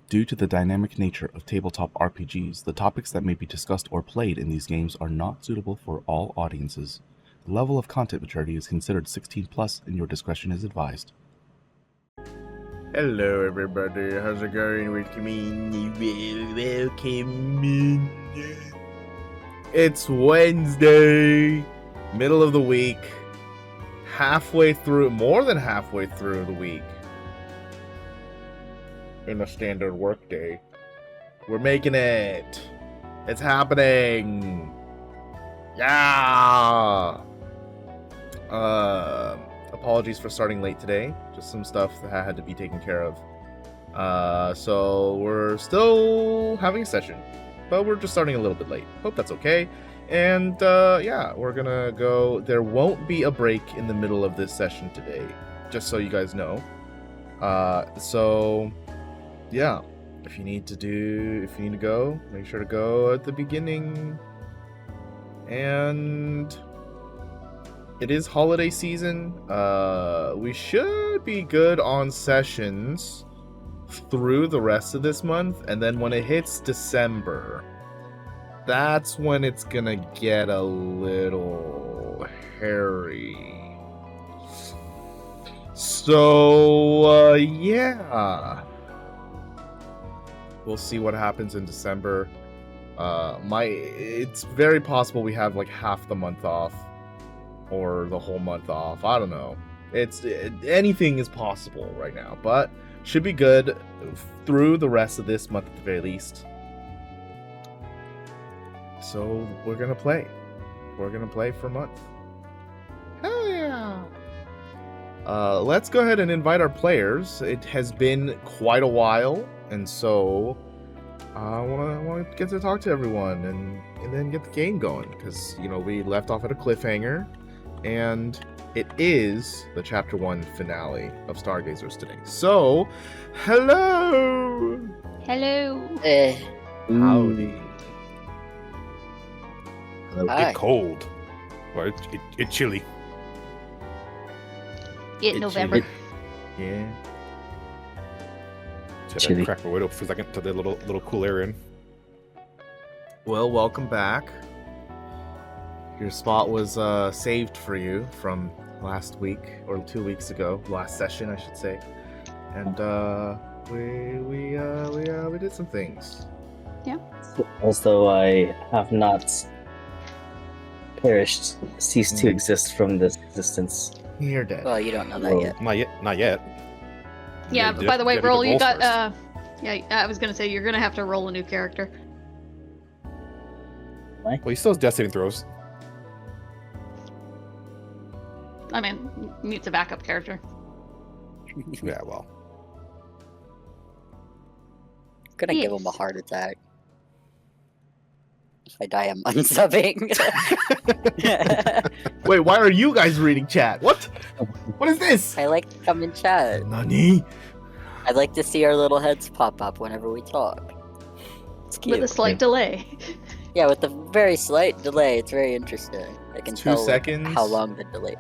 Due to the dynamic nature of tabletop RPGs, the topics that may be discussed or played in these games are not suitable for all audiences. The level of content maturity is considered 16+, and your discretion is advised. Hello, everybody. How's it going with me? Welcome in. It's Wednesday, middle of the week, more than halfway through the week. In a standard work day. We're making it. It's happening. Yeah. Apologies for starting late today. Just some stuff that had to be taken care of. So we're still having a session, but we're just starting a little bit late. Hope that's okay. And yeah, we're gonna go. There won't be a break in the middle of this session today, just so you guys know. So yeah, if you need to go, make sure to go at the beginning. And it is holiday season. We should be good on sessions through the rest of this month, and then when it hits December, that's when it's gonna get a little hairy. So yeah, we'll see what happens in December. It's very possible we have like half the month off, or the whole month off. I don't know. Anything is possible right now, but should be good through the rest of this month at the very least. So we're gonna play. We're gonna play for a month. Hell yeah! Let's go ahead and invite our players. It has been quite a while, and so I want to get to talk to everyone and then get the game going, because we left off at a cliffhanger, and it is the Chapter 1 finale of Stargazers today. So, hello! Hello! Howdy. It's cold. Well, it's chilly. It's November. Yeah. So I crack my window for a second to the little cool air in. Well, welcome back. Your spot was saved for you from last week, or 2 weeks ago. Last session, I should say. And we did some things. Yeah. Also, I have not ceased to exist from this existence. You're dead. Well, you don't know that yet. Not yet. Yeah, by the way, roll, you got, yeah, I was gonna say, you're gonna have to roll a new character. Well, he still has death saving throws. I mean, mute's a backup character. Yeah, well. Gonna give him a heart attack. If I die, I'm unsubbing. Wait, why are you guys reading chat? What? What is this? I like to come in chat. Nani? I'd like to see our little heads pop up whenever we talk. It's cute. With a slight delay. Yeah, with a very slight delay. It's very interesting. I can 2 tell seconds. how long the delay.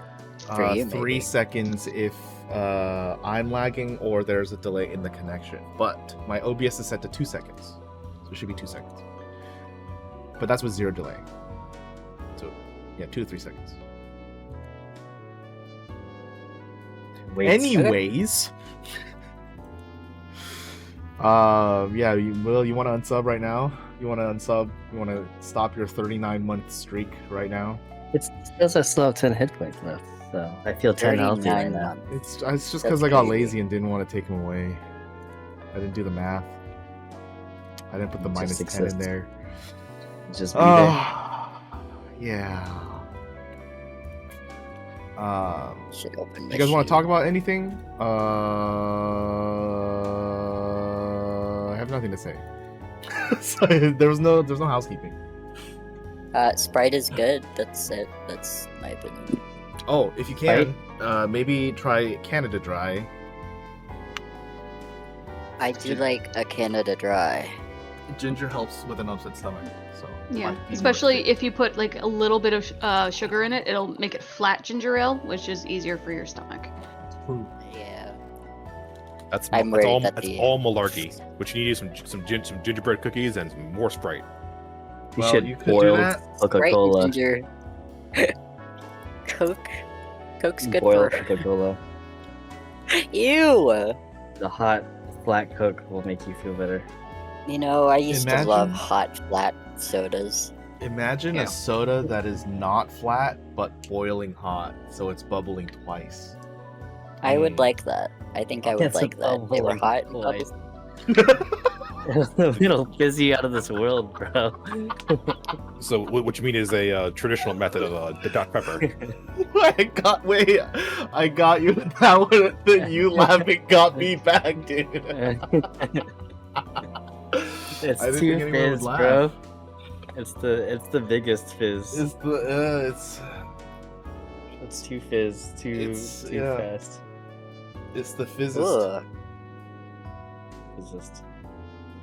For you, 3 maybe. seconds if I'm lagging or there's a delay in the connection. But my OBS is set to 2 seconds, so it should be 2 seconds. But that's with 0 delay. So yeah, 2 to 3 seconds. Anyways, yeah, Will, you want to unsub right now? You want to unsub? You want to stop your 39-month streak right now? It's still a slow 10 hit points left, so I feel 10 healthy right now. It's just That's because I got crazy. lazy and didn't want to take him away. I didn't do the math. I didn't put the minus 10 in exists. there. Just be there. Yeah. Should open You guys want to talk about anything? I have nothing to say. Sorry, there's no housekeeping. Sprite is good. That's it. That's my opinion. Oh, if you can, maybe try Canada Dry. I do like a Canada Dry. Ginger helps with an upset stomach. So Yeah, especially if you put like a little bit of sugar in it, it'll make it flat ginger ale, which is easier for your stomach. Yeah. That's I'm that's worried all. that That's the- all malarkey. What you need is some gingerbread cookies and some more Sprite. You Well, should you could do boil that. Right, Coca-Cola. ginger. Coke's good Boil for. Coca-Cola. Ew. The hot flat Coke will make you feel better. You know, I used to love Imagine- hot flat sodas. Imagine Yeah. a soda that is not flat but boiling hot, so it's bubbling twice. I would like that. I think I would It's a like that. They were bubbling hot. and twice. bubbling. It'll fizz you out of this world, bro. So what you mean is a traditional method of the Dr Pepper. I got you with that one. Then you laughing got me back, dude. It's I didn't too think anyone would fizz, laugh. bro. It's the biggest fizz. It's the It's too fizz, too yeah. fast. it's the physicist. Ugh. Fizzist.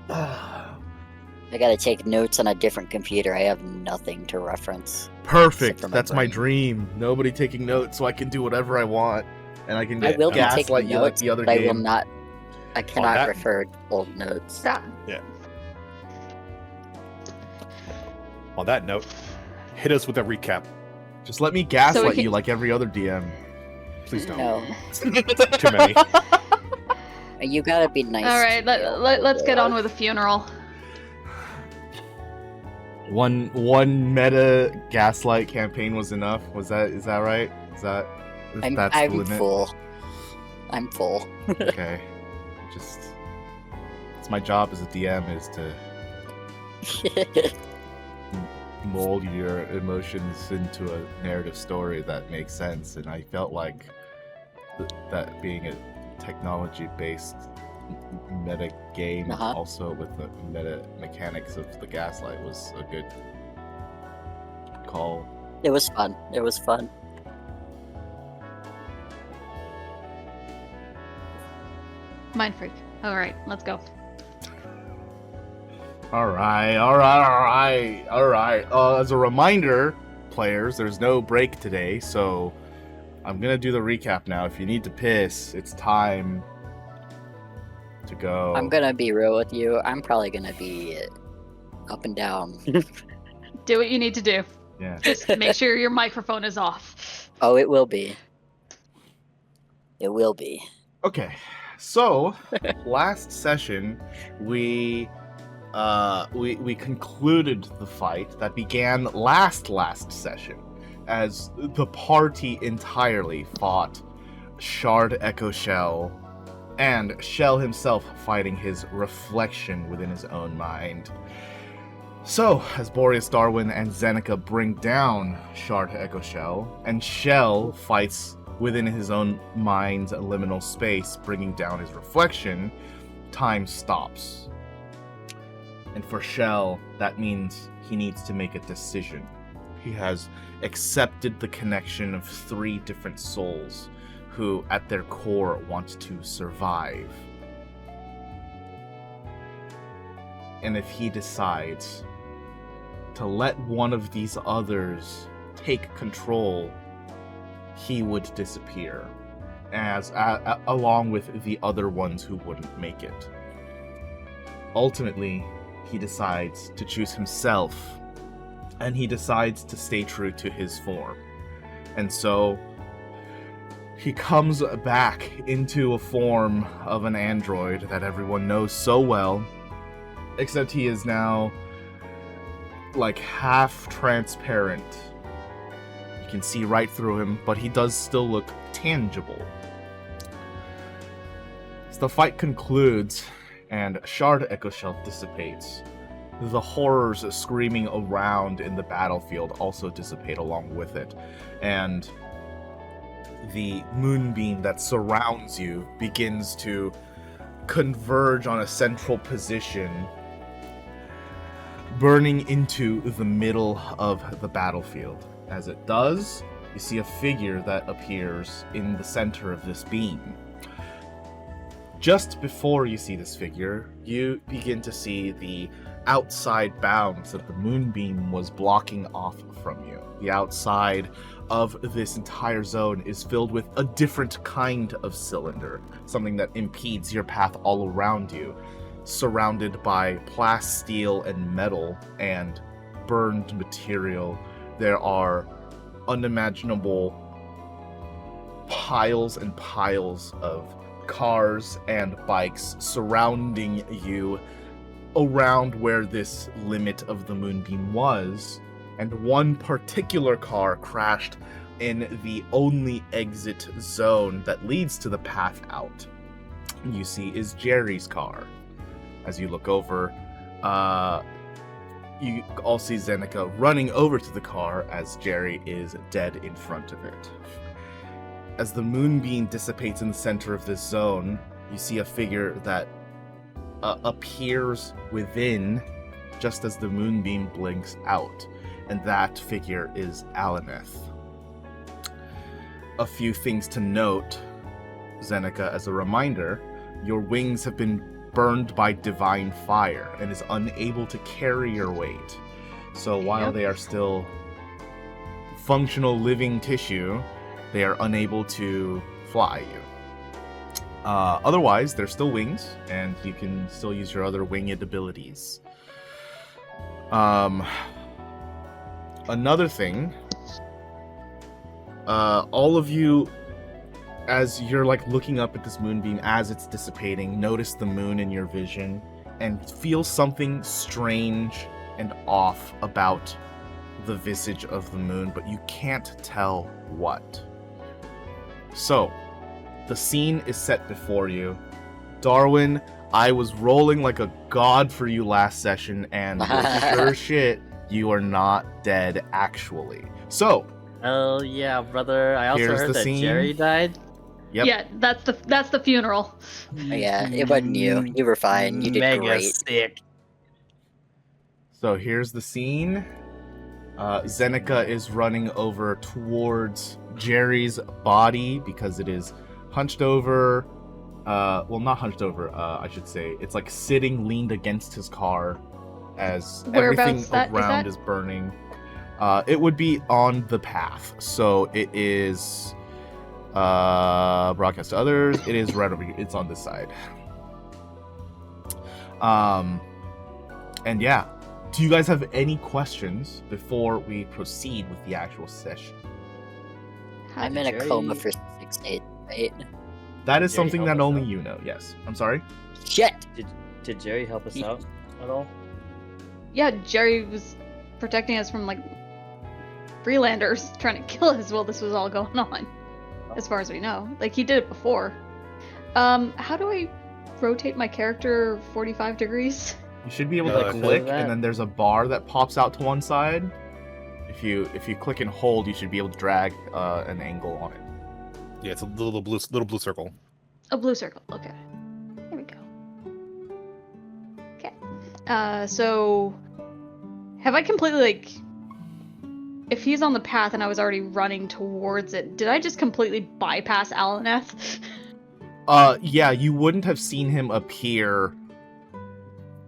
I gotta take notes on a different computer. I have nothing to reference. Perfect. Except for my That's my brain. dream. Nobody taking notes, so I can do whatever I want, and I can I get will be taking gaslight you like notes, the other but I will game. not. I cannot that- refer to old notes. Stop. On that note, hit us with a recap. Just let me gaslight can- you like every other DM. Please don't. No, Too many. you gotta be nice. All right, to me. let's get on with the funeral. One meta gaslight campaign was enough. Is that right? That's the I'm limit? full. I'm full. Okay. It's my job as a DM is to mold your emotions into a narrative story that makes sense, and I felt like that being a technology-based meta game, Uh-huh. also with the meta mechanics of the gaslight, was a good call. It was fun. It was fun. Mind freak. All right, let's go. All right. As a reminder, players, there's no break today, so I'm gonna do the recap now. If you need to piss, it's time to go. I'm gonna be real with you. I'm probably gonna be up and down. Do what you need to do. Yeah. Just make sure your microphone is off. Oh, it will be. It will be. Okay. So, last session, we concluded the fight that began last session, as the party entirely fought Shard Echo Shell, and Shell himself fighting his reflection within his own mind. So, as Boreas, Darwin, and Zeneca bring down Shard Echo Shell, and Shell fights within his own mind's liminal space, bringing down his reflection, time stops. And for Shell, that means he needs to make a decision. He has accepted the connection of 3 different souls who, at their core, want to survive. And if he decides to let one of these others take control, he would disappear, along with the other ones who wouldn't make it. Ultimately, he decides to choose himself, and he decides to stay true to his form. And so, he comes back into a form of an android that everyone knows so well, except he is now like half transparent. You can see right through him, but he does still look tangible. As the fight concludes and Shard Echo Shell dissipates, the horrors screaming around in the battlefield also dissipate along with it, and the moonbeam that surrounds you begins to converge on a central position, burning into the middle of the battlefield. As it does, you see a figure that appears in the center of this beam. Just before you see this figure, you begin to see the outside bounds that the moonbeam was blocking off from you. The outside of this entire zone is filled with a different kind of cylinder, something that impedes your path all around you, surrounded by plasteel and metal and burned material. There are unimaginable piles and piles of cars and bikes surrounding you around where this limit of the moonbeam was, and one particular car crashed in the only exit zone that leads to the path out. You see is Jerry's car. As you look over, you all see Zeneca running over to the car as Jerry is dead in front of it. As the moonbeam dissipates in the center of this zone, you see a figure that appears within just as the moonbeam blinks out, and that figure is Alaneth. A few things to note, Zeneca, as a reminder: your wings have been burned by divine fire and is unable to carry your weight. So while they are still functional living tissue, they are unable to fly you. Otherwise, they're still wings, and you can still use your other winged abilities. Another thing, all of you, as you're looking up at this moonbeam as it's dissipating, notice the moon in your vision and feel something strange and off about the visage of the moon, but you can't tell what. So, the scene is set before you. Darwin, I was rolling like a god for you last session, and sure as shit, you are not dead, actually. So, oh yeah, brother. I also heard that scene. Jerry died. Yep. Yeah, that's the funeral. Yeah, it wasn't you. You were fine. You did Mega great. sick. So here's the scene. Zeneca is running over towards Jerry's body because it is hunched over. Well, not hunched over, I should say. It's sitting leaned against his car as everything around is burning. It would be on the path. So it is broadcast to others. It is right over here. It's on this side. And yeah. Do you guys have any questions before we proceed with the actual session? I'm in a coma for 6 days, right? That is Jerry something help that us only out? you know, yes. I'm sorry? Shit! Did Jerry help us out at all? Yeah, Jerry was protecting us from Freelanders trying to kill us while this was all going on. As far as we know. He did it before. How do I rotate my character 45 degrees? You should be able to click, and then there's a bar that pops out to one side. If you click and hold, you should be able to drag an angle on it. Yeah, it's a little blue circle. A blue circle. Okay. There we go. Okay. So have I completely if he's on the path and I was already running towards it, did I just completely bypass Alaneth? Yeah, you wouldn't have seen him appear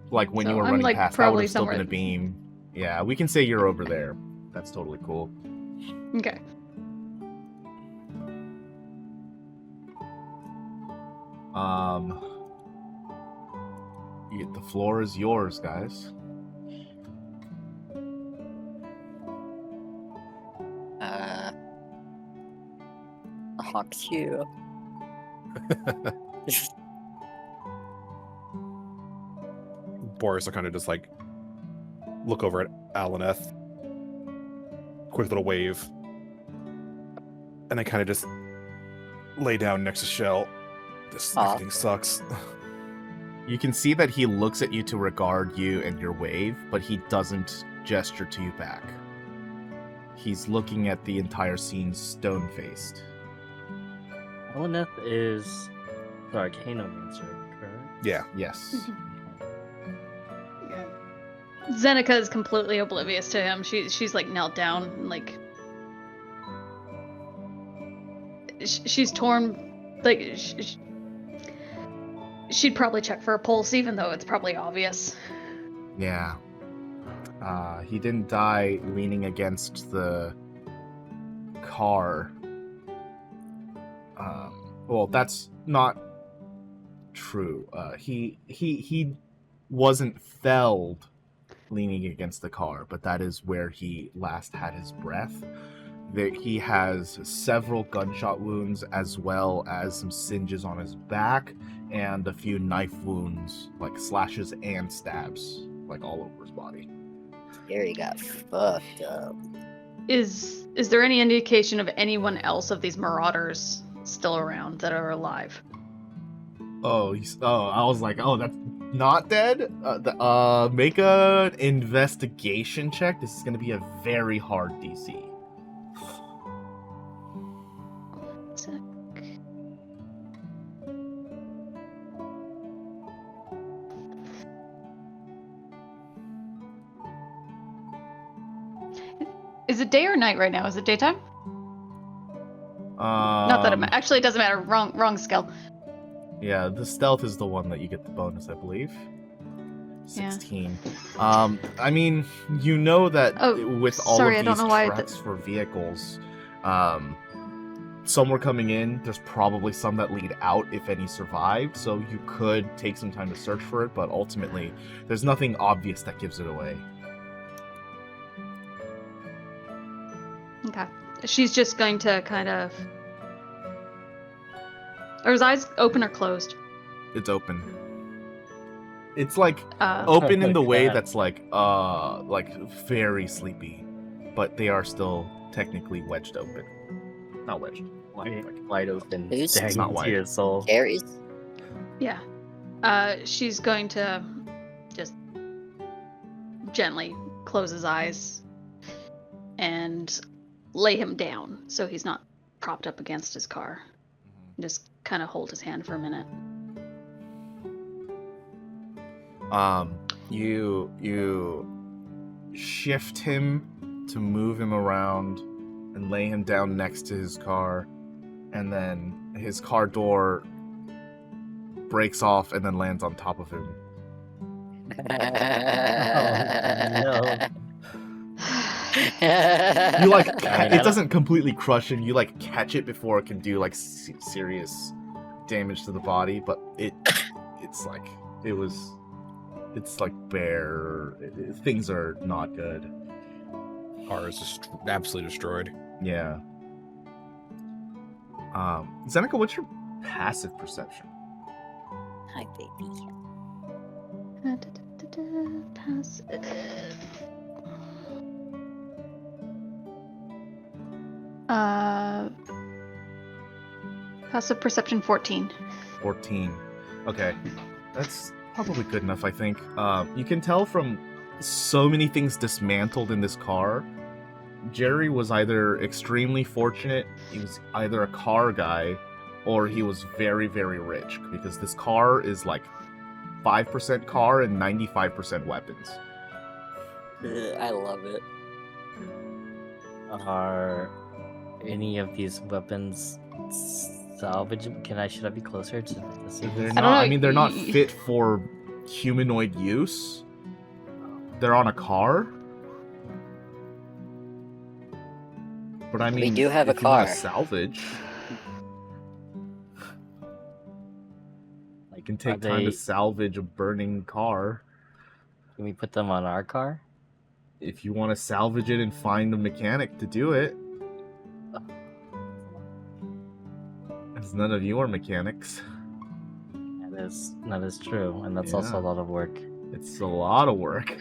when you were running past. That would have still been a beam. Yeah, we can say you're over there. That's totally cool. Okay. The floor is yours, guys. Hawks you. Boreas will kind of just look over at Alaneth. Quick little wave. And then kind of just lay down next to Shell. This everything sucks. You can see that he looks at you to regard you and your wave, but he doesn't gesture to you back. He's looking at the entire scene stone-faced. Alaneth is the Arcanomancer, correct? Yeah. Yes. Yeah. Zeneca is completely oblivious to him. She's knelt down and she's torn. She'd probably check for a pulse, even though it's probably obvious. Yeah. He didn't die leaning against the car. Well, that's not true. He wasn't felled leaning against the car, but that is where he last had his breath. He has several gunshot wounds as well as some singes on his back and a few knife wounds, like slashes and stabs, like all over his body. Gary got fucked up. Is there any indication of anyone else of these marauders still around that are alive? I was like, oh, that's not dead. Make an investigation check. This is going to be a very hard DC. Sec. Is it day or night right now? Is it daytime? Not that actually it doesn't matter. Wrong skill. Yeah, the stealth is the one that you get the bonus, I believe. 16. I mean, you know that with all of these tracks for vehicles, some were coming in. There's probably some that lead out, if any survived. So you could take some time to search for it, but ultimately, there's nothing obvious that gives it away. Okay. She's just going to kind of... Are his eyes open or closed? It's open. It's like open in the way that's like very sleepy, but they are still technically wedged open. Not wedged. Wide open. It's not wide. Your soul. Gary's. Yeah. She's going to just gently close his eyes and lay him down so he's not propped up against his car. Just kind of hold his hand for a minute. You shift him to move him around and lay him down next to his car, and then his car door breaks off and then lands on top of him. No. You like it doesn't completely crush him. You like catch it before it can do like serious damage to the body, but it's like bare. Things are not good. Car is just absolutely destroyed. Yeah. Zeneca, what's your passive perception? Hi, baby. Passive. Passive perception 14. 14. Okay. That's probably good enough, I think. You can tell from so many things dismantled in this car, Jerry was either extremely fortunate, he was either a car guy, or he was very, very rich, because this car is like 5% car and 95% weapons. I love it. Are any of these weapons salvageable? Should I be closer to the scene? They're I not. don't know. I mean, they're not fit for humanoid use. They're on a car. But I mean, We do have a if you want car. to salvage. You can take time to salvage a burning car. Can we put them on our car? If you want to salvage it and find a mechanic to do it. Because none of you are mechanics. That is true, and that's also a lot of work. It's a lot of work.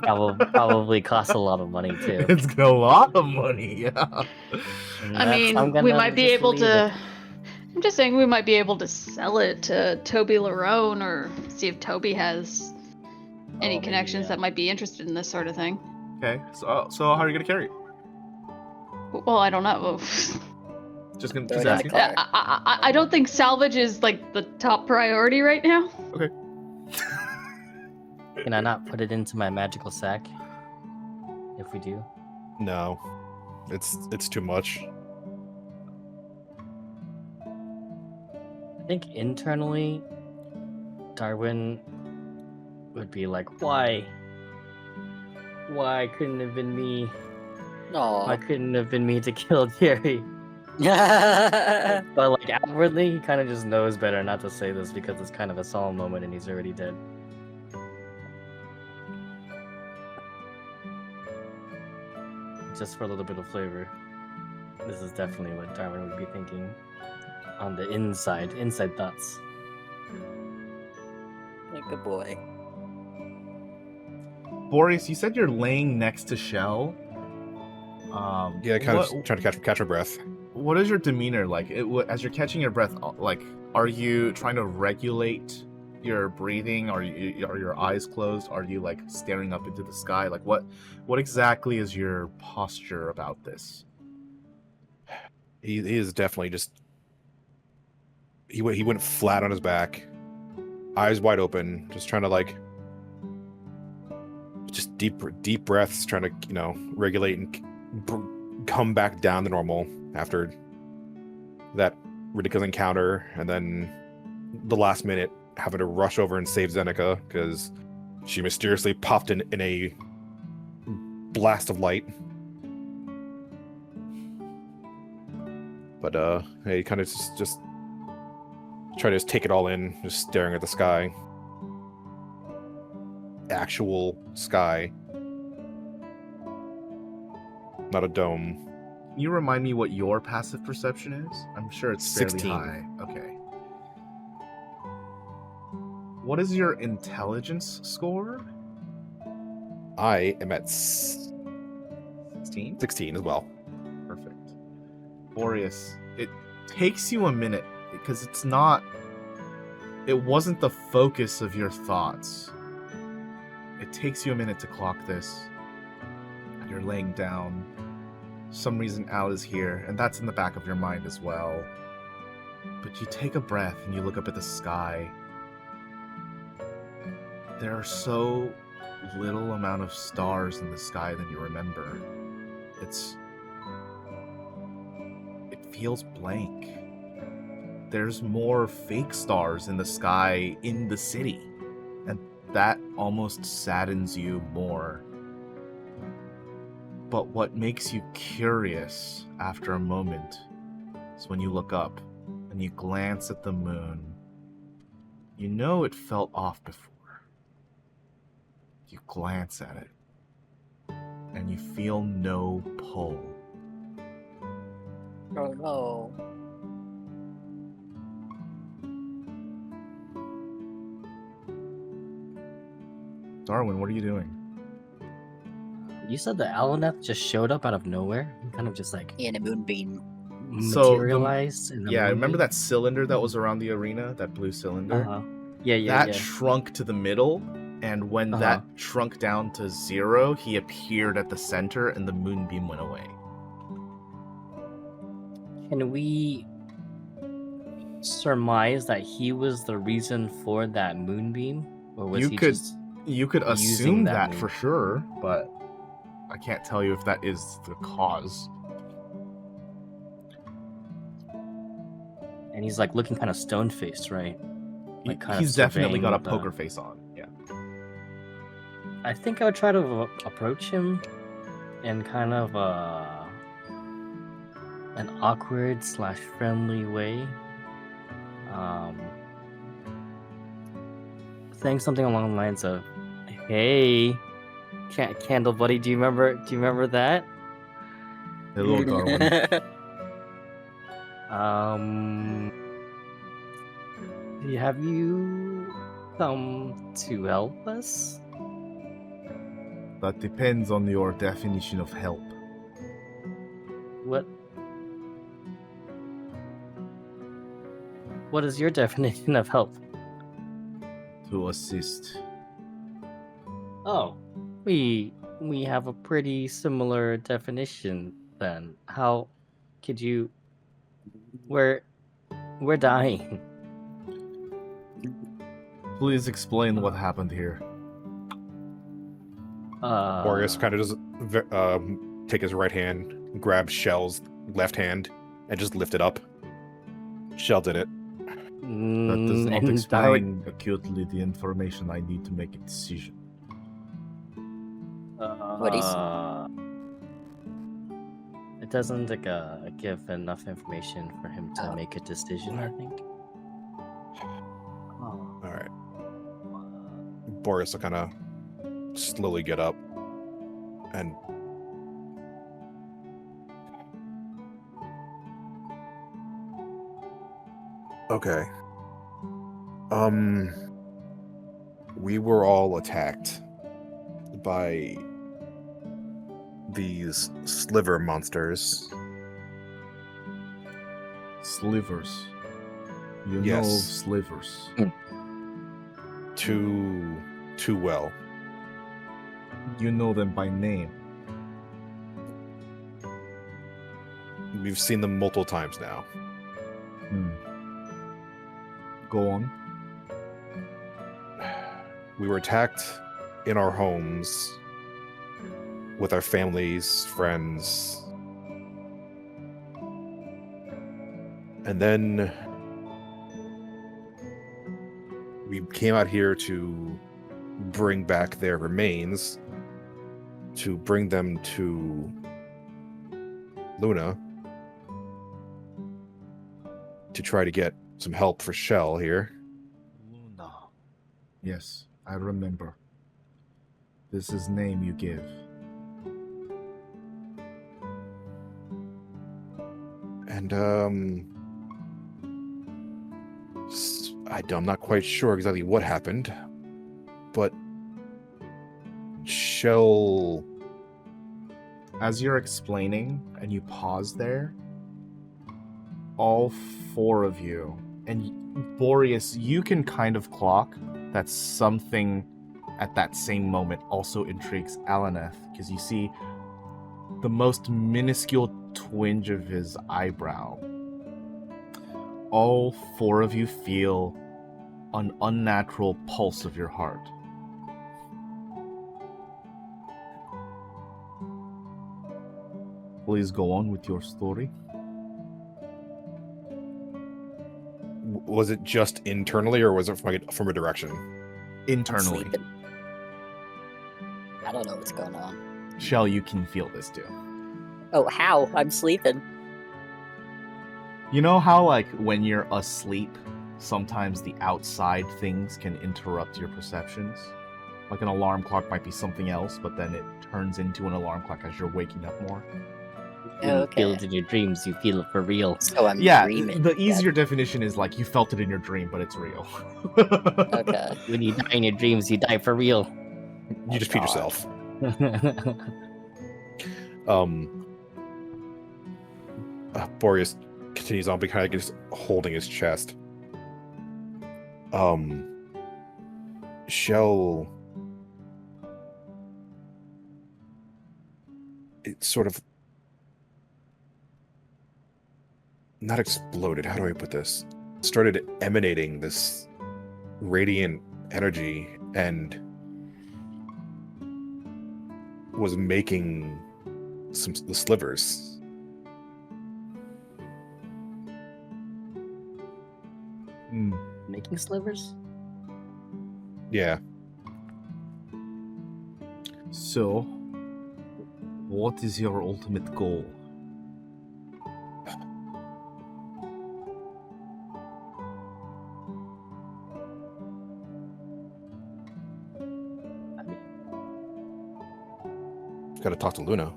Probably costs a lot of money too. It's a lot of money, yeah. I mean, we might be able to... I'm just saying we might be able to sell it to Toby Larone or see if Toby has any connections that might be interested in this sort of thing. Okay, so how are you going to carry it? Well, I don't know. Just asking. I don't think salvage is like the top priority right now. Okay. Can I not put it into my magical sack? If we do? No, it's too much. I think internally, Darwin would be like, why? Why couldn't it have been me? I No. couldn't have been me to kill Jerry. But like outwardly, he kind of just knows better not to say this because it's kind of a solemn moment and he's already dead. Just for a little bit of flavor. This is definitely what Darwin would be thinking on the inside thoughts. Good boy. Boreas, you said you're laying next to Shell. Yeah, kind what, of trying to catch my breath. What is your demeanor like? As you're catching your breath, like, are you trying to regulate your breathing? Are your eyes closed? Are you like staring up into the sky? Like, what exactly is your posture about this? He is definitely just. He went flat on his back, eyes wide open, just trying to like. Just deep breaths, trying to regulate and come back down to normal after that ridiculous encounter, and then the last minute having to rush over and save Zeneca because she mysteriously popped in a blast of light. But he kind of just try to just take it all in, just staring at the sky. Actual sky. Not a dome. Can you remind me what your passive perception is? I'm sure it's fairly 16. high. Okay. What is your intelligence score? I am at 16? 16 as well. Perfect. Boreas, it takes you a minute because it wasn't the focus of your thoughts. It takes you a minute to clock this. You're laying down. For some reason Al is here, and that's in the back of your mind as well. But you take a breath and you look up at the sky. There are so little amount of stars in the sky than you remember. It feels blank. There's more fake stars in the sky in the city, and that almost saddens you more. But what makes you curious after a moment is when you look up and you glance at the moon. You know it felt off before. You glance at it and you feel no pull. Oh no. Darwin, what are you doing? You said the Alaneth just showed up out of nowhere? He kind of just like In a moonbeam. materialized in the Yeah, remember movie? that cylinder that was around the arena? That blue cylinder? Uh-huh. Yeah, That yeah. shrunk to the middle, and when that shrunk down to 0, he appeared at the center and the moonbeam went away. Can we surmise that he was the reason for that moonbeam? Or was he just You could using assume that that moon? for sure, but I can't tell you if that is the cause. And he's like looking kind of stone-faced, right? Like, kind of He's definitely surveying got a the- poker face on. Yeah. I think I would try to approach him in kind of an awkward / friendly way. Saying something along the lines of, "Hey, Candle Buddy, do you remember that? Hello, Darwin. Have you come to help us?" That depends on your definition of help. What is your definition of help? To assist. Oh, we have a pretty similar definition then. How could you? We're dying. Please explain what happened here. Boreas kind of just take his right hand, grab Shell's left hand, and just lift it up. Shell did it. That does not and explain acutely the information I need to make a decision. What is- It doesn't give enough information for him to make a decision, I think. All right. Boreas will kind of slowly get up and okay. We were all attacked by these sliver monsters. Slivers. You know Yes. slivers. Too well. You know them by name. We've seen them multiple times now. Go on. We were attacked in our homes with our families, friends. And then we came out here to bring back their remains, to bring them to Luna, to try to get some help for Shell here. Luna. Yes, I remember. This is name you give. And I'm not quite sure exactly what happened, but Shell... As you're explaining, and you pause there, all four of you, and Boreas, you can kind of clock that something at that same moment also intrigues Alaneth, because you see the most minuscule twinge of his eyebrow. All four of you feel an unnatural pulse of your heart. Please go on with your story. Was it just internally, or was it from a direction? Internally. Sleeping. I don't know what's going on. Shell, you can feel this too. Oh, how? I'm sleeping. You know how, like, when you're asleep, sometimes the outside things can interrupt your perceptions? Like an alarm clock might be something else, but then it turns into an alarm clock as you're waking up more. You feel Okay. it in your dreams, you feel it for real. So I'm Yeah, dreaming. the easier definition is like you felt it in your dream, but it's real. Okay. When you die in your dreams, you die for real. You just peed God. yourself. Boreas continues on, but kind of just holding his chest. Shell... It sort of... Not exploded, how do I put this? Started emanating this radiant energy and was making the slivers. Making slivers? Yeah. So, what is your ultimate goal? Got to talk to Luna.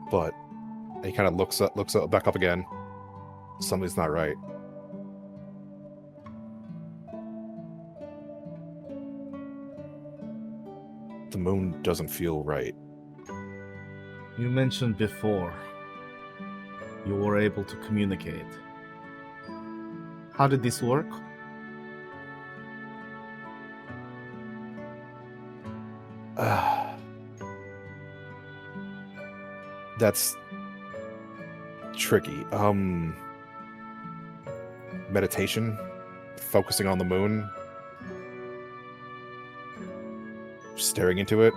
But he kind of looks up, back up again. Something's not right. The moon doesn't feel right. You mentioned before you were able to communicate. How did this work? That's tricky. Meditation, focusing on the moon, staring into it.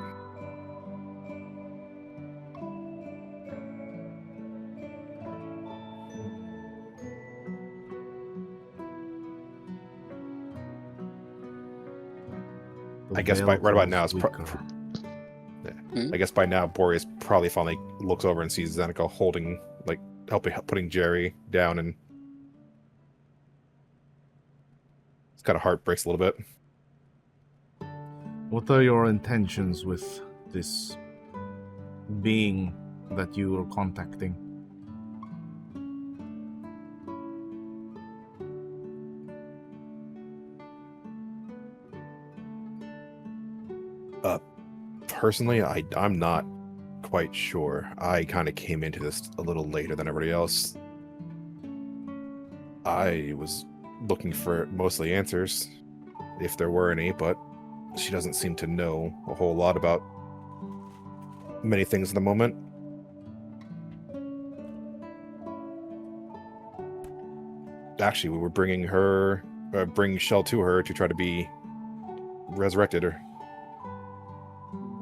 The I guess veil right about grows now it's weaker. yeah. I guess by now Boreas probably finally looks over and sees Zeneca holding, like, putting Jerry down, and his kind of heart breaks a little bit. What are your intentions with this being that you are contacting? Personally, I'm not quite sure. I kind of came into this a little later than everybody else. I was looking for mostly answers, if there were any, but she doesn't seem to know a whole lot about many things at the moment. Actually, we were bringing Shell to her to try to be resurrected her.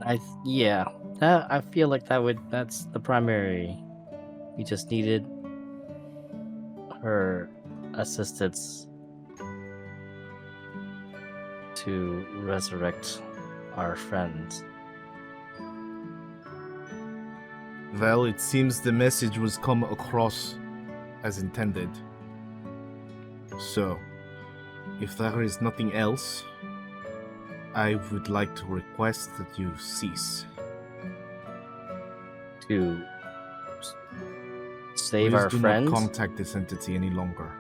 I feel like that's the primary. We just needed her assistance to resurrect our friends. Well, it seems the message was come across as intended. So, if there is nothing else, I would like to request that you cease. To save Please our do friends? not contact this entity any longer.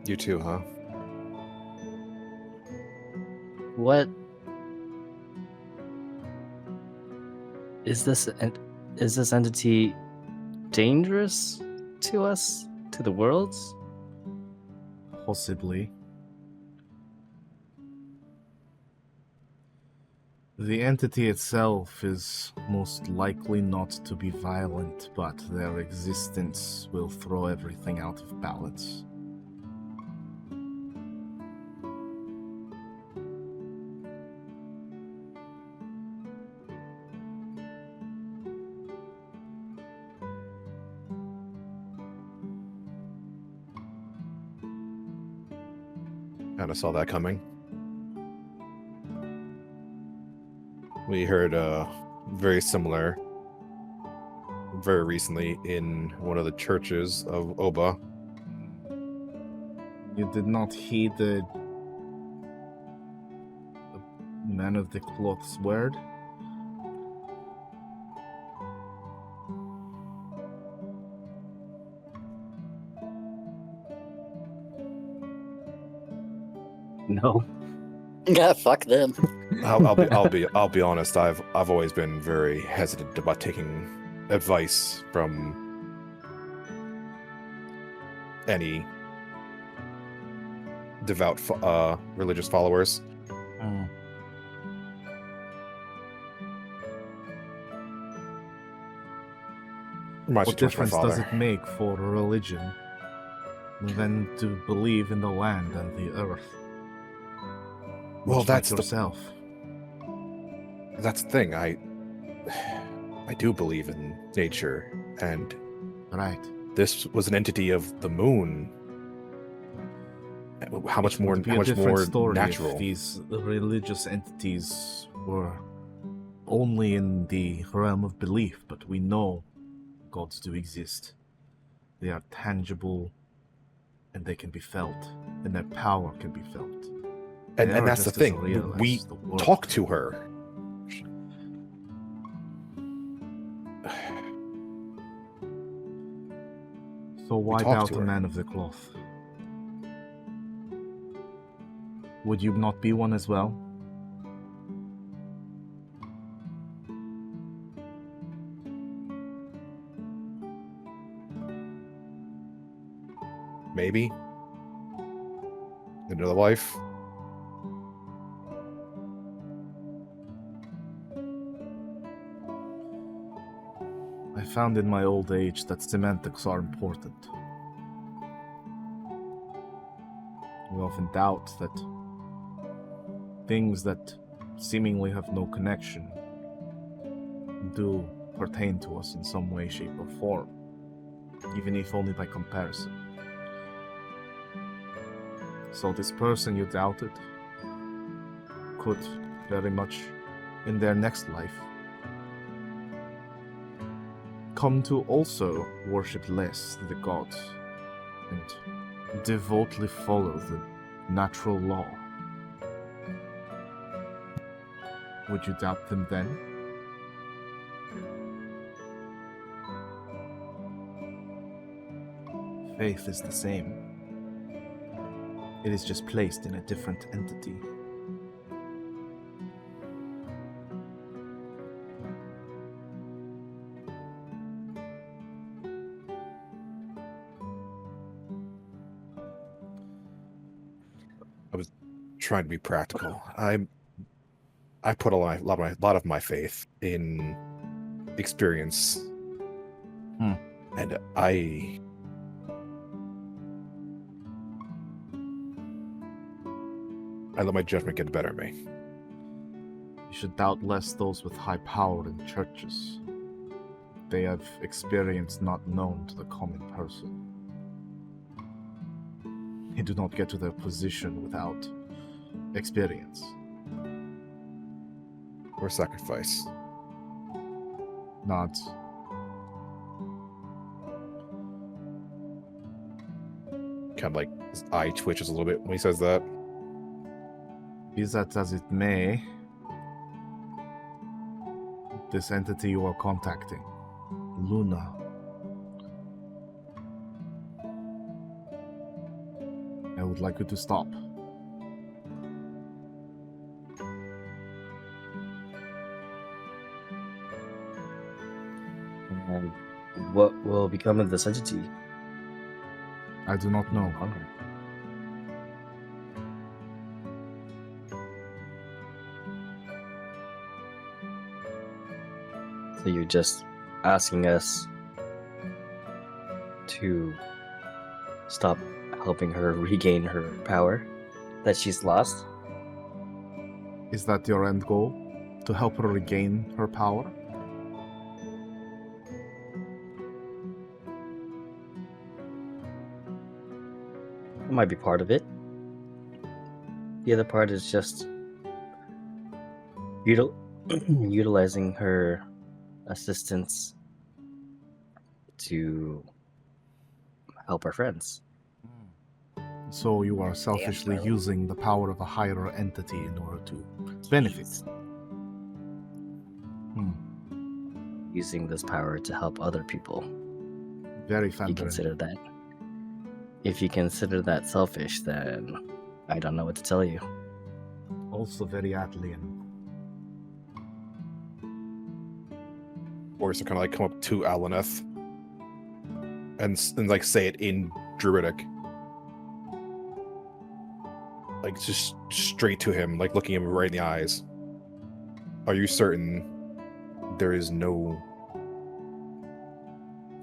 You too, huh? What is this? Is this entity dangerous to us, to the worlds? Possibly. The entity itself is most likely not to be violent, but their existence will throw everything out of balance. Kind of saw that coming. We heard very similar very recently in one of the churches of Oba. You did not heed the man of the cloth's word? No. Yeah, fuck them. I'll be honest. I've always been very hesitant about taking advice from any devout religious followers. What difference does it make for a religion than to believe in the land and the earth? Well, that's yourself. That's the thing. I do believe in nature, and right. This was an entity of the moon. How much more natural? If these religious entities were only in the realm of belief, but we know gods do exist. They are tangible, and they can be felt, and their power can be felt. And that's the thing. We talk to her. So why doubt a man of the cloth? Would you not be one as well? Maybe. Another life. I found in my old age that semantics are important. We often doubt that things that seemingly have no connection do pertain to us in some way, shape, or form, even if only by comparison. So this person you doubted could very much, in their next life, come to also worship less the gods and devotedly follow the natural law. Would you doubt them then? Faith is the same. It is just placed in a different entity. Trying to be practical. I put a lot of my faith in experience, and I let my judgment get the better of me. You should doubt less those with high power in churches. They have experience not known to the common person. They do not get to their position without experience. Or sacrifice. Not. Kind of like his eye twitches a little bit when he says that. Be that as it may, this entity you are contacting, Luna, I would like you to stop. And what will become of this entity? I do not know. So you're just asking us to stop helping her regain her power that she's lost? Is that your end goal? To help her regain her power? It might be part of it. The other part is just utilizing her assistance to help our friends. So you are selfishly using the power of a higher entity in order to benefit. Using this power to help other people. Very If you Phandara. consider that. If you consider that selfish, then I don't know what to tell you. Also very Atlian. Or to kind of like come up to Alaneth and like say it in Druidic. Like just straight to him, like looking him right in the eyes. Are you certain there is no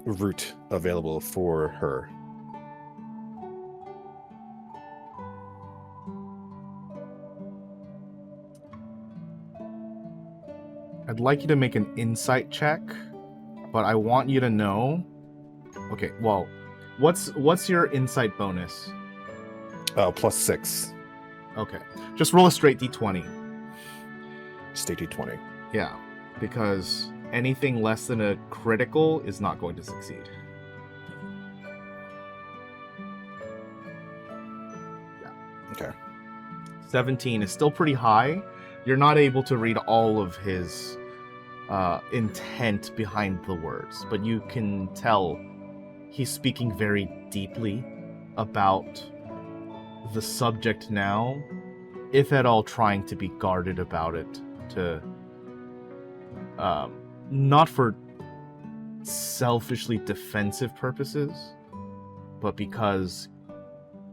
route available for her? I'd like you to make an insight check, but I want you to know. Okay, well, what's your insight bonus? +6. Okay, just roll a straight d20. State D20. Yeah, because anything less than a critical is not going to succeed. Okay. 17 is still pretty high. You're not able to read all of his intent behind the words, but you can tell he's speaking very deeply about the subject now, if at all trying to be guarded about it, to not for selfishly defensive purposes, but because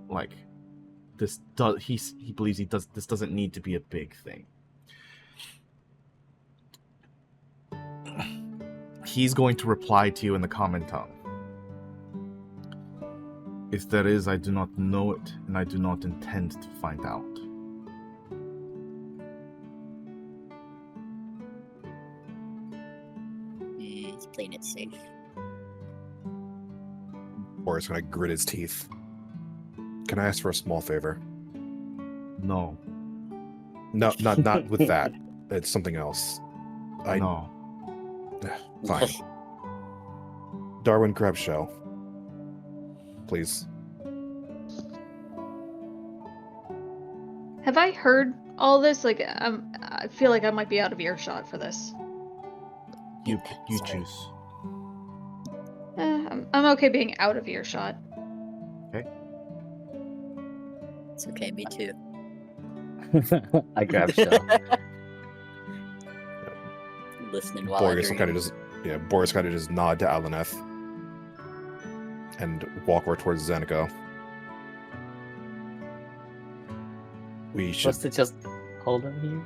like he believes this doesn't need to be a big thing. He's going to reply to you in the common tongue. If there is, I do not know it, and I do not intend to find out. He's playing it safe. Or it's gonna grit his teeth. Can I ask for a small favor? No. No, not with that. It's something else. No. Fine. Darwin, grab Shell. Please. Have I heard all this? Like, I feel like I might be out of earshot for this. You Sorry. choose. I'm okay being out of earshot. It's okay, me too. I grab Shell. Listening while Boreas I will kind of just Boreas kind of just nod to Alaneth and walk over towards Zeneca. We should What's to just hold him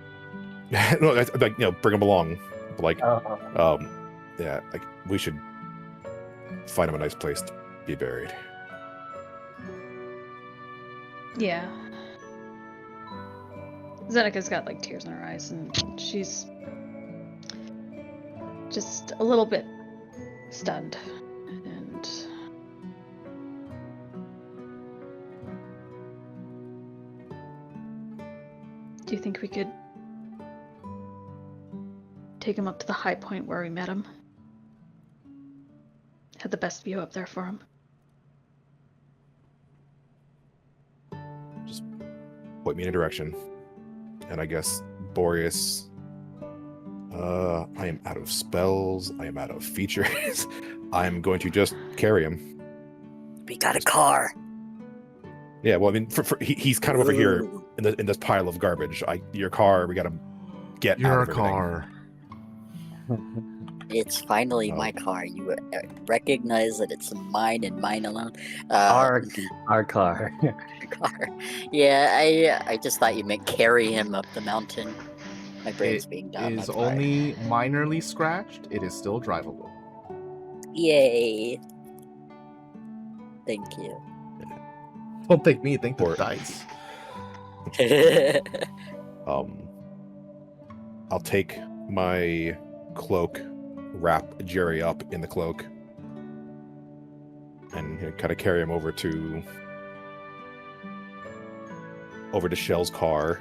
here? no, like bring him along. But like Oh. yeah, like we should find him a nice place to be buried. Yeah. Zeneca's got like tears in her eyes, and she's just a little bit stunned. And do you think we could take him up to the high point where we met him? Had the best view up there for him. Just point me in a direction. And I guess Boreas. I am out of spells. I am out of features. I am going to just carry him. We got a car. Yeah, well, I mean, he's kind of over here Ooh. in this pile of garbage. Your car. We gotta get out Your of everything. car. It's finally Oh. my car. You recognize that it's mine and mine alone. Our car. car. Yeah, I just thought you meant carry him up the mountain. My brain's being dumb. Is that's why. only minorly scratched. It is still drivable. Yay. Thank you. Don't thank me, thank the Or- dice. I'll take my cloak, wrap Jerry up in the cloak, and kind of carry him over to Shell's car.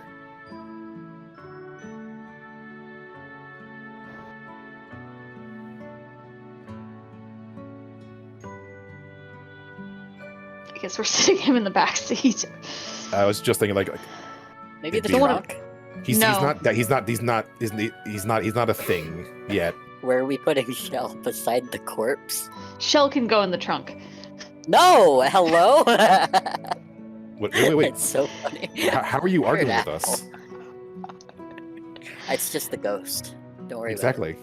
I guess we're sitting him in the back seat. I was just thinking, like Maybe the Don't wanna- trunk? he's No. not a thing yet. Where are we putting Shell? Beside the corpse? Shell can go in the trunk. No! Hello? Wait. It's so funny. How are you You're an arguing with us? asshole. It's just the ghost. Don't worry Exactly.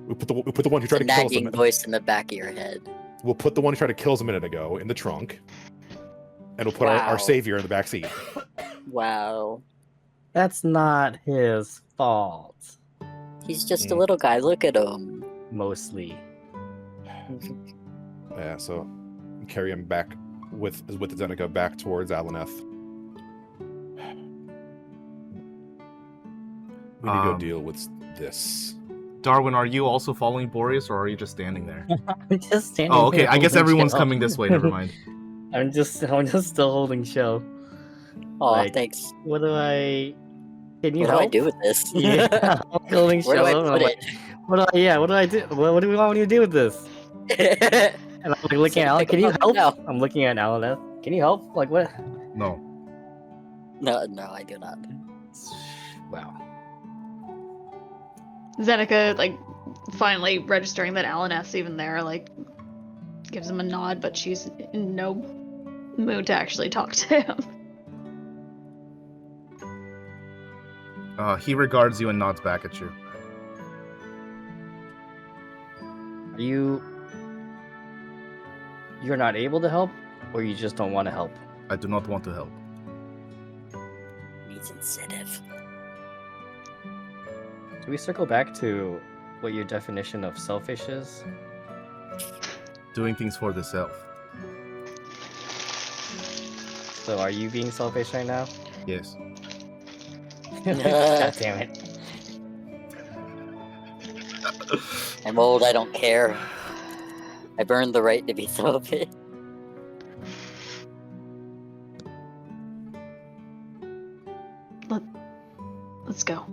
We put the one who about tried it. to It's a kill us. nagging voice in the back of your head. We'll put the one who tried to kill us a minute ago in the trunk, and we'll put Wow. our savior in the back seat. Wow. That's not his fault. He's just a Mm. little guy. Look at him. Mostly. Yeah, so carry him back with Zeneca back towards Alaneth. We need to go Um, deal with this. Darwin, are you also following Boreas, or are you just standing there? I'm just standing Oh, okay. here I guess holding everyone's Shell. coming this way. Never mind. I'm just still holding Shell. Oh, Like, thanks. What do I? Can you What do help? I do with this? Yeah, I'm holding Where do I Shell. I'm put like, what do I do? What do we want me to do with this? it? And I'm like looking at So Alan. pick Can him you up help? now. I'm looking at Alan. Can you help? Like what? No. No, I do not. Wow. Zeneca, like, finally registering that Alaneth's even there, like, gives him a nod, but she's in no mood to actually talk to him. He regards you and nods back at you. Are you're not able to help, or you just don't want to help? I do not want to help. Needs incentive. Can we circle back to what your definition of selfish is? Doing things for the self. So are you being selfish right now? Yes. God damn it. I'm old, I don't care. I've earned the right to be selfish. Let's go.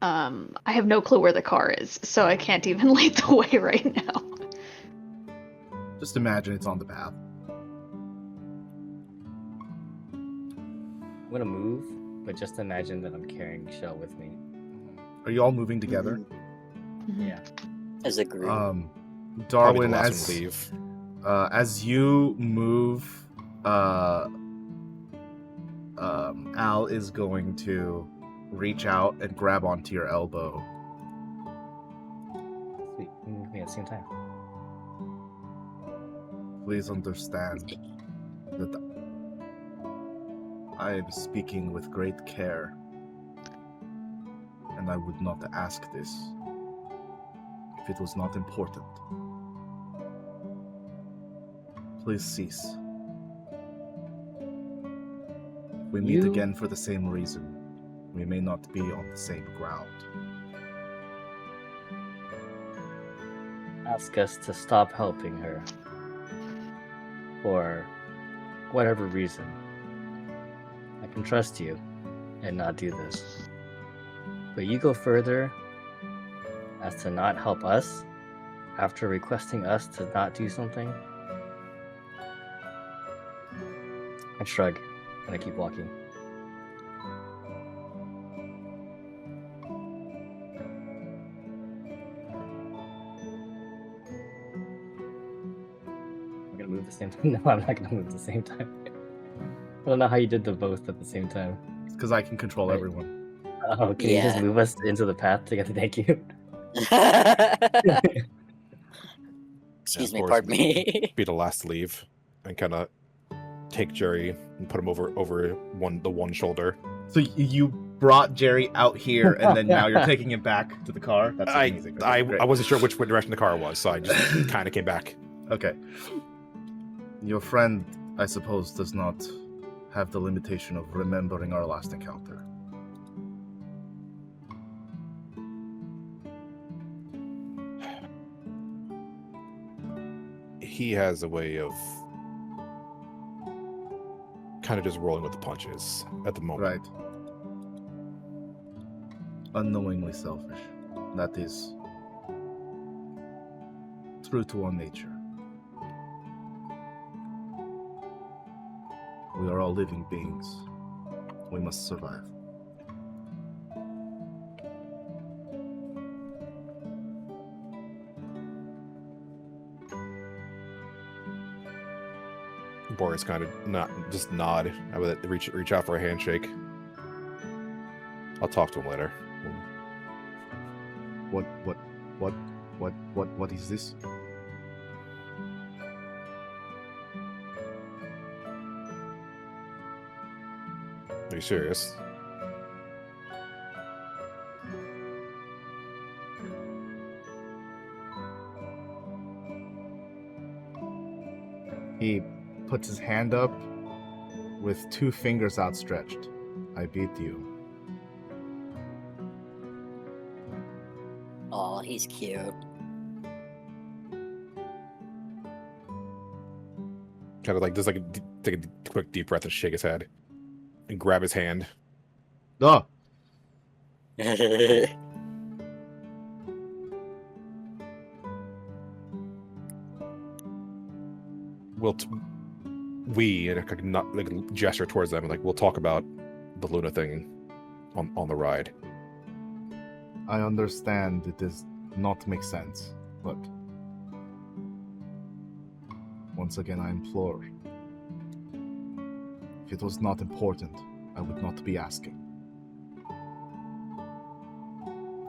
I have no clue where the car is, so I can't even lead the way right now. Just imagine it's on the path. I'm gonna move, but just imagine that I'm carrying Shell with me. Are you all moving together? Mhm. Yeah. As a group. Probably Darwin, the last as one to leave. as you move, Al is going to reach out and grab onto your elbow. Sweet. We move at the same time. Please understand that I am speaking with great care, and I would not ask this if it was not important. Please cease. If we meet You- again for the same reason, we may not be on the same ground. Ask us to stop helping her. For whatever reason. I can trust you and not do this. But you go further as to not help us after requesting us to not do something. I shrug and I keep walking. I'm gonna move the same time. No, I'm not gonna move at the same time. I don't know how you did the both at the same time. It's because I can control Right. everyone. Oh, can you just Yeah. move us into the path together? Thank you. Excuse Yeah, me, of course. pardon me. Be the last to leave, and kind of take Jerry and put him over the one shoulder. So you brought Jerry out here, and then now you're taking him back to the car? That's amazing. Okay, I great. wasn't sure which direction the car was, so I just kind of came back. Okay. Your friend, I suppose, does not have the limitation of remembering our last encounter. He has a way of kind of just rolling with the punches at the moment. Right. Unknowingly selfish. That is true to our nature. We are all living beings. We must survive. Boreas kind of nod. I would reach out for a handshake. I'll talk to him later. What is this? Are you serious? He puts his hand up with 2 fingers outstretched. I beat you. Oh, he's cute. Kind of like just like take a quick deep breath and shake his head, and grab his hand. Oh, We and I could not like gesture towards them and like we'll talk about the Luna thing on the ride. I understand it does not make sense, but once again I implore. If it was not important, I would not be asking.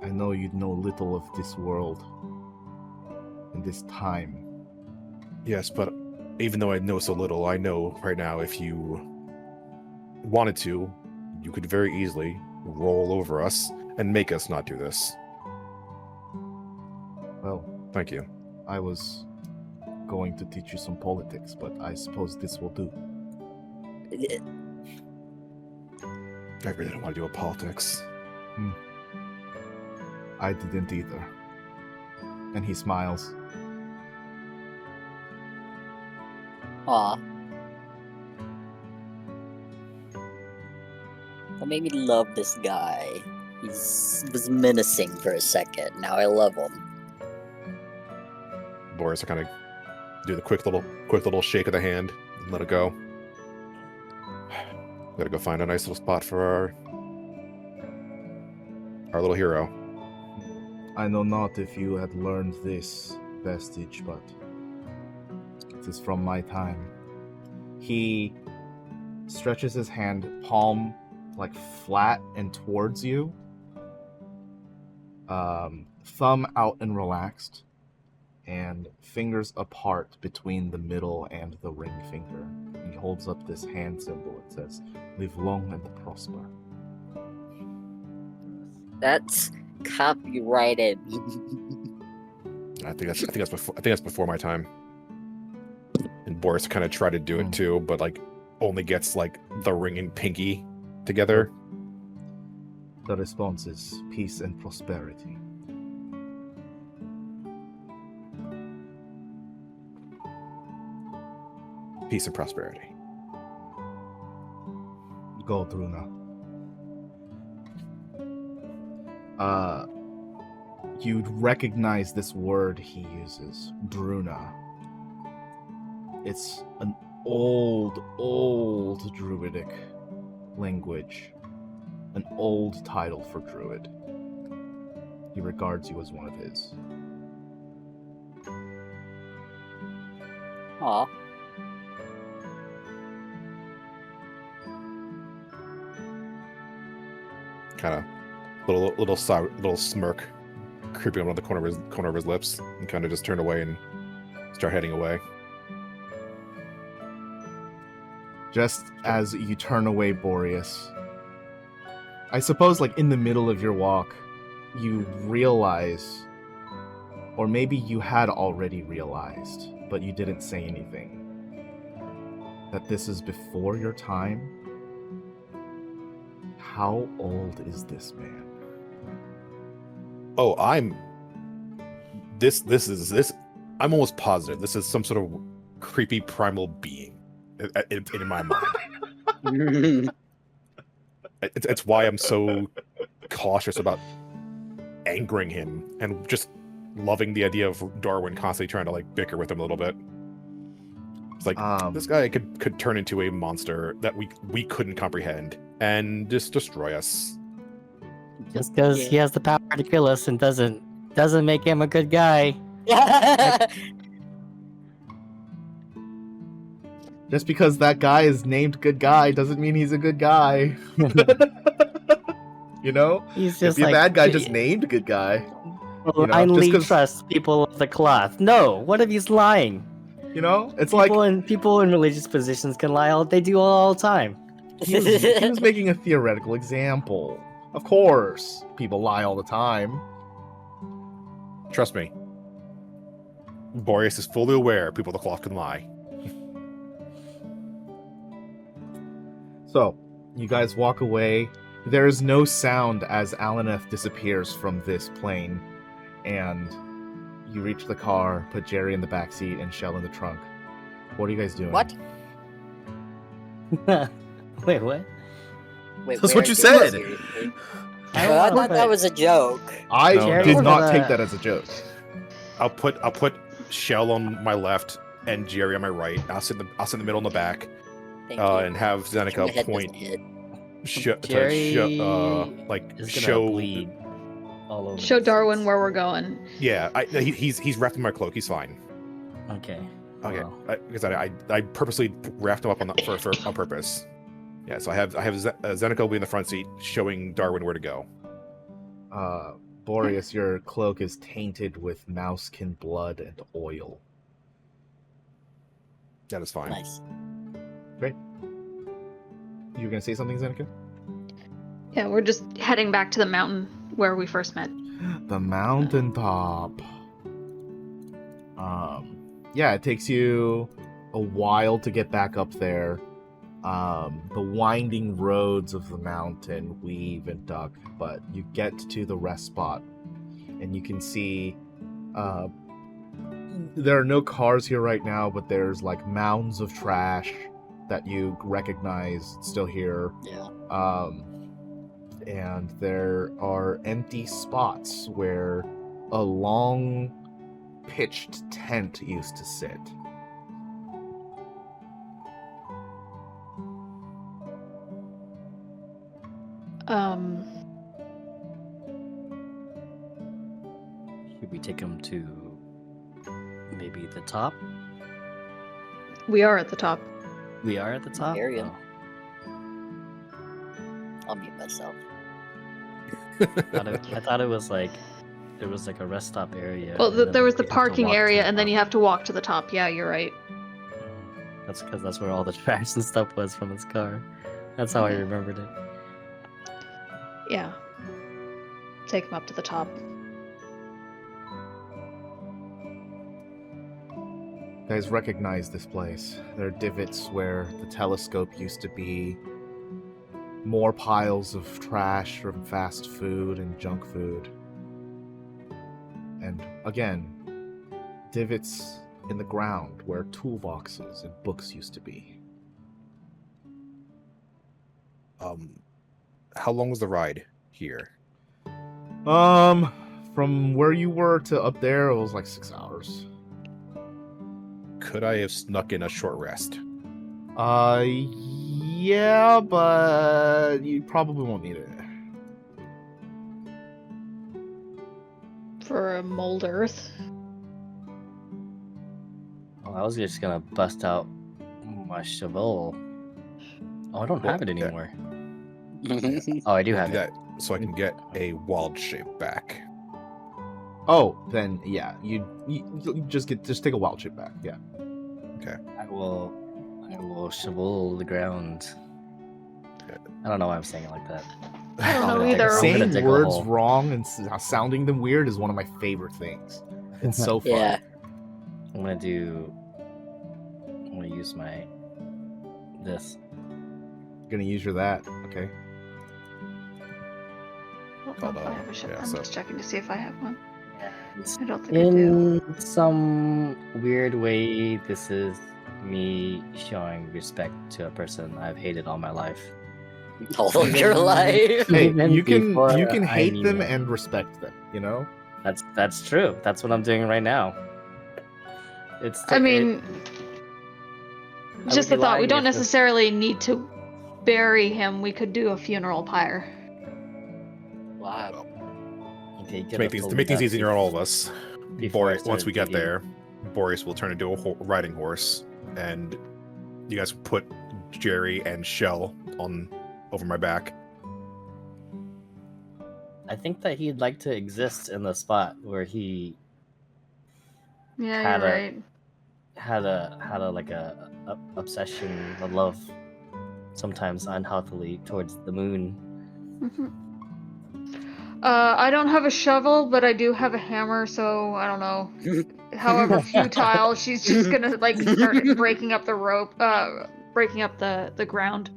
I know you know little of this world and this time. Yes, but even though I know so little, I know right now if you wanted to, you could very easily roll over us and make us not do this. Well, Thank you. I was going to teach you some politics, but I suppose this will do. I really don't want to do politics. I didn't either. And he smiles. Aw. What made me love this guy? He was menacing for a second. Now I love him. Boreas will kind of do the quick little shake of the hand and let it go. Gotta go find a nice little spot for our little hero. I know not if you had learned this vestige, but it is from my time. He stretches his hand, palm like flat and towards you, thumb out and relaxed, and fingers apart between the middle and the ring finger. He holds up this hand symbol. It says, "Live long and prosper." That's copyrighted. I think that's before my time. And Boreas kind of tried to do it too, but like only gets like the ring and pinky together. The response is peace and prosperity. Peace and prosperity. Go, Druna. You'd recognize this word he uses, Druna. It's an old druidic language. An old title for druid. He regards you as one of his. Aw. Kind of little smirk creeping up on the corner of his lips, and kind of just turn away and start heading away. Just as you turn away, Boreas, I suppose like in the middle of your walk, you realize, or maybe you had already realized, but you didn't say anything, that this is before your time. How old is this man? Oh, I'm almost positive this is some sort of creepy primal being in my mind. It's why I'm so cautious about angering him and just loving the idea of Darwin constantly trying to like bicker with him a little bit. It's like this guy could turn into a monster that we couldn't comprehend and just destroy us. Just because he has the power to kill us and doesn't make him a good guy. Just because that guy is named good guy doesn't mean he's a good guy. You know? He's If just you're a like, bad guy just named good guy. You know, blindly just 'cause- trust people of the cloth. No, what if he's lying? You know? It's like People in religious positions can lie. They do all the time. he was making a theoretical example. Of course, people lie all the time. Trust me. Boreas is fully aware people of the cloth can lie. So, you guys walk away. There is no sound as Alaneth disappears from this plane, and you reach the car, put Jerry in the back seat, and Shell in the trunk. What are you guys doing? What? Wait, what? Wait, That's where what you did said. seriously? I Oh, I don't thought know, that but- was a joke. I No, did no. not take that as a joke. I'll put Shell on my left and Jerry on my right. I'll sit in the middle in the back, Thank you. and have My Zeneca head point doesn't hit. Jerry like is gonna show. bleed all over. Show the Darwin place. where we're going. Yeah, he's wrapped in my cloak. He's fine. Okay. Okay, Wow. because I purposely wrapped him up on purpose. Yeah, so I have Zeneca will be in the front seat, showing Darwin where to go. Boreas, your cloak is tainted with mousekin blood and oil. That is fine. Nice. You were gonna say something, Zeneca? Yeah, we're just heading back to the mountain where we first met. The mountaintop. Yeah, it takes you a while to get back up there. The winding roads of the mountain weave and duck, but you get to the rest spot, and you can see there are no cars here right now, but there's like mounds of trash that you recognize still here. Yeah. and there are empty spots where a long pitched tent used to sit. Should we take him to maybe the top? We are at the top. We are at the top? Area. Oh. I'll mute myself. I thought it was like there was like a rest stop area. Well, and then there was the we have to parking walk to area, the and then top. you have to walk to the top. Yeah, you're right. That's because that's where all the trash and stuff was from his car. That's how I remembered it. Yeah. Take him up to the top. You guys recognize this place. There are divots where the telescope used to be. More piles of trash from fast food and junk food. And again, divots in the ground where toolboxes and books used to be. How long was the ride here? From where you were to up there, it was like 6 hours. Could I have snuck in a short rest? Yeah, but you probably won't need it. For a mold earth. Oh, I was just gonna bust out my shovel. Oh, I don't have it yeah. anymore. Oh, I do have Do it. that so I can get a wild shape back. Oh, then yeah, you just take a wild shape back. Yeah. I will shovel the ground. I don't know why I'm saying it like that. I don't I'm know gonna dig- either. I'm gonna Saying dig a words hole. wrong and sounding them weird is one of my favorite things. It's so fun. Yeah. I'm gonna use my this. You're gonna use your that. Okay. I don't Called, know if I have a shovel. yeah, I'm so- just checking to see if I have one. And I don't think I do. in some weird way, this is me showing respect to a person I've hated all my life. All of your life. Hey, Even you can before I hate knew them it. and respect them. You know. That's true. That's what I'm doing right now. I mean, I just would a be thought. We lying don't if this- necessarily need to bury him. We could do a funeral pyre. Wow. Okay, To make things easier on all of us, Before I Boreas, once started we get digging. there, Boreas will turn into a riding horse, and you guys put Jerry and Shell on over my back. I think that he'd like to exist in the spot where he Yeah, Had you're a- right. had a like a obsession, a love, sometimes unhealthily towards the moon. Mhm. I don't have a shovel, but I do have a hammer, so I don't know. However futile, she's just gonna like start breaking up the rope, breaking up the ground.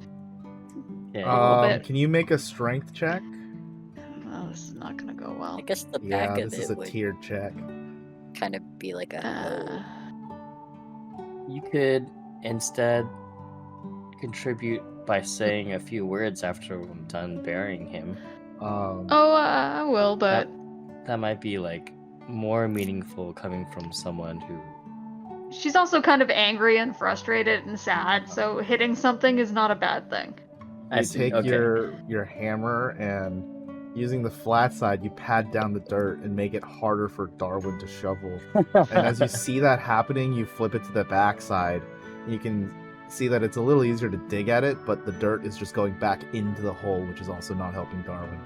Okay. little bit. Can you make a strength check? Oh, this is not gonna go well. I guess the Yeah, back of this is it a would tiered check. kind of be like a Uh, You could instead contribute by saying a few words after I'm done burying him. I will, but That might be like more meaningful coming from someone who. she's also kind of angry and frustrated and sad, so hitting something is not a bad thing. I You see. take Okay. your hammer and using the flat side, you pad down the dirt and make it harder for Darwin to shovel. And as you see that happening, you flip it to the back side. You can see that it's a little easier to dig at it, but the dirt is just going back into the hole, which is also not helping Darwin.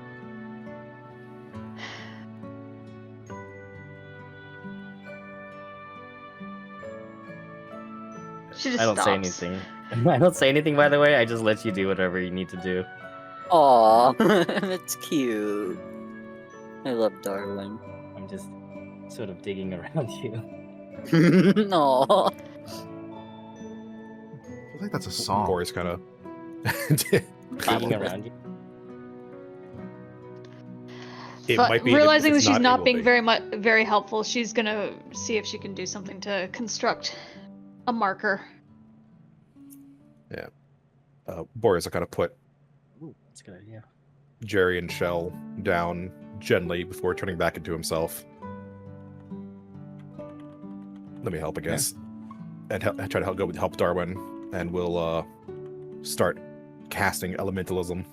She just I don't say stops. anything. I don't say anything, by the way. I just let you do whatever you need to do. Aw, that's cute. I love Darwin. I'm just sort of digging around you. Aw. I feel like that's a song. Boreas kind of. Digging around you. It But might be. realizing that it's she's it not will being be. very helpful, she's gonna see if she can do something to construct a marker. Boreas will kind of put Ooh, that's a good idea. Jerry and Shell down gently before turning back into himself. Let me help, I guess, and try to help Darwin, and we'll start casting elementalism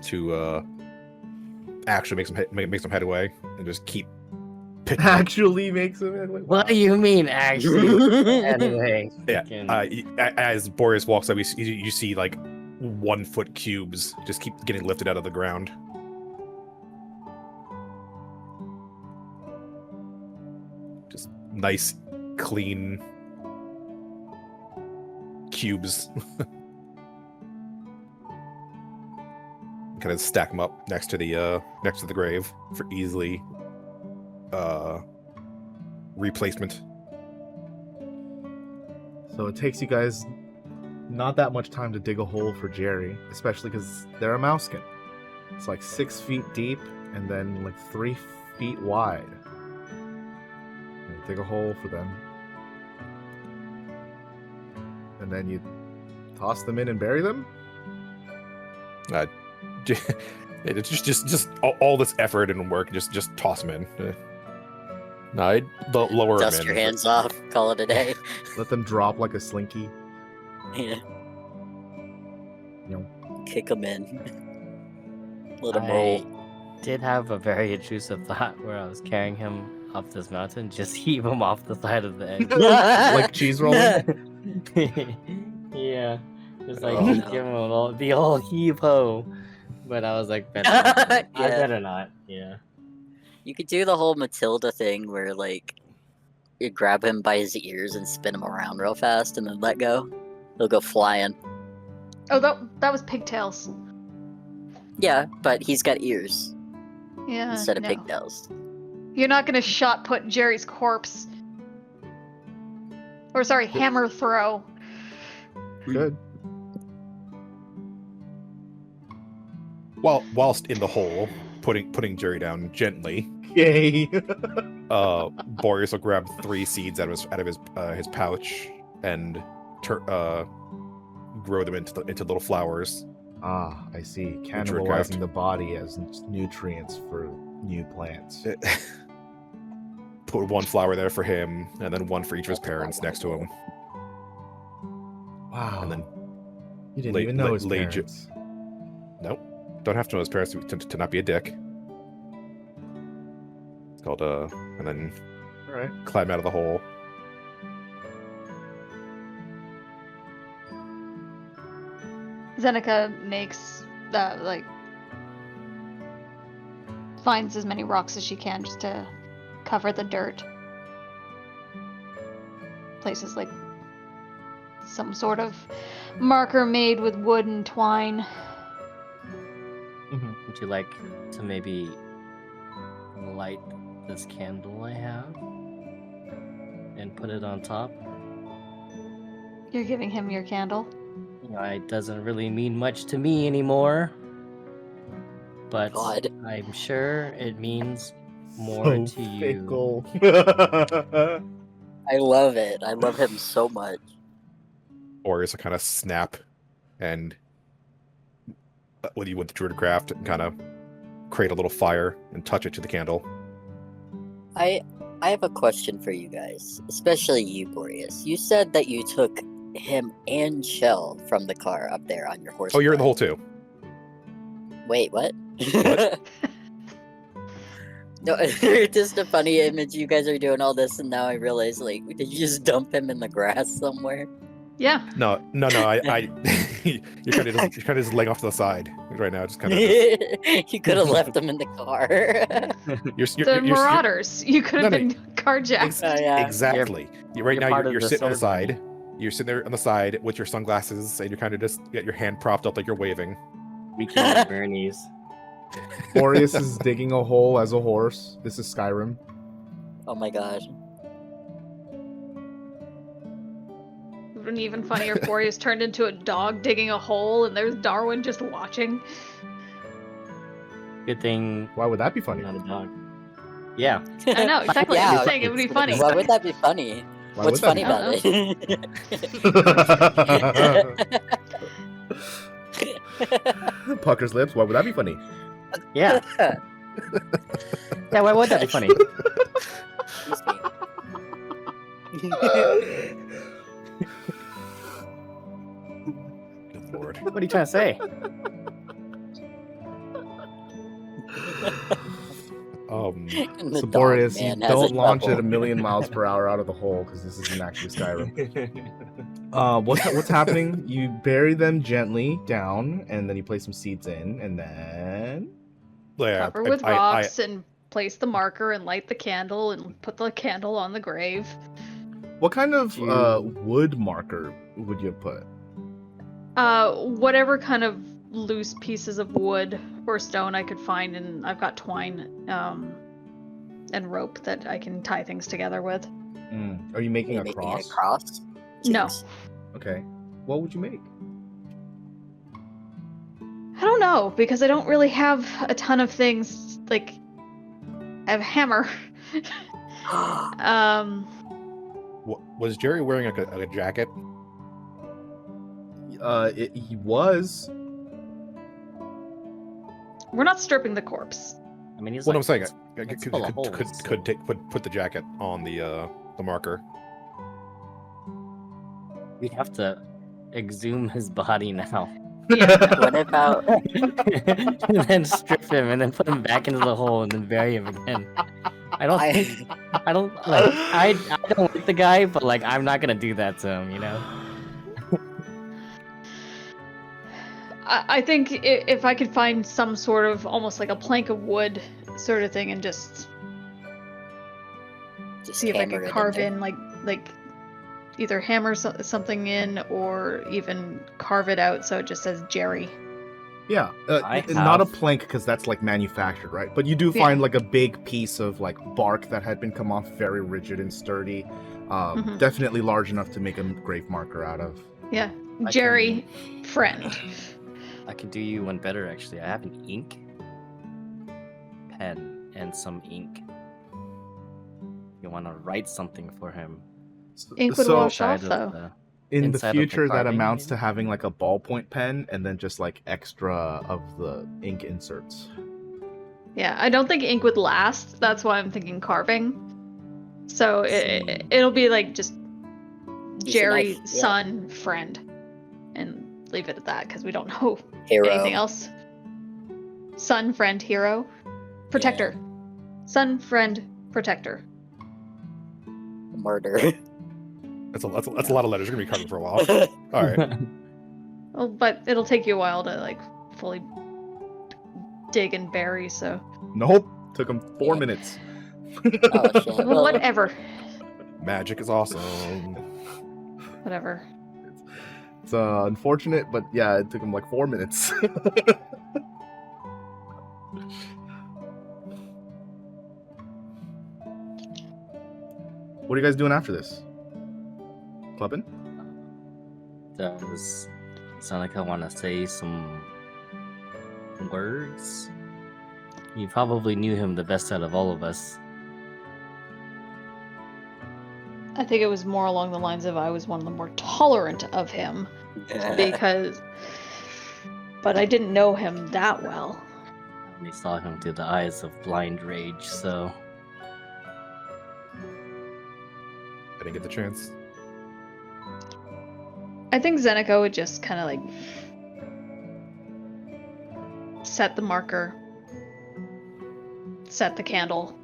to actually make some headway, and just keep picking. Actually makes him headway. What do you mean, actually? Anyway. Yeah. freaking- As Boreas walks up, you see like 1 foot cubes just keep getting lifted out of the ground. Just nice, clean cubes. Kind of stack them up next to the grave for easily replacement. So it takes you guys not that much time to dig a hole for Jerry, especially because they're a mousekin. It's like 6 feet deep and then like 3 feet wide. And you dig a hole for them. And then you toss them in and bury them? It's just all this effort and work. Just toss them in. No, I'd lower them in. Dust your hands off. Call it a day. Let them drop like a slinky. Yeah. You know. Kick them in. Let them roll. I did have a very intrusive thought where I was carrying him up this mountain, just heave him off the side of the edge. Like cheese rolling? Yeah. Just like Oh, give him the old heave ho. But I was like, better Yeah. I better not. Yeah. You could do the whole Matilda thing where, like, you grab him by his ears and spin him around real fast and then let go. He'll go flying. Oh, that was pigtails. Yeah, but he's got ears Yeah. instead of no. pigtails. You're not gonna shot put Jerry's corpse. Or sorry, hammer throw. Good. Whilst in the hole, putting Jerry down gently, Yay. Boreas will grab 3 seeds out of his pouch and grow them into little flowers. Ah, I see. Craft. Cannibalizing the body as nutrients for new plants. Put 1 flower there for him, and then 1 for each of his parents next to him. Wow. And then you didn't lay- even know lay- his lay- parents. Nope, don't have to know his parents to not be a dick. It's called and then All right. climb out of the hole. Zeneca makes finds as many rocks as she can just to cover the dirt. Places like some sort of marker made with wood and twine. Would you like to maybe light this candle I have and put it on top? You're giving him your candle. You know, it doesn't really mean much to me anymore, but God. I'm sure it means more So to you. fickle. I love it. I love him so much. Boreas will kind of snap and with the druidcraft and kind of create a little fire and touch it to the candle. I have a question for you guys, especially you, Boreas. You said that you took him and Shell from the car up there on your horse. Oh, you're in the hole too. Wait, what? What? No, it's just a funny image. You guys are doing all this, and now I realize, like, did you just dump him in the grass somewhere? Yeah. No. I you're kind of just laying off to the side right now. Just kind of. You could have left him in the car. The marauders. You could have No, been carjacked. Oh, yeah. Exactly. Right you're now, part of you're the sitting on the ceremony. side. You're sitting there on the side with your sunglasses, and you're kind of just get your hand propped up like you're waving. We can't Bernie's. Boreas is digging a hole as a horse. This is Skyrim. Oh my gosh. It would have been even funnier if Boreas turned into a dog digging a hole and there's Darwin just watching. Good thing Why would that be funny? I'm not a dog. Yeah. I know, exactly. Yeah, I'm saying it would be funny. Why would that be funny? Why What's would funny that about it? Pucker's lips. Why would that be funny? Yeah. Yeah, why would that be funny? Excuse me. Good lord. What are you trying to say? And the So dog Boreas, you man has don't a launch shovel. at 1,000,000 miles per hour out of the hole because this isn't actually Skyrim. What's happening? You bury them gently down, and then you place some seeds in, and then Yeah, Cover with rocks and place the marker and light the candle and put the candle on the grave. what kind of You- wood marker would you put? Whatever kind of loose pieces of wood or stone I could find, and I've got twine and rope that I can tie things together with. Are you making Are you a making cross? a cross? No. Jeez. Okay. What would you make? I don't know, because I don't really have a ton of things. Like, I have a hammer. Was Jerry wearing a jacket? He was. We're not stripping the corpse. I mean, he's What like, I'm saying, it's full of holes, could put the jacket on the marker. we have to exhume his body now. Yeah. What about And then strip him and then put him back into the hole and then bury him again. I don't I- think I don't like I don't like the guy, but like I'm not gonna do that to him, you know? I think if I could find some sort of almost like a plank of wood sort of thing and just see if I hammer could it carve there? in like either hammer something in or even carve it out so it just says Jerry. Yeah, I not a have- plank because that's like manufactured, right? But you do Yeah. find like a big piece of like bark that had been come off, very rigid and sturdy. Mhm. Definitely large enough to make a grave marker out of. Yeah, I Jerry, friend. I can do you one better actually. I have an ink pen and some ink. You wanna write something for him. Ink would So wash off inside of though. the- in the inside of the future, that carving, amounts to maybe? having like a ballpoint pen and then just like extra of the ink inserts. Yeah, I don't think ink would last. That's why I'm thinking carving. So See. it'll be like just Use a Jerry, knife, yeah. son, friend, and leave it at that because we don't know Hero. anything else. Son, friend, hero, protector. Son, friend, protector. Murder. That's a lot of letters. You're gonna be carving for a while. All right. Well, but it'll take you a while to like fully dig and bury. So Nope, took him 4 Yeah. minutes. Oh, shit. well, Well, whatever, Magic is awesome. whatever. It's unfortunate, but yeah, it took him like 4 minutes. What are you guys doing after this? Clubbing? Does Seneca want to say some words? You probably knew him the best out of all of us. I think it was more along the lines of I was one of the more tolerant of him because, but I didn't know him that well. I only saw him through the eyes of blind rage, so I didn't get the chance. I think Zeneca would just kind of like set the marker, set the candle.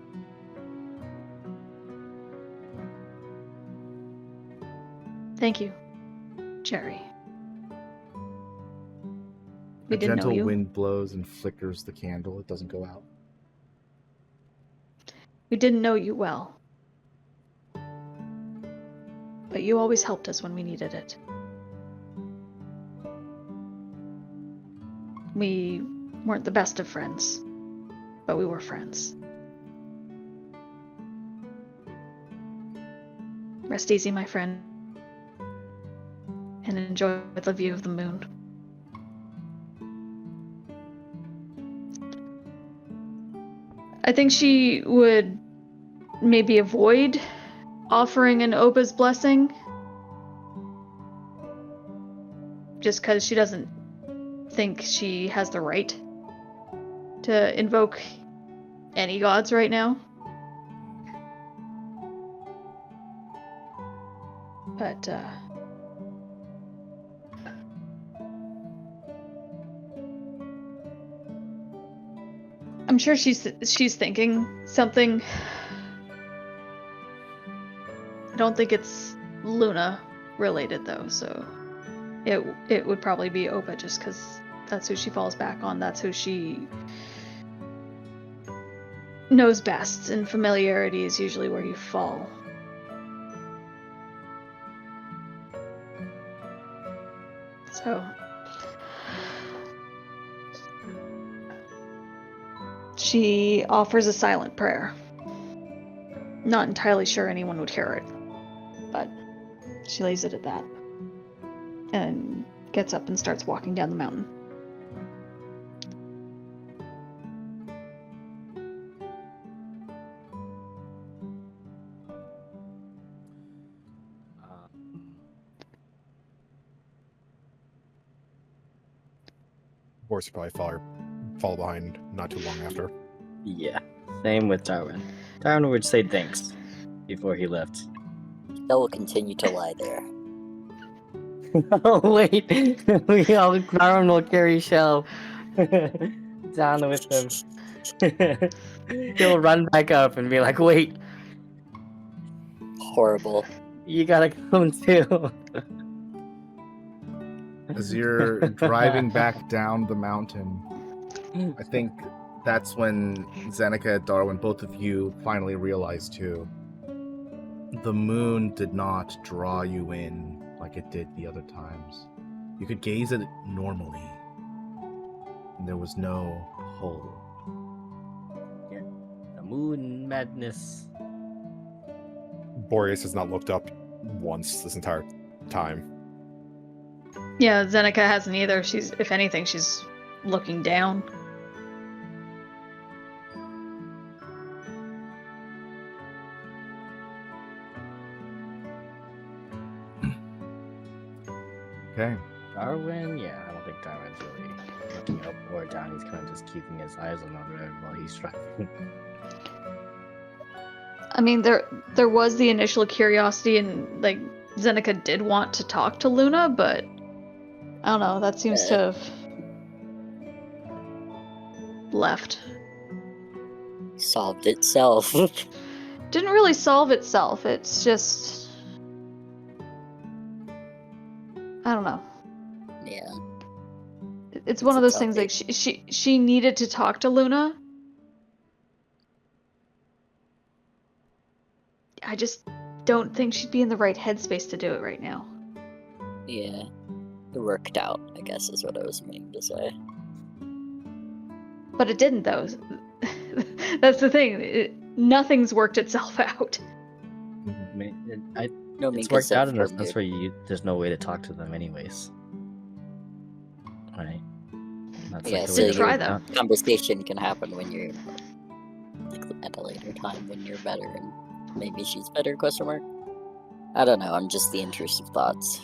Thank you, Jerry. We A didn't know gentle you. wind blows and flickers the candle. It doesn't go out. We didn't know you well. But you always helped us when we needed it. We weren't the best of friends, but we were friends. Rest easy, my friend, and enjoy the view of the moon. I think she would maybe avoid offering an Oba's blessing, just because she doesn't think she has the right to invoke any gods right now. But, I'm sure she's thinking something. I don't think it's Luna related though, so it would probably be Opa just because that's who she falls back on. That's who she knows best, and familiarity is usually where you fall. So she offers a silent prayer. Not entirely sure anyone would hear it, but she leaves it at that and gets up and starts walking down the mountain. Boris will probably follow behind not too long after. Yeah, same with Darwin. Darwin would say thanks before he left. Shell will continue to lie there. Oh wait, Darwin will carry Shell down with him. He'll run back up and be like, "Wait, Horrible. you gotta come too." As you're driving back down the mountain, I think that's when Zeneca and Darwin, both of you, finally realize too. The moon did not draw you in like it did the other times. You could gaze at it normally, and there was no pull. Yeah, the moon madness. Boreas has not looked up once this entire time. Yeah, Zeneca hasn't either. If anything, she's looking down. Okay. Darwin, yeah, I don't think Darwin's really looking up or down. He's kind of just keeping his eyes on the road while he's driving. I mean, there was the initial curiosity, and like Zeneca did want to talk to Luna, but I don't know. That seems to have left. Solved itself. Didn't really solve itself. It's just, I don't know. Yeah. It's one of those things like she needed to talk to Luna. I just don't think she'd be in the right headspace to do it right now. Yeah. It worked out, I guess is what I was meaning to say. But it didn't, though. That's the thing. Nothing's worked itself out. I mean, No, it's worked out in a sense where there's no way to talk to them anyways. Right? That's Yeah, like the so way to try work though. out. Conversation can happen when you're like, at a later time when you're better and maybe she's better, question mark? I don't know, I'm just the intrusive thoughts.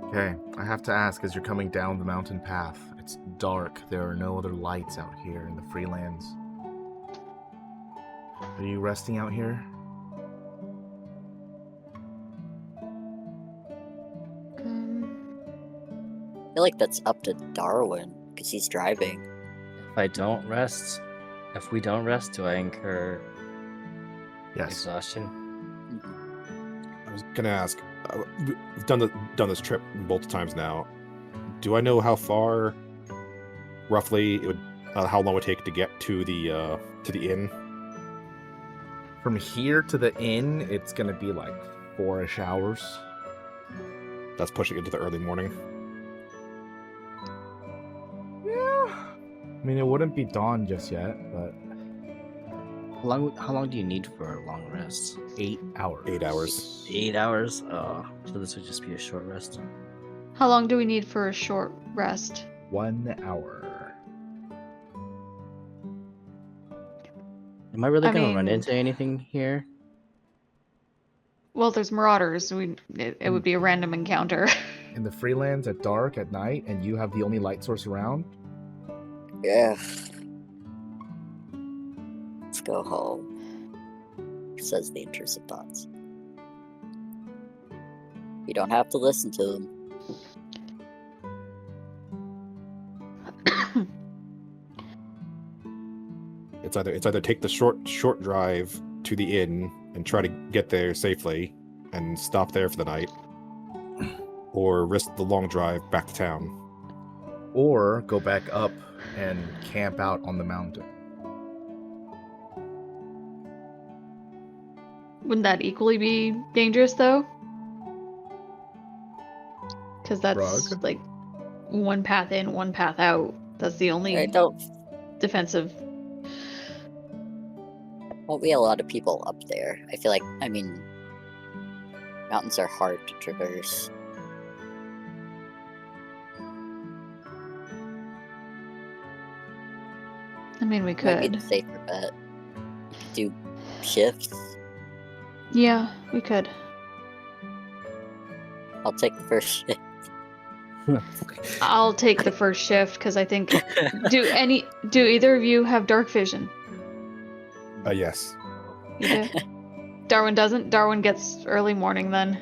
Okay, I have to ask, as you're coming down the mountain path, it's dark. There are no other lights out here in the Freelands. Are you resting out here? I feel like that's up to Darwin, because he's driving. If we don't rest, do I incur Yes. exhaustion? I was gonna ask. We've done this trip multiple times now. Do I know how far, roughly, it would, how long it would take to get to the inn? From here to the inn, it's gonna be like 4-ish hours. That's pushing into the early morning. Yeah. I mean, it wouldn't be dawn just yet, but How long do you need for a long rest? 8 hours. 8 hours. 8 hours? Oh, so this would just be a short rest. How long do we need for a short rest? 1 hour. Am I really I gonna run mean- into anything here? Well, there's marauders. It would be a random encounter. In the Freelands at dark at night, and you have the only light source around? Yeah. Let's go home, says the intrusive thoughts. You don't have to listen to them. It's either take the short drive to the inn and try to get there safely and stop there for the night, or risk the long drive back to town. Or go back up and camp out on the mountain. Wouldn't that equally be dangerous, though? Because that's Rug? like one path in, one path out. That's the only I don't. defensive. Won't be a lot of people up there. I feel like. I mean, mountains are hard to traverse. I mean, we Might be could. the safer bet. Do shifts. Yeah, we could. I'll take the first shift. I'll take the first shift because I think. Do either of you have dark vision? Yes. You do? Darwin doesn't. Darwin gets early morning then.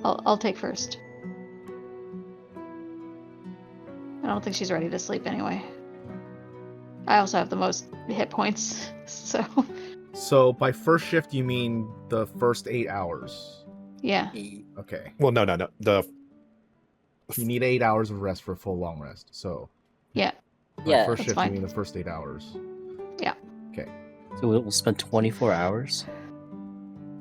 I'll take first. I don't think she's ready to sleep anyway. I also have the most hit points, so So by first shift, you mean the first 8 hours? yeah. Okay. Well, no. You need 8 hours of rest for a full long rest. So Yeah. by Yeah, first that's shift, fine. you mean the first 8 hours. So we'll spend 24 hours?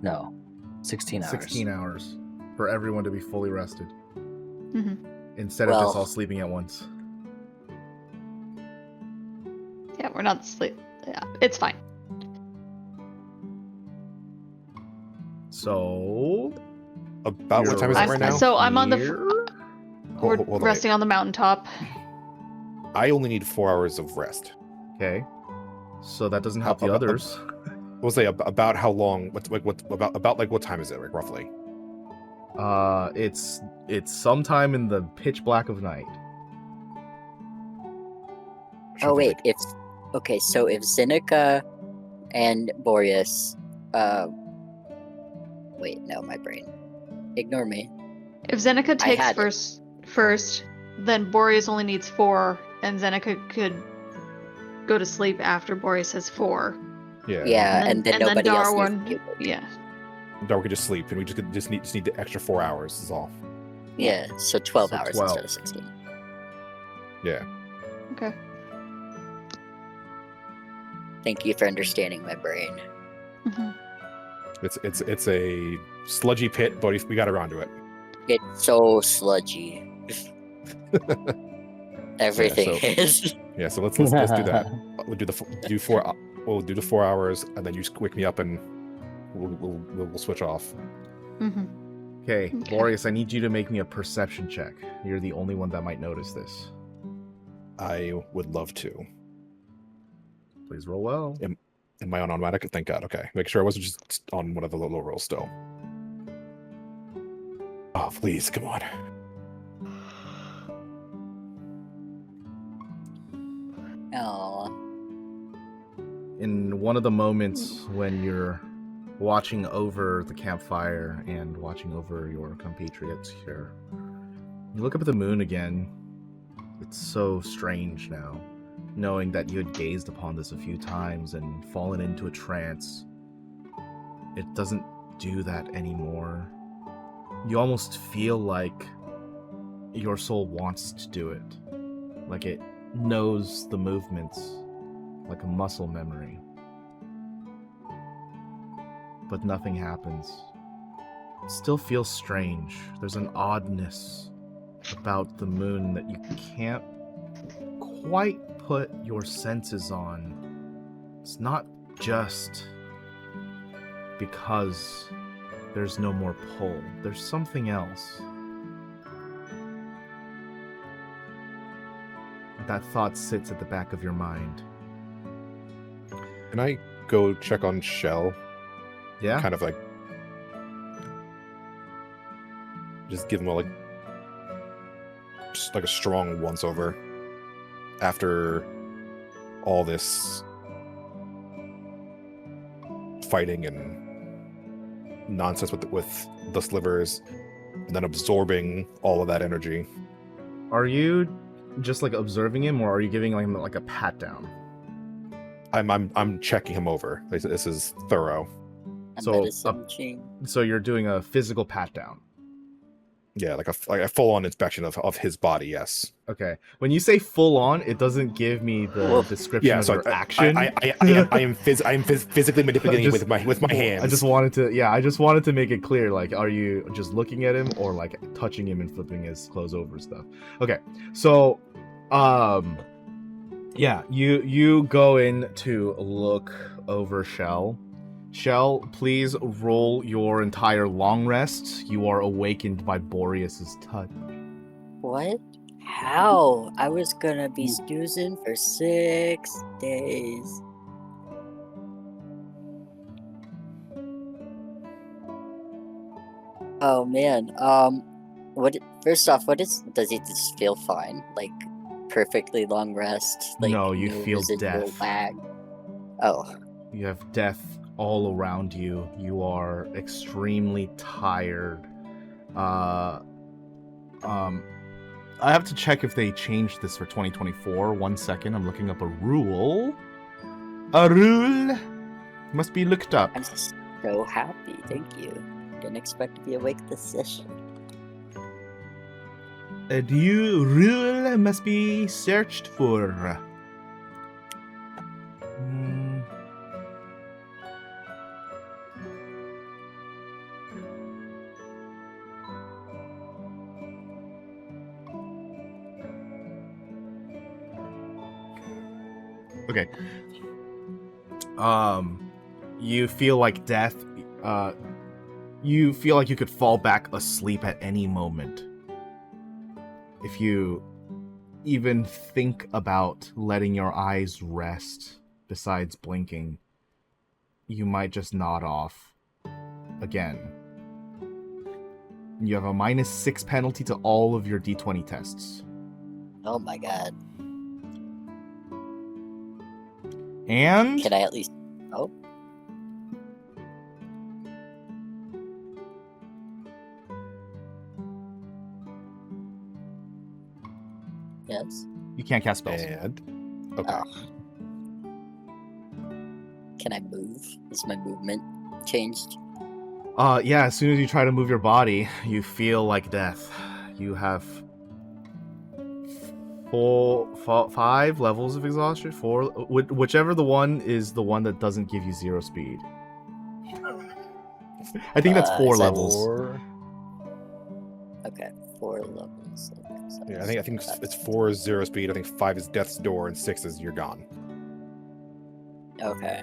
No, 16 hours. 16 hours for everyone to be fully rested. hmm Instead of just Well- all sleeping at once. Yeah, we're not sleep. Yeah, it's fine. So About what time is you're it right now? So I'm on the. here? We're Hold on, resting on the mountaintop. I only need 4 hours of rest. Okay. So that doesn't help the About- others. We'll say about how long? What time is it? Like roughly? It's sometime in the pitch black of night. Oh wait, okay, so if Zeneca and Boreas, wait, no, my brain. Ignore me. If Zeneca I takes had it. first, then Boreas only needs 4, and Zeneca could go to sleep after Boreas has 4. Yeah. Yeah, and then nobody else Darwin. needs to be Yeah. Darwin could just sleep, and we just need the extra 4 hours. Is all. Yeah, so 12 So hours 12. instead of 16. Yeah. Okay. Thank you for understanding my brain. hmm It's a sludgy pit, but we got around to it. It's so sludgy. Everything so- is. Yeah. So let's do that. We'll do the 4 hours, and then you just wake me up, and we'll switch off. hmm Okay, Okay. Boreas, I need you to make me a perception check. You're the only one that might notice this. I would love to. Please roll well. Am I on automatic? Thank God. Okay. Make sure I wasn't just on one of the low rolls still. Oh, please, come on. Oh, In one of the moments when you're watching over the campfire and watching over your compatriots here, you look up at the moon again. It's so strange now, knowing that you had gazed upon this a few times and fallen into a trance. It doesn't do that anymore. You almost feel like your soul wants to do it. Like it knows the movements, like a muscle memory. But nothing happens. It still feels strange. There's an oddness about the moon that you can't quite put your senses on. It's not just because there's no more pull. There's something else. That thought sits at the back of your mind. Can I go check on Shell? Yeah. kind of like just give him a just like a strong once over after all this fighting and nonsense with the slivers, and then absorbing all of that energy. Are you just like observing him, or are you giving him like a pat down? I'm checking him over. This is thorough. So you're doing a physical pat down. Yeah, like a full-on inspection of his body. Yes. Okay. When you say full on, it doesn't give me the description of your action. I am physically manipulating Just- with my hands. I just wanted to make it clear. Like, are you just looking at him, or like touching him and flipping his clothes over stuff? Okay. So, yeah, you go in to look over Shell. Shell, please roll your entire long rest. You are awakened by Boreas's touch. What? How? I was gonna be snoozing for 6 days. Oh man. First off, does he just feel fine? Like perfectly long rest? Like No, you feel residual death. lag? Oh. You have death all around you. You are extremely tired. I have to check if they changed this for 2024. 1 second, I'm looking up a rule. A rule must be looked up. I'm just so happy, thank you. Didn't expect to be awake this session. A new rule must be searched for. Okay. You feel like death. You feel like you could fall back asleep at any moment. If you even think about letting your eyes rest, besides blinking, you might just nod off again. You have a -6 penalty to all of your D20 tests. Oh my god. And Can I at least... Oh. Yes? you can't cast spells. And okay. Oh. Can I move? Is my movement changed? Yeah, as soon as you try to move your body, you feel like death. You have 5 levels of exhaustion. 4, whichever the one is the one that doesn't give you 0 speed. I think that's 4 is that levels. 4. Okay, 4 levels. Yeah, I think it's 4 is 0 speed. I think 5 is death's door, and 6 is you're gone. Okay.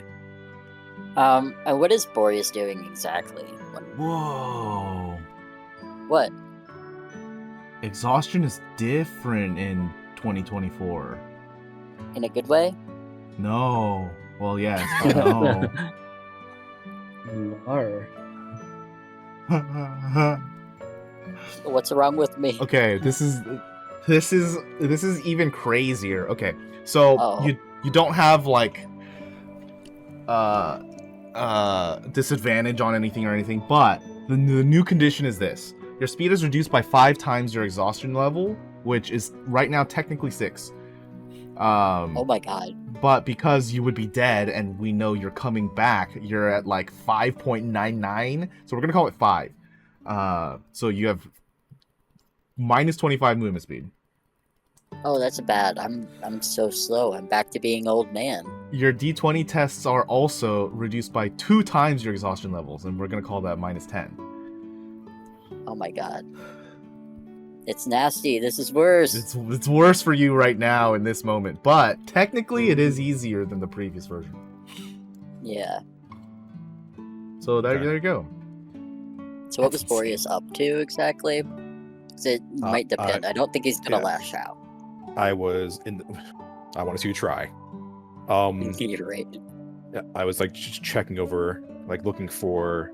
And what is Boreas doing exactly? Whoa. What? Exhaustion is different in 2024. In a good way? No. Well, yes, but no. Lar. What's wrong with me? Okay, this is even crazier. Okay, so Oh. you don't have like disadvantage on anything or anything, but the new condition is this: your speed is reduced by 5 times your exhaustion level, which is right now technically 6. Oh my god. But because you would be dead and we know you're coming back, you're at like 5.99. So we're gonna call it 5. So you have -25 movement speed. Oh, that's bad. I'm so slow. I'm back to being old man. Your D20 tests are also reduced by 2 times your exhaustion levels, and we're gonna call that -10. Oh my god. It's nasty. This is worse. It's worse for you right now in this moment, but technically it is easier than the previous version. Yeah. So there, Okay. there you go. So what was Boreas up to exactly? 'Cause it might depend. I don't think he's gonna yeah. lash out. I was in. I want to see you try. You're right. Yeah, I was like just checking over like looking for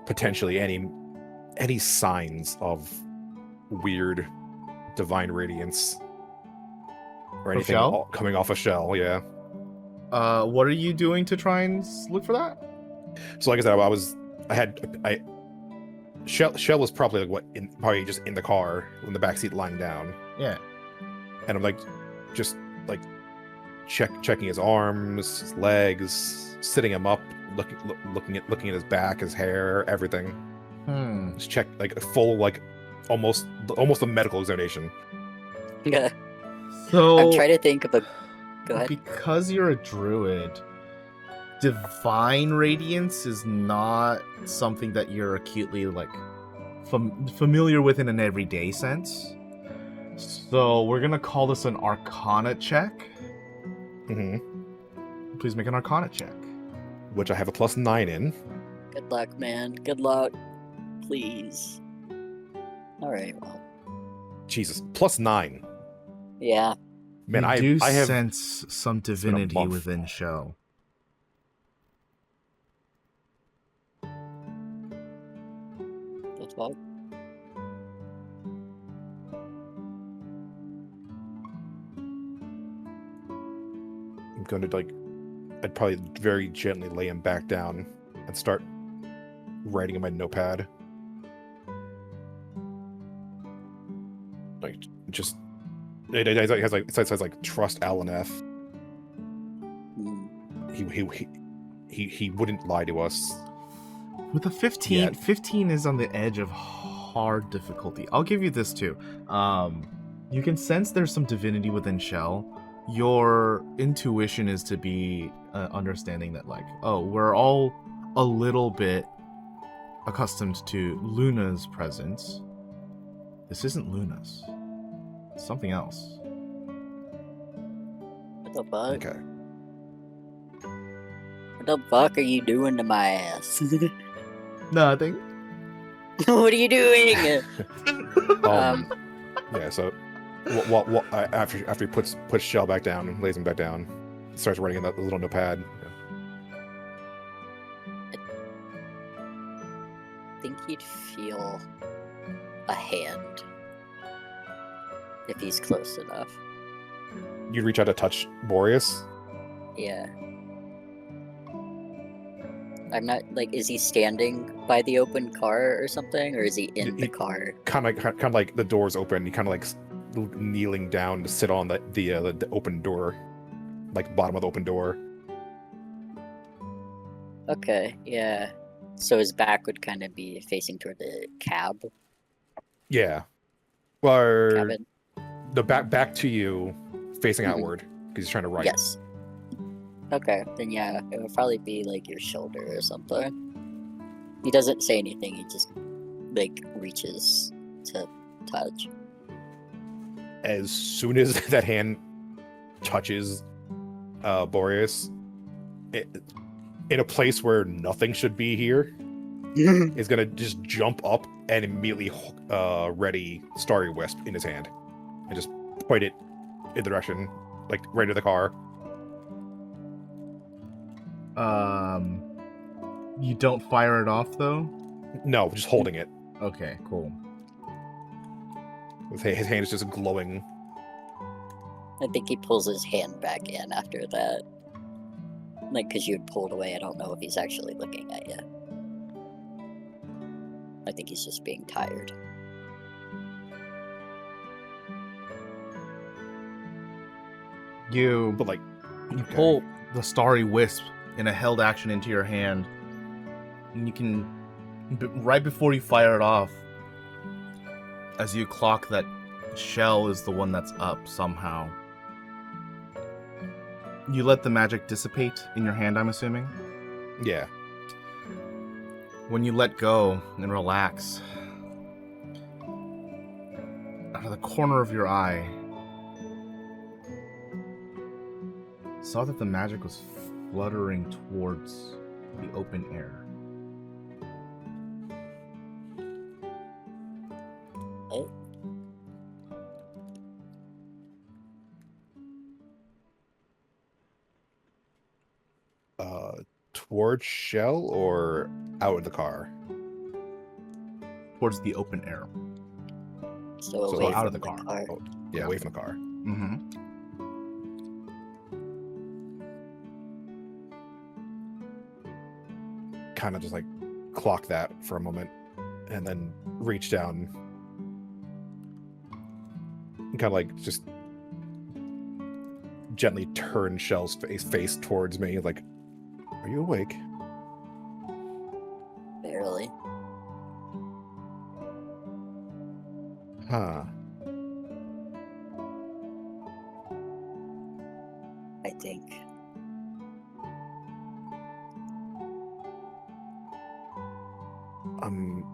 potentially any signs of weird divine radiance or anything Shell? coming off a shell. Yeah. What are you doing to try and look for that? So like I said, Shell was probably probably just in the car in the backseat lying down. Yeah. And I'm like, just like checking his arms, his legs, sitting him up, looking at his back, his hair, everything. Just check like a full like almost a medical examination. Yeah. So I'm trying to think of a. Go ahead. because you're a druid, divine radiance is not something that you're acutely like familiar with in an everyday sense. So we're gonna call this an Arcana check. Mm-hmm. Please make an Arcana check. Which I have a +9 in. Good luck, man. Good luck. Please. All right. Well. Jesus, +9. Yeah. Man, you I have sense some been a divinity month. within Shell. The fuck? I'm going to like, I'd probably very gently lay him back down and start writing in my notepad. Like, just, it says like, trust Alaneth. Hmm. He wouldn't lie to us. With a 15, Yeah. 15 is on the edge of hard difficulty. I'll give you this too. You can sense there's some divinity within Shell. Your intuition is to be understanding that, like, oh, we're all a little bit accustomed to Luna's presence. This isn't Luna's. It's something else. What the fuck? Okay. What the fuck are you doing to my ass? Nothing. What are you doing? Yeah. So, after he puts Shell back down and lays him back down, starts writing in that little notepad. I think he'd feel a hand if he's close enough. You'd reach out to touch Boreas. Yeah. I'm not like. Is he standing by the open car or something, or is he in the car? Kind of like the door's open. He kind of like kneeling down to sit on the open door, like bottom of the open door. Okay. Yeah. So his back would kind of be facing toward the cab. Yeah. Well, Cabin. the back to you, facing Mhm. outward, because he's trying to write. Yes. Okay, then yeah, it would probably be like your shoulder or something. He doesn't say anything, he just like reaches to touch. As soon as that hand touches Boreas, in a place where nothing should be here, is gonna just jump up and immediately ready Starry Wisp in his hand and just point it in the direction, like right to the car. You don't fire it off though? No, just holding it. Okay, cool. His hand is just glowing. I think he pulls his hand back in after that. Like, because you had pulled away, I don't know if he's actually looking at you. I think he's just being tired. You But like, You pull the Starry Wisp in a held action into your hand, and you can, right before you fire it off, as you clock that Shell is the one that's up somehow, you let the magic dissipate in your hand, I'm assuming? yeah. When you let go and relax, out of the corner of your eye, saw that the magic was fluttering towards the open air. Oh. towards Shell or out of the car? Towards the open air. So So away out from of the car. Oh, yeah, Yeah. away from the car. Mm-hmm. Kind of just like clock that for a moment and then reach down and kind of like just gently turn Shell's face towards me, like, are you awake? Barely. Huh. I think. I'm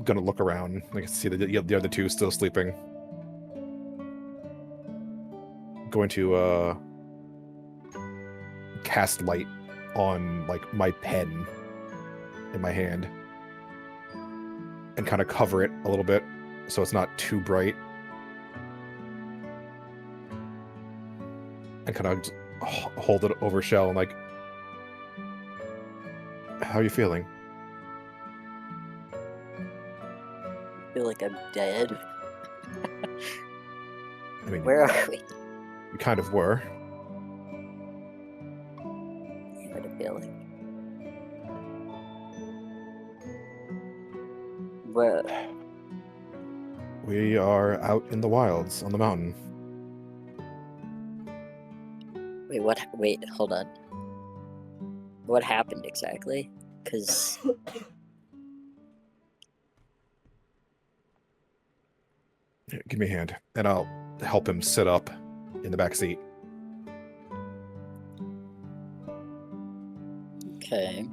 gonna look around. I can see the other two still sleeping. Going to cast light on like my pen in my hand and kind of cover it a little bit so it's not too bright. And kind of hold it over Shell and like, how are you feeling? I feel like I'm dead. I mean, Where are we? you kind of were. I had a feeling. Where? We are out in the wilds on the mountain. Wait, what? Wait, hold on. What happened exactly? Because Here, give me a hand, and I'll help him sit up in the back seat. okay,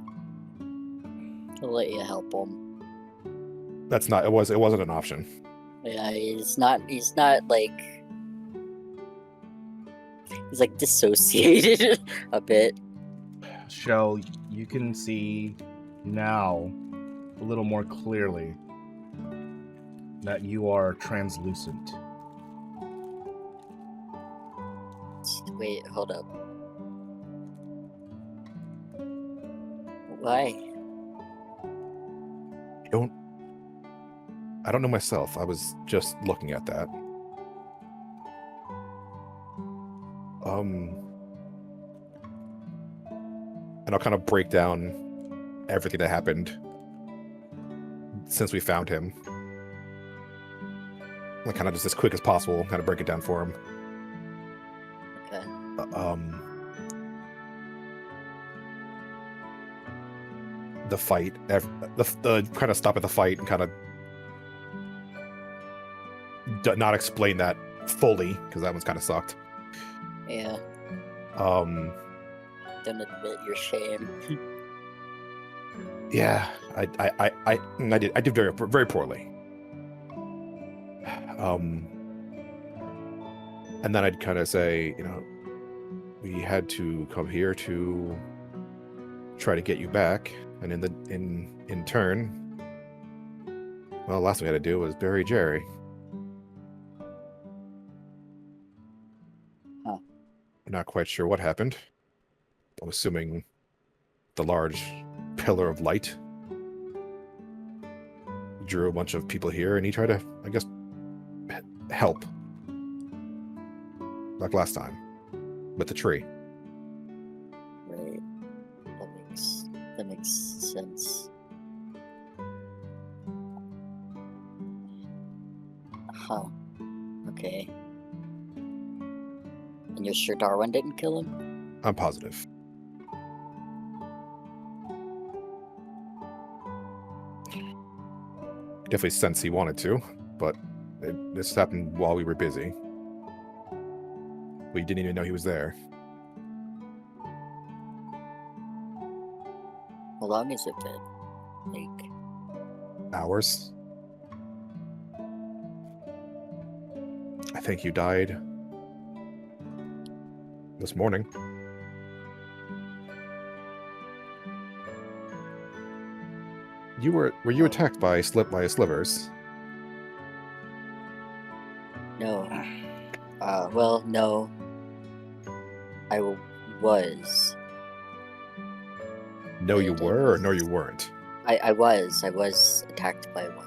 I'll let you help him. That's not. It wasn't an option. Yeah, he's not like he's like dissociated a bit. Shell, you can see now a little more clearly that you are translucent. Wait, hold up. Why? I don't know myself. I was just looking at that. And I'll kind of break down everything that happened since we found him. Like kind of just as quick as possible, kind of break it down for him. Okay. The fight, the kind of stop at the fight and kind of not explain that fully because that one's kind of sucked. Yeah. Don't admit your shame. Yeah, I did very very poorly. And then I'd kind of say, you know, we had to come here to try to get you back, and in turn, well, the last thing we had to do was bury Jerry. Huh. I'm not quite sure what happened. I'm assuming the large pillar of light drew a bunch of people here, and he tried to, I guess, help. Like last time, with the tree. Right. That makes sense. Huh. Okay. And you're sure Darwin didn't kill him? I'm positive. Definitely sense he wanted to, but this happened while we were busy. We didn't even know he was there. How long has it been? Like, Hours. I think you died this morning. Were you attacked by slivers? no. Well, no. I was. know that you I did were, or was- no, you weren't? I was attacked by one.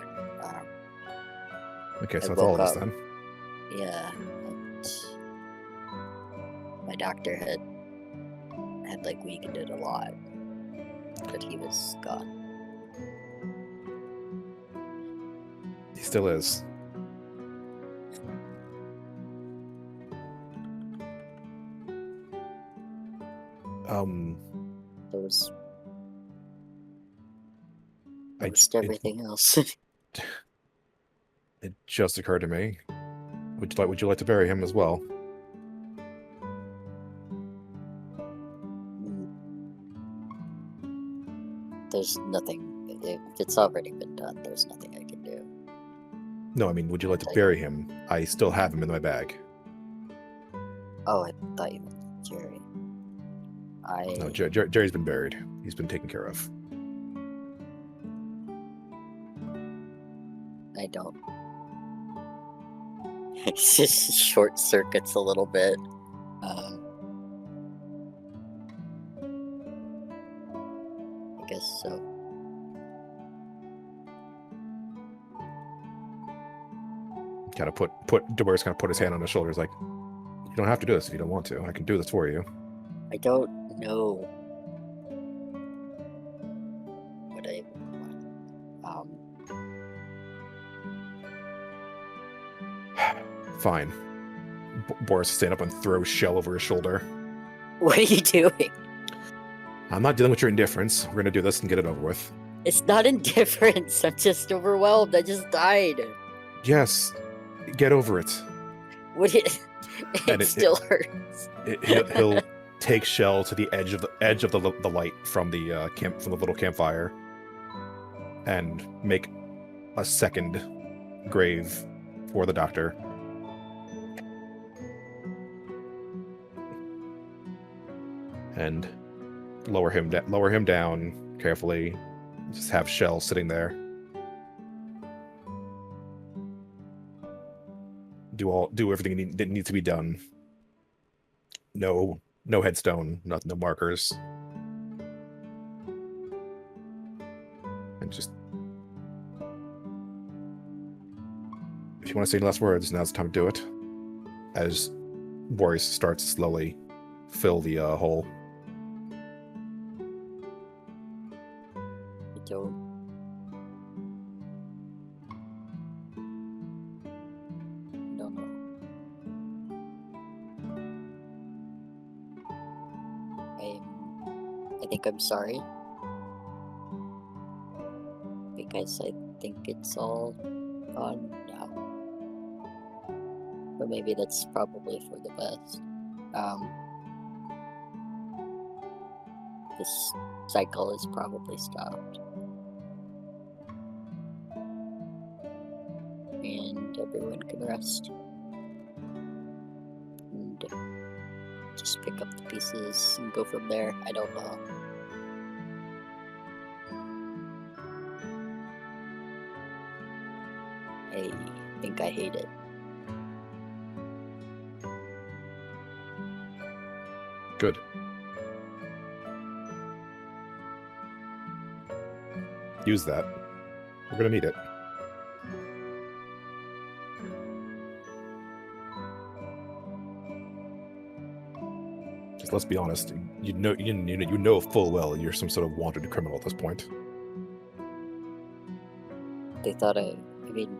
Okay, so I that's all of woke us up. then. Yeah, and my doctor had like weakened it a lot, but he was gone. He still is. There was I most j- everything else. It just occurred to me. Would you like to bury him as well? There's nothing. If it's already been done, there's nothing I can do. No, I mean, would you like to bury him? I still have him in my bag. Oh, I thought you meant Jerry. No, Jerry's been buried. He's been taken care of. I don't. It just short circuits a little bit. I guess so. Kind of Boreas kind of put his hand on his shoulders, like, you don't have to do this if you don't want to. I can do this for you. I don't know what I want. Fine. Boreas stand up and throw Shell over his shoulder. What are you doing? I'm not dealing with your indifference. We're gonna do this and get it over with. It's not indifference. I'm just overwhelmed. I just died. Yes, get over it. What? And It still hurts. He'll take Shell to the edge of the light from the little campfire, and make a second grave for the doctor. And lower him down carefully. Just have Shell sitting there. Do everything that needs to be done. No headstone, no markers. And just, if you want to say any last words, now's the time to do it. As Boreas starts to slowly fill the hole. I don't. Don't know. I think I'm sorry. Because I think it's all gone now. But maybe that's probably for the best. This cycle is probably stopped. And everyone can rest. And just pick up the pieces and go from there. I don't know. I think I hate it. Good. Use that. We're gonna need it. Just let's be honest. You know full well you're some sort of wanted criminal at this point. They thought I mean,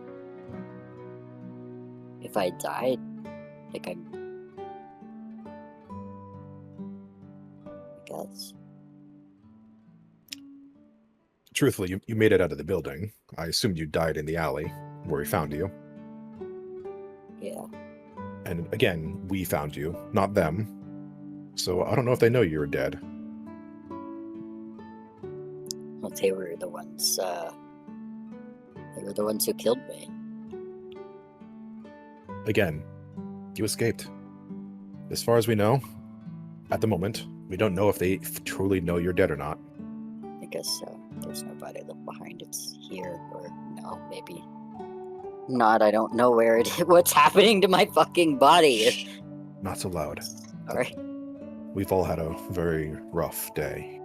if I died, like I guess. Truthfully, you made it out of the building. I assumed you died in the alley where we found you. Yeah. And again, we found you, not them. So I don't know if they know you were dead. Well, they were the ones. They were the ones who killed me. Again, you escaped. As far as we know, at the moment, we don't know if they truly know you're dead or not. I guess so. There's nobody left behind. It's here, or no, maybe not. I don't know where it is. What's happening to my fucking body? Shh, not so loud. Alright. We've all had a very rough day.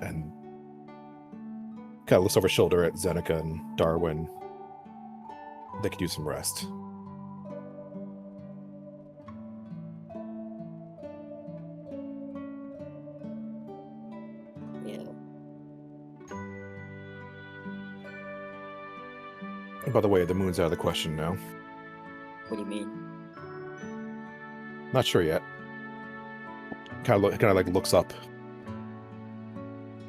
and kind of looks over his shoulder at Zeneca and Darwin. They could use some rest. Yeah. And by the way, the moon's out of the question now. What do you mean? Not sure yet. Kind of like looks up.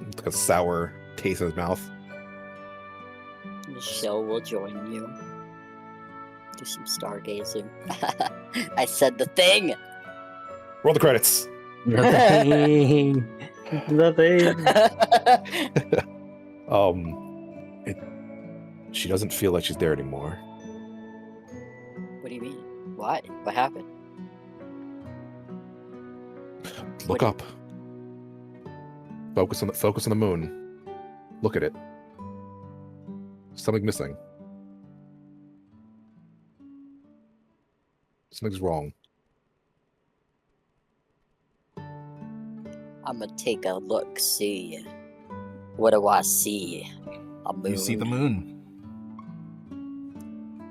It's like a sour taste in his mouth. Michelle will join you. Do some stargazing. I said the thing! Roll the credits. Nothing. Nothing. She doesn't feel like she's there anymore. What do you mean? Why? What happened? Look up. Focus on the moon. Look at it. Something missing. Something's wrong. I'm gonna take a look, see. What do I see? A moon. You see the moon.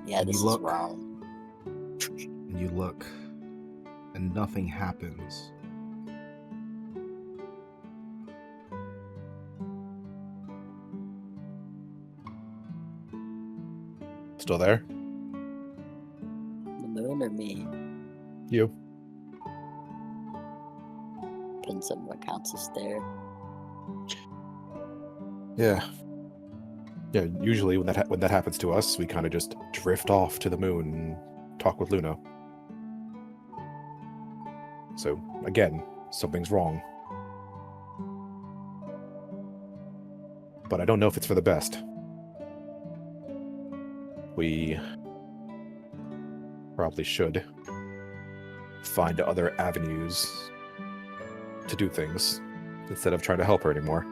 Yeah, and this you is look. wrong. And you look. And nothing happens. Still there? The moon or me? You. Depends on what counts as there. Yeah. Yeah, usually when that happens to us, we kind of just drift off to the moon and talk with Luna. So, again, something's wrong. But I don't know if it's for the best. We probably should find other avenues to do things instead of trying to help her anymore.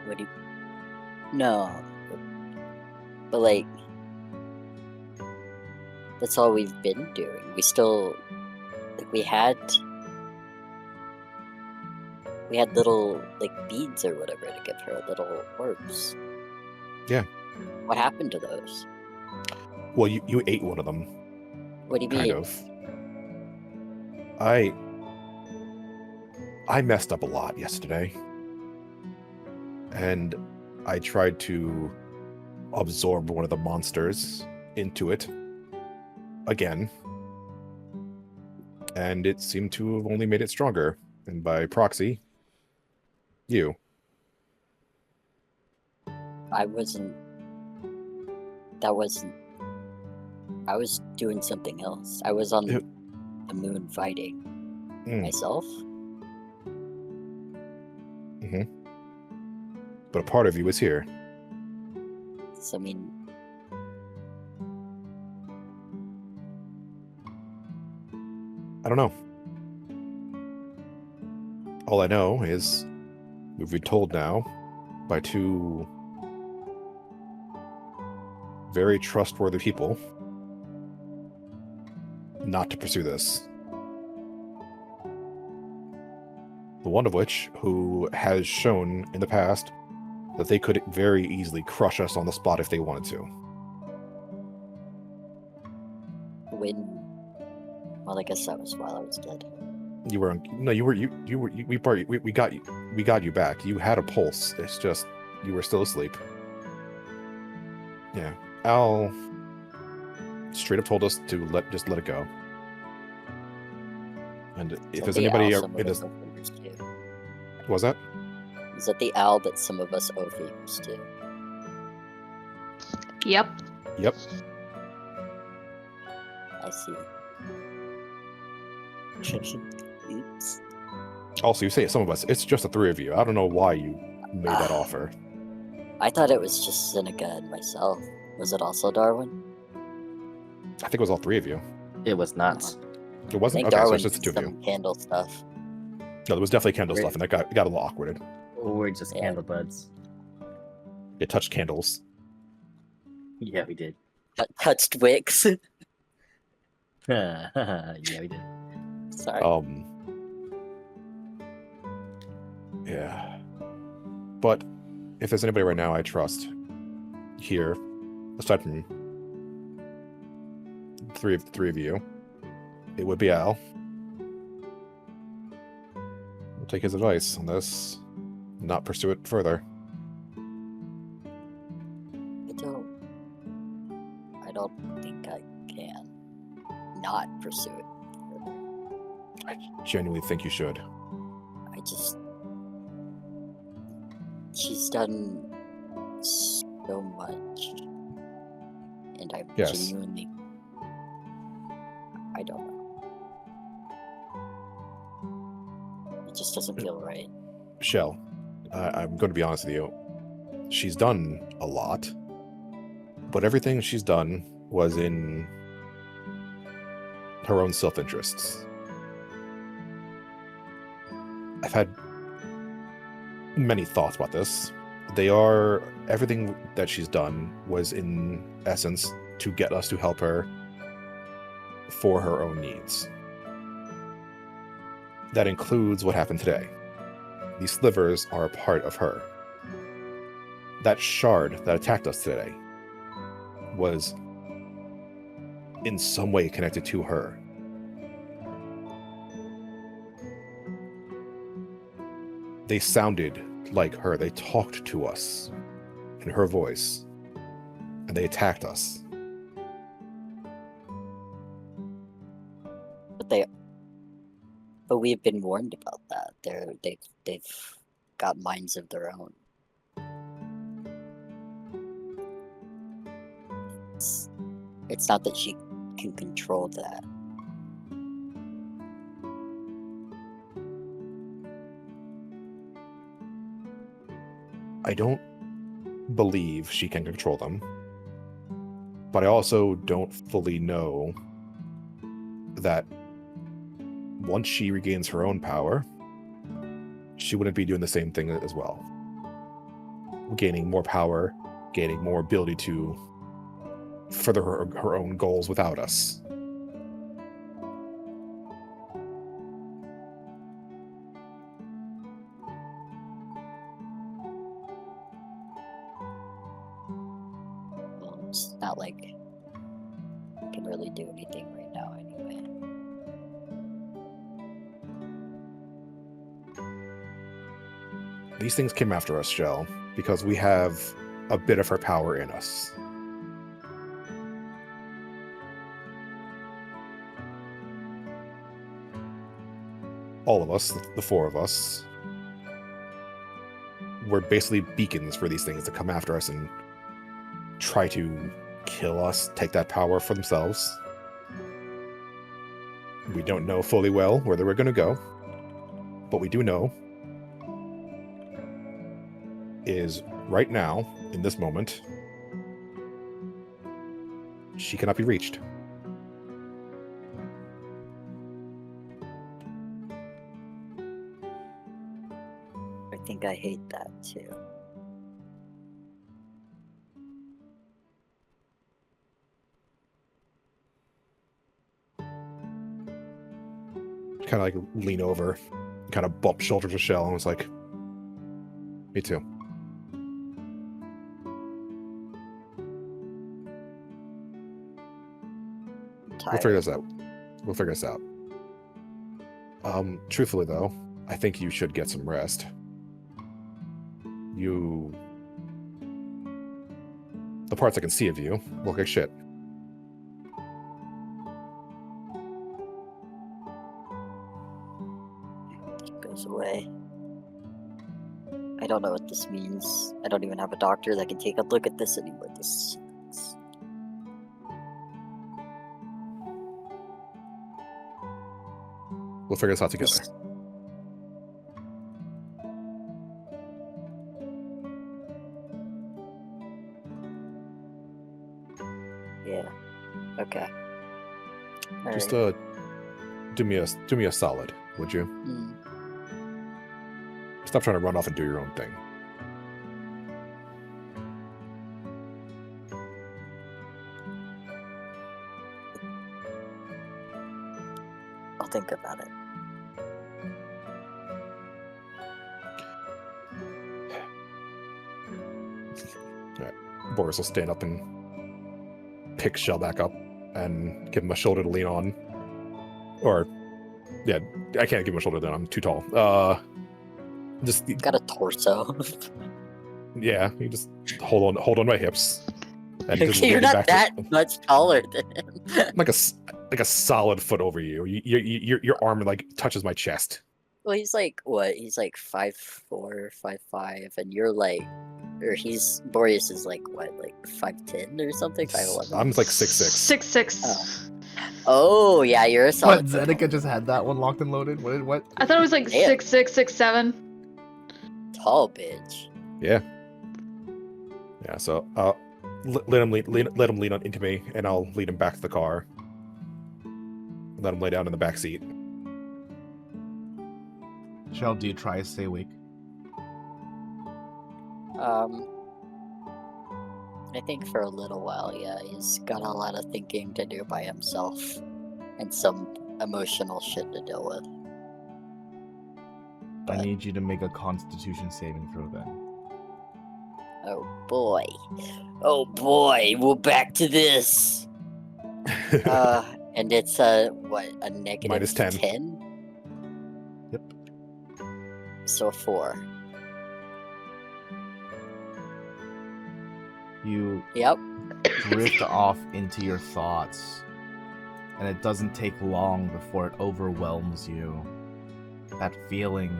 What do you... No. But like... That's all we've been doing. We still... Like, we had little, like, beads or whatever to give her, little orbs. Yeah. What happened to those? Well, you ate one of them. What do you Kind mean? of. I messed up a lot yesterday. And I tried to absorb one of the monsters into it again. And it seemed to have only made it stronger. And by proxy, you. I wasn't... That wasn't... I was doing something else. I was on the moon fighting. Myself? But a part of you is here. So, I mean... I don't know. All I know is we've been told now by two very trustworthy people not to pursue this. The one of which who has shown in the past that they could very easily crush us on the spot if they wanted to. When... Well, I guess that was while I was dead. You were we got you back. You had a pulse. It's just you were still asleep. Yeah. Al straight up told us to let it go. And if there's anybody in this, what was that? Is that the owl that some of us overused to? Yep. Yep. I see. Oops. Also, you say some of us. It's just the three of you. I don't know why you made that offer. I thought it was just Seneca and myself. Was it also Darwin? I think it was all three of you. It was not. It I wasn't. think Okay, so Darwin it's just the did two of some you. candle stuff. No, there was definitely candle stuff, and that got a little awkward. We're just Yeah. candle buds. It touched candles. Yeah, we did. Touched wicks. Yeah, we did. Sorry. Yeah. But if there's anybody right now I trust here, aside from the three of you, it would be Al. We'll take his advice on this, not pursue it further. I don't think I can not pursue it further. I genuinely think you should. She's done so much, and I Yes. genuinely, I don't know. It just doesn't feel right. Shell, I'm going to be honest with you. She's done a lot, but everything she's done was in her own self-interests. I've had many thoughts about this. Everything that she's done was in essence to get us to help her for her own needs. That includes what happened today. These slivers are a part of her. That shard that attacked us today was in some way connected to her. They sounded like her. They talked to us in her voice, and they attacked us. But we've been warned about that. They've got minds of their own. It's not that she can control that. I don't believe she can control them, but I also don't fully know that once she regains her own power, she wouldn't be doing the same thing as well. Gaining more power, gaining more ability to further her own goals without us. Well, it's not like I can really do anything right now anyway. These things came after us, Shell, because we have a bit of her power in us. All of us, the four of us, we're basically beacons for these things to come after us and try to kill us, take that power for themselves. We don't know fully well where they were going to go, but we do know is right now, in this moment, she cannot be reached. I think I hate that too. Kind of like lean over, kind of bump shoulder to Shell, and was like, me too. We'll figure this out. We'll figure this out. Truthfully though, I think you should get some rest. The parts I can see of you look like shit. It goes away. I don't know what this means. I don't even have a doctor that can take a look at this anymore. This sucks. We'll figure this out together. Yeah. Okay. Just Alright. do me a solid, would you? Stop trying to run off and do your own thing. I'll think about it. Boreas will stand up and pick Shell back up and give him a shoulder to lean on. Or, yeah, I can't give him a shoulder then. I'm too tall. Just Got a torso. yeah, you just hold on my hips. And just You're lean it not back that much taller than him. like a solid foot over you. Your arm like touches my chest. Well, he's like what? He's like 5'4", 5'5", and you're like, or Boreas is like what, like 5'10" or something, 5'11". I'm like 6'6". 6'6". Oh yeah, you're a What? solid. foot. Zeneca just had that one locked and loaded? What? I thought it was like Damn. 6'6", 6'7". Tall bitch. Yeah. So let him lean on into me, and I'll lead him back to the car. Let him lay down in the back seat. Shell, do you try to stay awake? I think for a little while, yeah, he's got a lot of thinking to do by himself, and some emotional shit to deal with. I need you to make a Constitution saving throw then. Oh boy, we're back to this. And it's what, a negative Minus 10. 10? Yep. So 4. You Yep. drift off into your thoughts, and it doesn't take long before it overwhelms you. That feeling,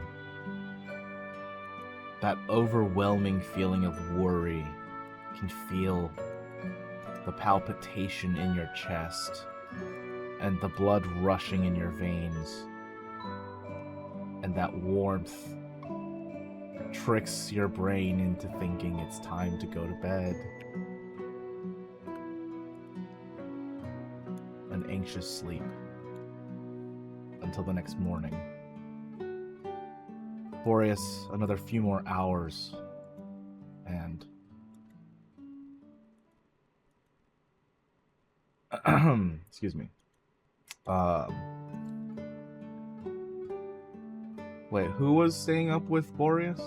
that overwhelming feeling of worry. You can feel the palpitation in your chest and the blood rushing in your veins, and that warmth tricks your brain into thinking it's time to go to bed. An anxious sleep until the next morning. Boreas, another few more hours, and excuse me. Wait, who was staying up with Boreas?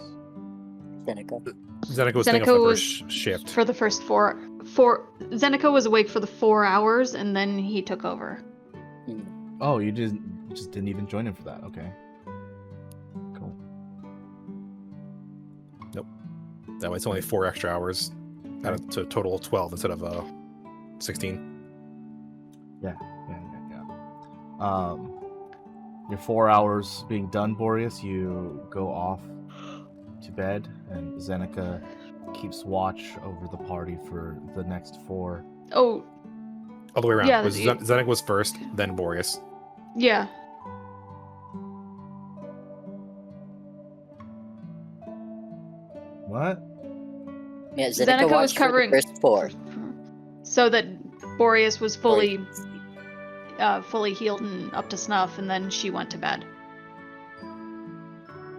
Seneca. Zeneca was staying up Zeneca for the was first shift. For the first four. Zeneca was awake for the 4 hours, and then he took over. Oh, you just didn't even join him for that. Okay. Cool. That way it's only 4 extra hours out of to a total of 12 instead of 16. Yeah. Your 4 hours being done, Boreas, you go off to bed, and Zeneca keeps watch over the party for the next 4. Oh, All the way around. Yeah, Zeneca was first, then Boreas. yeah. What? Yeah, Zeneca was watched for the covering first 4. so that Boreas was fully Boreas. healed and up to snuff, and then she went to bed.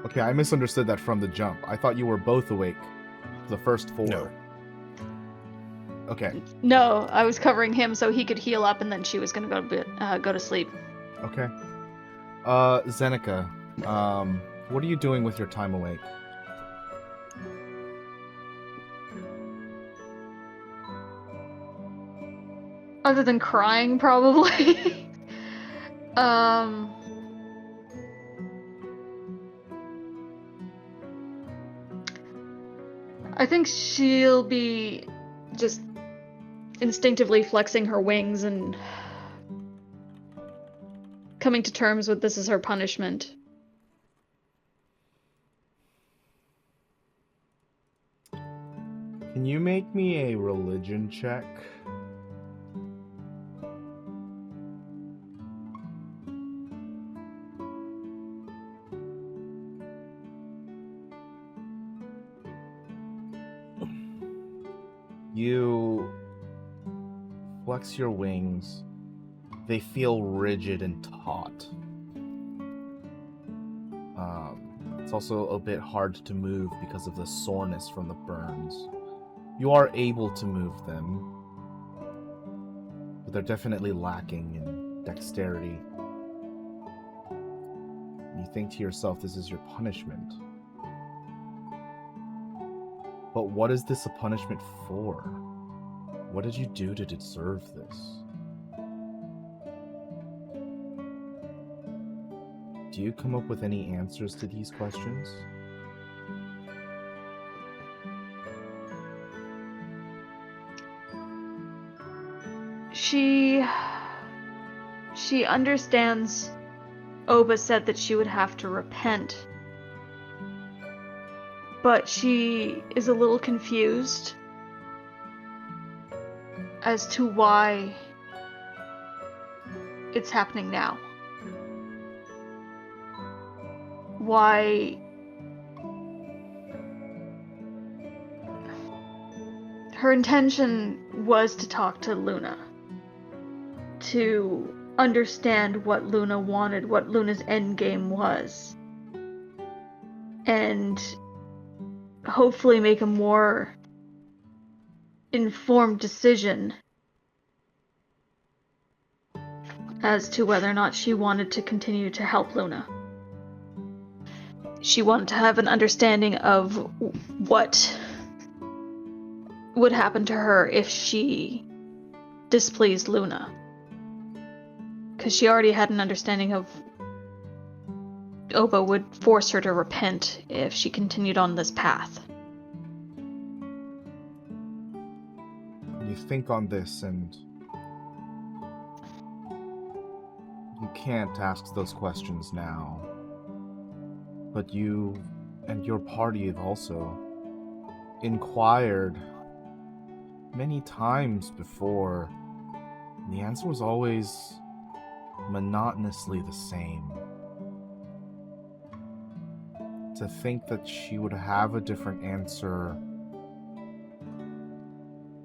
Okay, I misunderstood that from the jump. I thought you were both awake. The first 4. No. Okay. No, I was covering him so he could heal up, and then she was gonna go to sleep. Okay. Zeneca, what are you doing with your time awake? Other than crying, probably. I think she'll be just instinctively flexing her wings and coming to terms with this as her punishment. Can you make me a religion check? You flex your wings. They feel rigid and taut. It's also a bit hard to move because of the soreness from the burns. You are able to move them, but they're definitely lacking in dexterity. You think to yourself, this is your punishment. But what is this a punishment for? What did you do to deserve this? Do you come up with any answers to these questions? She understands Oba said that she would have to repent. But she is a little confused as to why it's happening now. Why her intention was to talk to Luna, to understand what Luna wanted, what Luna's endgame was, and hopefully make a more informed decision as to whether or not she wanted to continue to help Luna. She wanted to have an understanding of what would happen to her if she displeased Luna. Because she already had an understanding of Oba would force her to repent if she continued on this path. You think on this and you can't ask those questions now. But you and your party have also inquired many times before. The answer was always monotonously the same. To think that she would have a different answer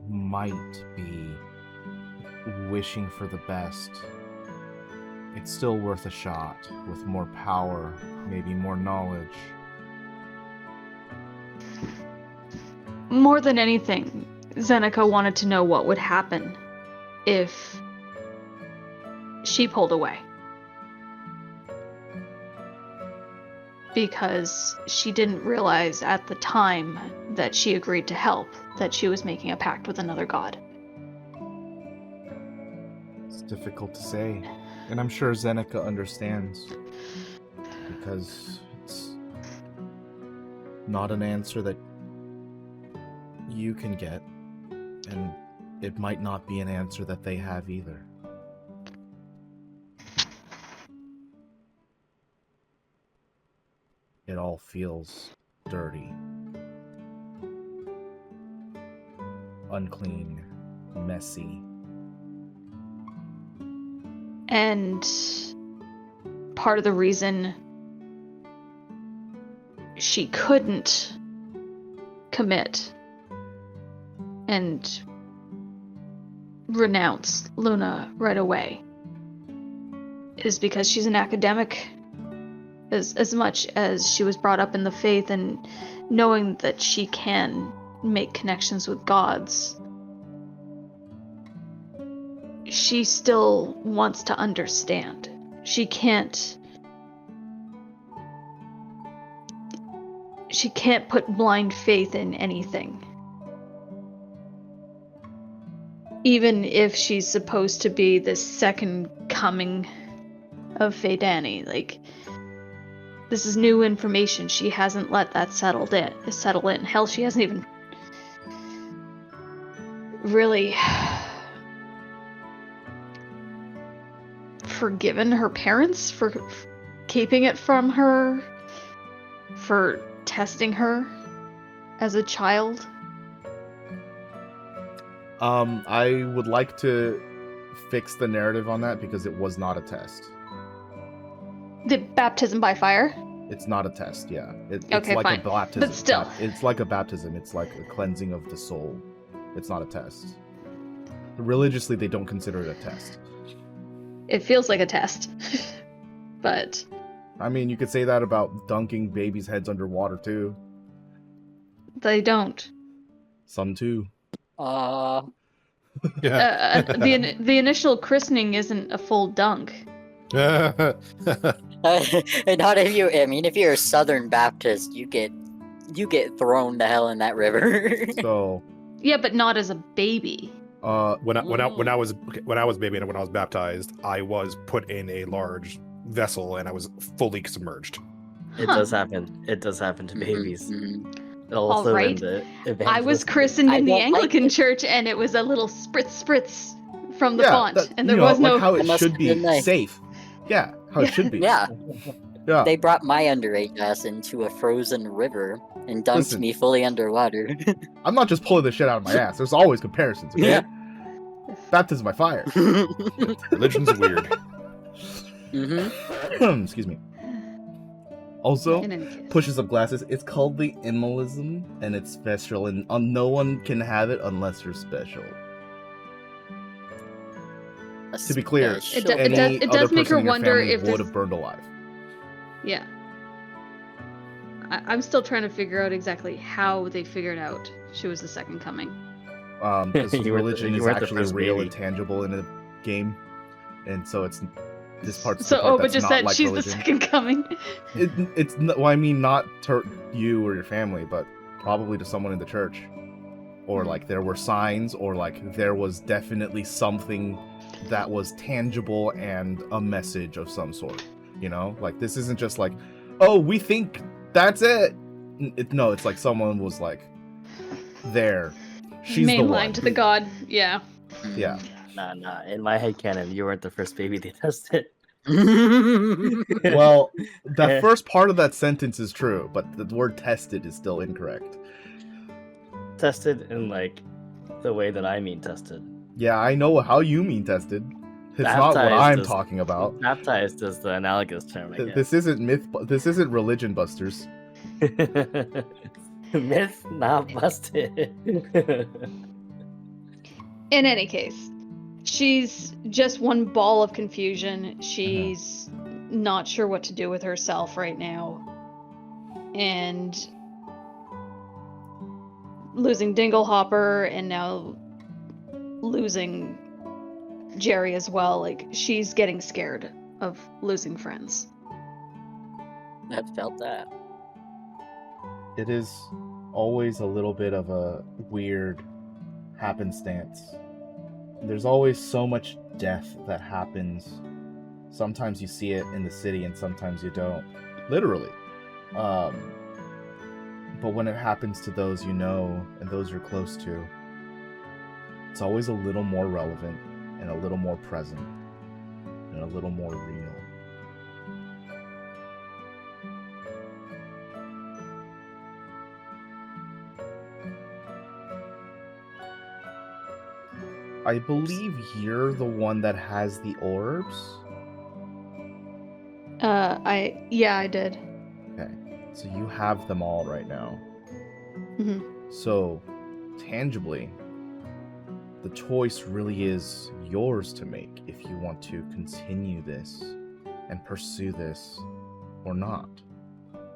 might be wishing for the best. It's still worth a shot, with more power, maybe more knowledge. More than anything, Zeneca wanted to know what would happen if she pulled away. Because she didn't realize at the time that she agreed to help that she was making a pact with another god. It's difficult to say. And I'm sure Zeneca understands. Because it's not an answer that you can get. And it might not be an answer that they have either. It all feels dirty. Unclean. Messy. And part of the reason she couldn't commit and renounce Luna right away is because she's an academic. As much as she was brought up in the faith and knowing that she can make connections with gods, she still wants to understand. She can't put blind faith in anything. Even if she's supposed to be the second coming of Faydani, like, this is new information. She hasn't let that settle in. Hell, she hasn't even really forgiven her parents for keeping it from her, for testing her as a child. I would like to fix the narrative on that because it was not a test. The baptism by fire? It's not a test, yeah. It's Okay, like fine. a baptism. But still. It's like a baptism. It's like a cleansing of the soul. It's not a test. Religiously, they don't consider it a test. It feels like a test. But I mean, you could say that about dunking babies' heads underwater, too. they don't. Some, too. Yeah. The initial christening isn't a full dunk. Not if you. I mean, if you're a Southern Baptist, you get you get thrown the hell in that river. So, Yeah, but not as a baby. When I was baby and when I was baptized, I was put in a large vessel and I was fully submerged. It does happen. It does happen to babies. Mhm. Also right. in the I was evangelist- christened I in the don't like Anglican it. church, and it was a little spritz from the yeah, font, that- and there you know, was no. like how it That must should have be been nice. safe. Yeah, how Yeah. it should be. Yeah, Yeah. they brought my underage ass into a frozen river and dunked Listen. me fully underwater. I'm not just pulling this shit out of my ass. There's always comparisons, okay? Yeah. Baptism by fire. Religion's weird. Mm-hmm. Excuse me. Also, In any case. pushes up glasses. It's called the immoralism, and it's special, and no one can have it unless you're special. To be clear, It do- any it other does make person her in your wonder family if would there's- have burned alive. Yeah. I'm still trying to figure out exactly how they figured out she was the second coming. Because You were the- religion you is weren't the actually first real baby. and tangible in a game, and so it's this part's So, the part but that's just not said like she's religion. the second coming. It's well, I mean, not to you or your family, but probably to someone in the church, or like there were signs, or like there was definitely something that was tangible and a message of some sort. You know, like this isn't just like, oh, we think that's it. No, it's like someone was like, there, she's the one. Mainline to the god. Yeah. Yeah. Nah. In my headcanon, you weren't the first baby they tested. Well, that first part of that sentence is true, but the word tested is still incorrect. Tested in like the way that I mean tested. Yeah, I know how you mean tested. It's not what Baptized I'm is- talking about. Baptized is the analogous term, I guess. This isn't this isn't religion busters. Myth not busted. In any case, she's just one ball of confusion. She's not sure what to do with herself right now. And losing Dinglehopper and now losing Jerry as well. Like, she's getting scared of losing friends. I've felt that. It is always a little bit of a weird happenstance. There's always so much death that happens. Sometimes you see it in the city and sometimes you don't. Literally. But when it happens to those you know and those you're close to, it's always a little more relevant and a little more present and a little more real. I believe you're the one that has the orbs. I did. Okay, so you have them all right now. Mhm. So, tangibly, the choice really is yours to make if you want to continue this and pursue this or not.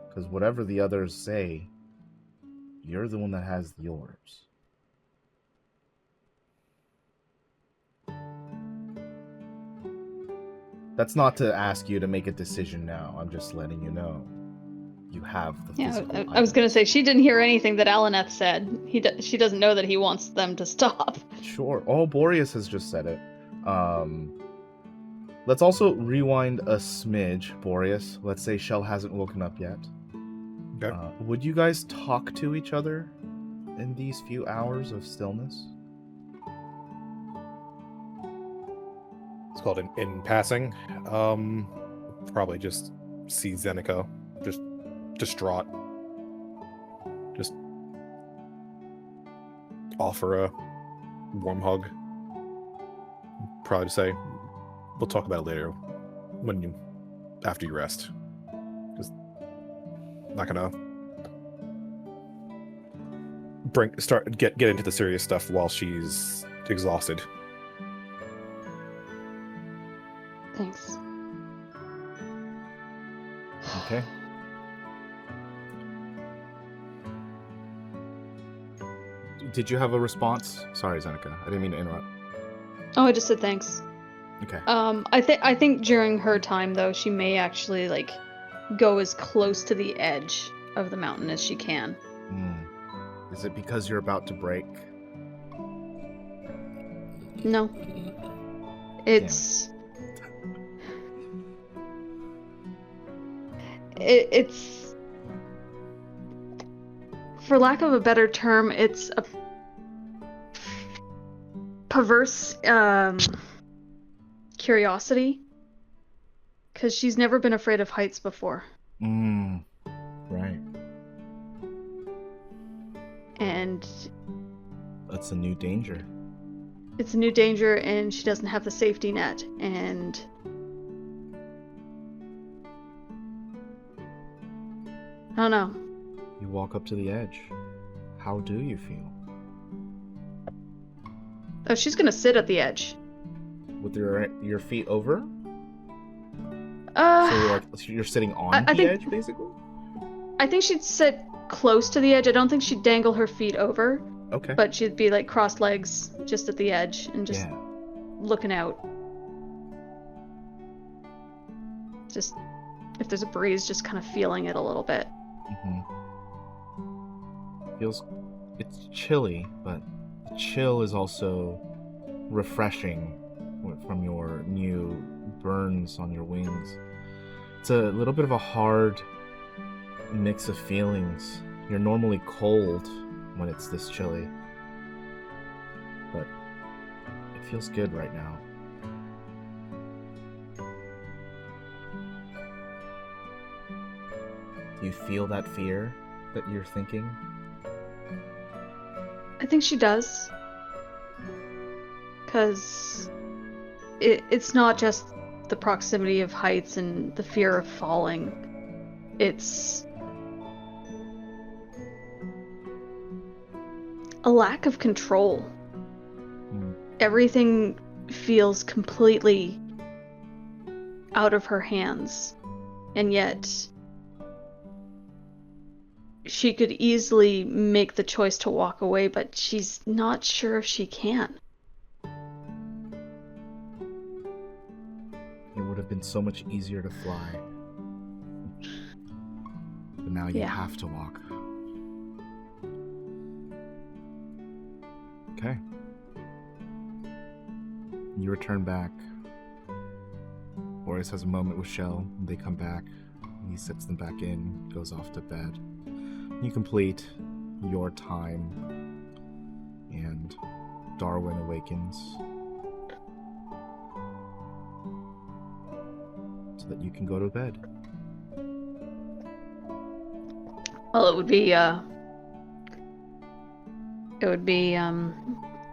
Because whatever the others say, you're the one that has the orbs. That's not to ask you to make a decision now. I'm just letting you know. You have the Yeah, physical I was item. gonna say she didn't hear anything that Alaneth said. She doesn't know that he wants them to stop. Sure. Oh, Boreas has just said it. Let's also rewind a smidge, Boreas. Let's say Shell hasn't woken up yet. Okay. Would you guys talk to each other in these few hours of stillness? It's called in passing. Probably just see Zeneca, just distraught. Just offer a warm hug. Probably say, we'll talk about it later after you rest. Just not gonna get into the serious stuff while she's exhausted. Thanks. Okay. Did you have a response? Sorry, Zeneca. I didn't mean to interrupt. Oh, I just said thanks. Okay. I think during her time though, she may actually like go as close to the edge of the mountain as she can. Is it because you're about to break? No. It's... It's... For lack of a better term, it's a perverse curiosity. Because she's never been afraid of heights before. Right. And That's a new danger. it's a new danger, and she doesn't have the safety net, and I don't know. You walk up to the edge. How do you feel? Oh, she's gonna sit at the edge. With your feet over? So you're sitting on I the think- edge, basically? I think she'd sit close to the edge. I don't think she'd dangle her feet over, Okay. but she'd be like crossed legs just at the edge and just yeah. looking out. Just, if there's a breeze, just kind of feeling it a little bit. It's chilly, but the chill is also refreshing from your new burns on your wings. It's a little bit of a hard mix of feelings. You're normally cold when it's this chilly, but it feels good right now. Do you feel that fear that you're thinking? I think she does. Because it's not just the proximity of heights and the fear of falling. It's a lack of control. Everything feels completely out of her hands. And yet she could easily make the choice to walk away, but she's not sure if she can. It would have been so much easier to fly. But now you Yeah. have to walk. Okay. You return back. Boreas has a moment with Shell. They come back. He sets them back in, goes off to bed. You complete your time, and Darwin awakens so that you can go to bed. Well, it would be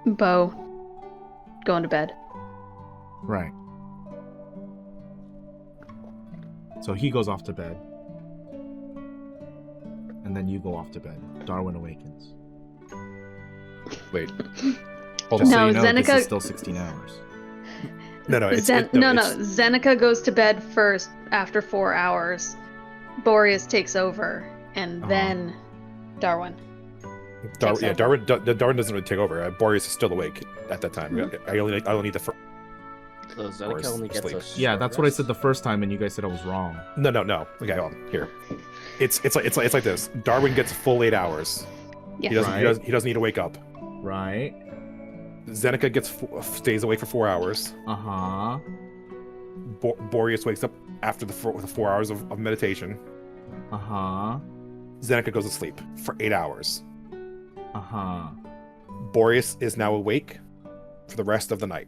Bo going to bed. Right. So he goes off to bed. And then you go off to bed. Darwin awakens. Wait. Hold on. No, So you know this Zeneca- is still 16 hours. No, no, it's No, it's- Zeneca goes to bed first after 4 hours. Boreas takes over, and then Darwin. takes over. Darwin doesn't really take over. Boreas is still awake at that time. I only need the first. So Or Zeneca only gets sleep. a Yeah, short that's what I said the rest? first time, and you guys said I was wrong. No. Okay, hold on. Here. It's like this. Darwin gets a full 8 hours. Yeah. He doesn't Right. he doesn't need to wake up. Right. Zeneca stays awake for 4 hours. Uh-huh. Boreas wakes up after the 4 hours of meditation. Uh-huh. Zeneca goes to sleep for 8 hours. Uh-huh. Boreas is now awake for the rest of the night.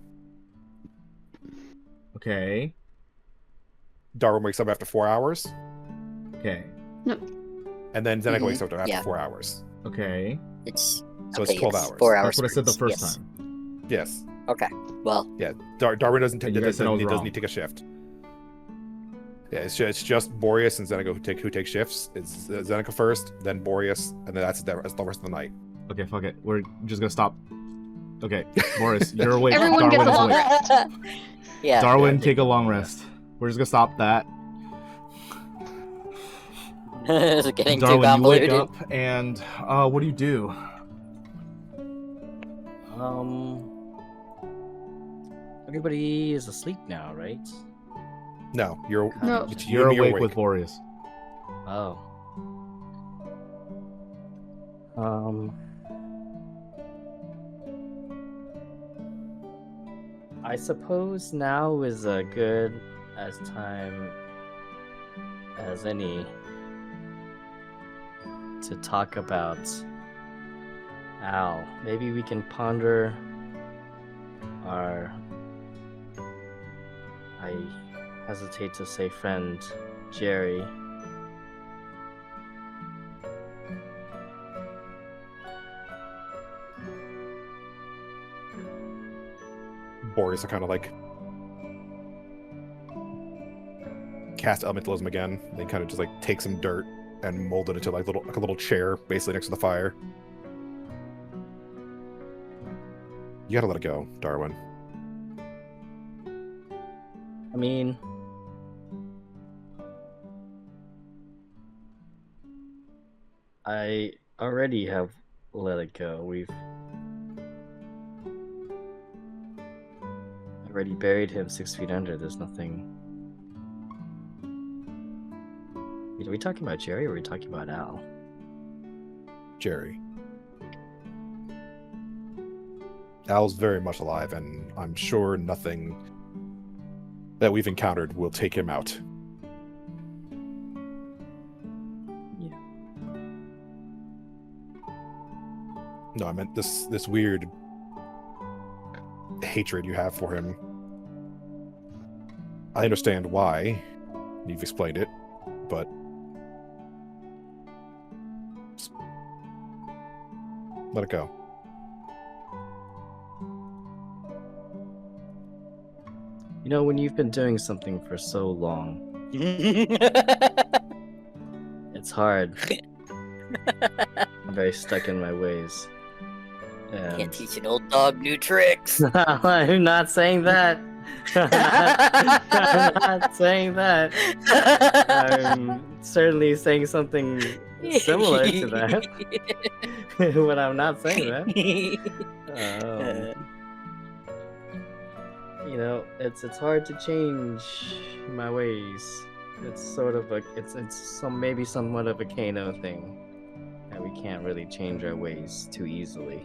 Okay. Darwin wakes up after 4 hours, Okay. and then Zeneca wakes up after Yeah. 4 hours. Okay. It's So okay, it's 12 yes, hours. 4 hours. That's what I said the sprints, first yes. time. Yes. Okay. Well, Yeah. Darwin doesn't And you guys said I was wrong. need to take a shift. Yeah, it's just Boreas and Zeneca who take shifts. It's Zeneca first, then Boreas, and then that's the rest of the night. Okay, fuck it. We're just gonna stop. Okay, Boris, you're awake. Everyone Darwin gets a is long awake. rest. yeah. Darwin, yeah. take a long rest. We're just gonna stop that. It's getting too Darwin, you wake convoluted. up, and what do you do? Everybody is asleep now, right? No, you're No. it's You're you and me are awake with Boreas. Oh. I suppose now is a good as time as any to talk about Al. Maybe we can ponder our, I hesitate to say friend, Jerry. Boreas will kind of like cast elementalism again. They kind of just like take some dirt and mold it into like a little chair basically next to the fire. You gotta let it go, Darwin. I mean, I already have let it go. We've already buried him 6 feet under. There's nothing. Wait, are we talking about Jerry or are we talking about Al? Jerry. Al's very much alive, and I'm sure nothing that we've encountered will take him out. Yeah. No, I meant this weird hatred you have for him. I understand why. You've explained it, but just let it go. You know, when you've been doing something for so long, it's hard. I'm very stuck in my ways. Can't And teach an old dog new tricks. I'm not saying that. I'm not saying that. I'm certainly saying something similar to that. But I'm not saying that. You know, it's hard to change my ways. It's sort of a maybe somewhat of a Kano thing, that we can't really change our ways too easily.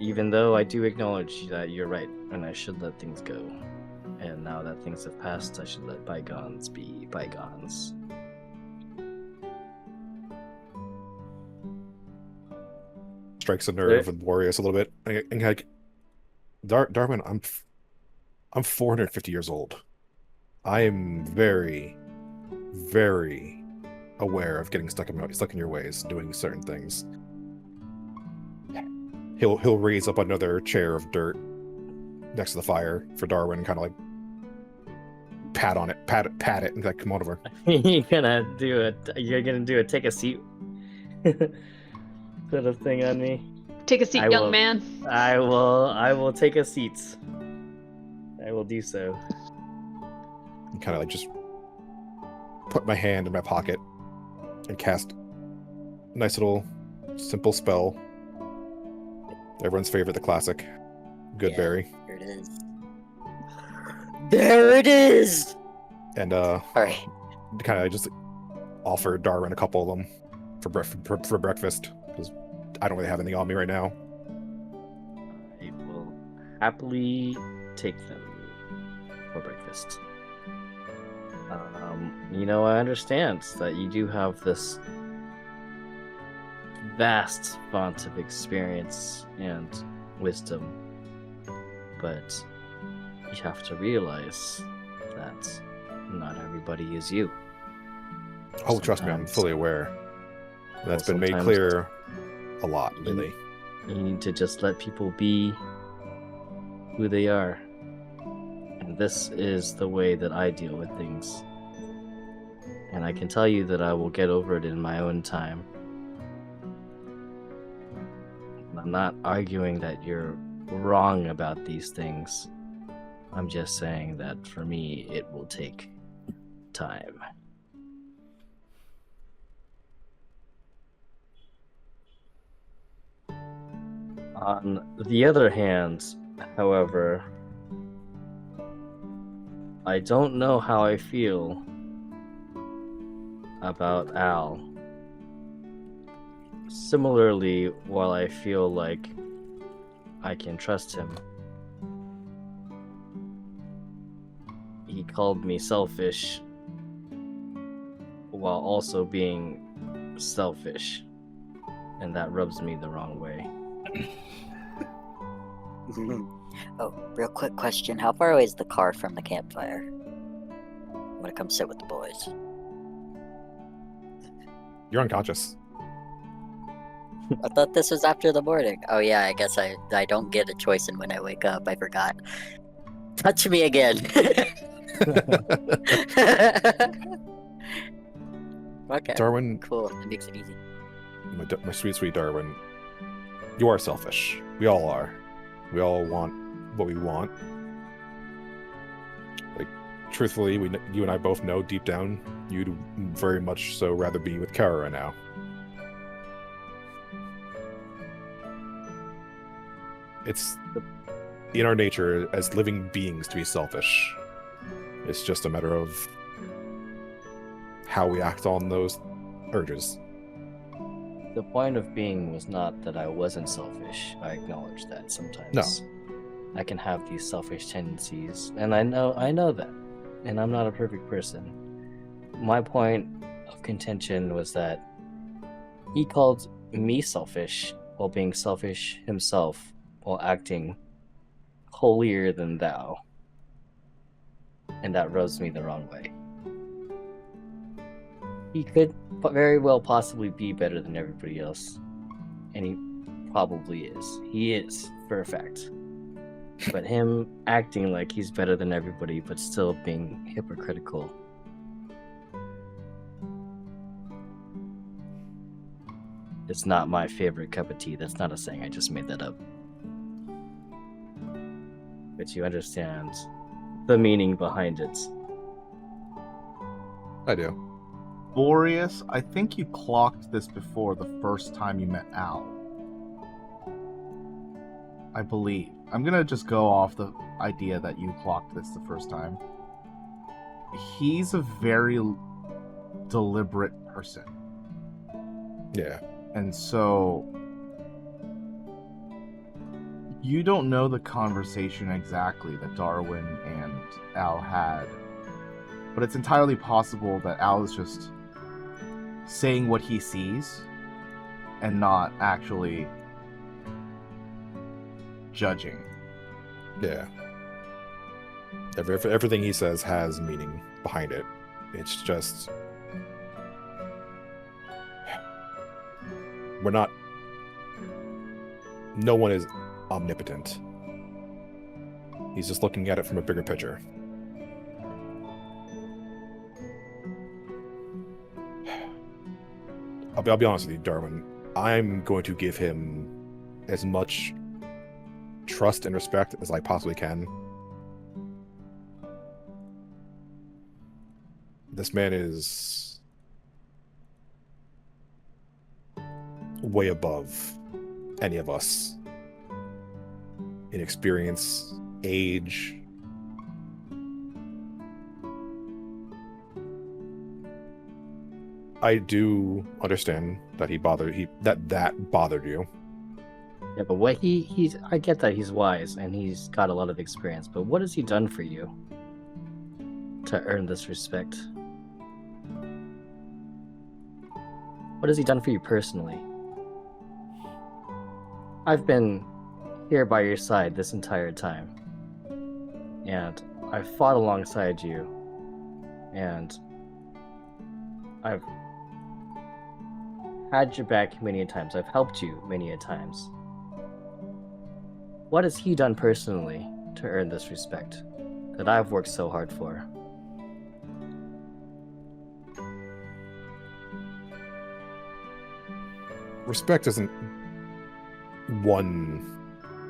Even though I do acknowledge that you're right, and I should let things go. And now that things have passed, I should let bygones be bygones. Strikes a nerve with Boreas a little bit. And like, Darwin, I'm 450 years old. I am very, very aware of getting stuck in your ways, doing certain things. He'll raise up another chair of dirt next to the fire for Darwin, and kind of like pat it, and like, come on over. You're gonna do a take a seat sort of thing on me. Take a seat, young man. I will take a seat. I will do so. And kind of like just put my hand in my pocket and cast a nice little simple spell. Everyone's favorite, the classic Goodberry. There it is. There it is. And Alright. kind of just offer Darwin a couple of them for breakfast, because I don't really have anything on me right now. I will happily take them for breakfast. You know, I understand that you do have this vast font of experience and wisdom, but you have to realize that not everybody is you. Oh, trust me, I'm fully aware. That's been made clear a lot lately. You need to just let people be who they are. And this is the way that I deal with things. And I can tell you that I will get over it in my own time. I'm not arguing that you're wrong about these things. I'm just saying that for me, it will take time. On the other hand, however, I don't know how I feel about Al. Similarly, while I feel like I can trust him, he called me selfish while also being selfish, and that rubs me the wrong way. Oh, real quick question. How far away is the car from the campfire? I'm gonna come sit with the boys. You're unconscious. I thought this was after the morning. Oh yeah, I guess I don't get a choice in when I wake up. I forgot. Touch me again. Okay. Darwin, Cool. That makes it easy. my sweet, sweet Darwin, you are selfish. We all are. We all want what we want. Like, truthfully, you and I both know deep down you'd very much so rather be with Kara right now. It's in our nature as living beings to be selfish. It's just a matter of how we act on those urges. The point of being was not that I wasn't selfish. I acknowledge that sometimes. No. I can have these selfish tendencies, and I know that, and I'm not a perfect person. My point of contention was that he called me selfish while being selfish himself, while acting holier than thou, and that rubs me the wrong way. He could very well possibly be better than everybody else, and he probably is. He is, for a fact. But him acting like he's better than everybody, but still being hypocritical. It's not my favorite cup of tea. That's not a saying. I just made that up. But you understand the meaning behind it. I do. Boreas, I think you clocked this before the first time you met Al. I believe. I'm gonna just go off the idea that you clocked this the first time. He's a very deliberate person. Yeah. And so you don't know the conversation exactly that Darwin and Al had, but it's entirely possible that Al is just saying what he sees and not actually judging. Yeah. Everything he says has meaning behind it. It's just... we're not... no one is omnipotent. He's just looking at it from a bigger picture. I'll be honest with you, Darwin. I'm going to give him as much trust and respect as I possibly can. This man is way above any of us in experience, age. I do understand that that bothered you. Yeah, but what he's I get that he's wise and he's got a lot of experience, but what has he done for you to earn this respect? What has he done for you personally? I've been here by your side this entire time, and I've fought alongside you, and I've had your back many a times. I've helped you many a times. What has he done personally to earn this respect that I've worked so hard for? Respect isn't one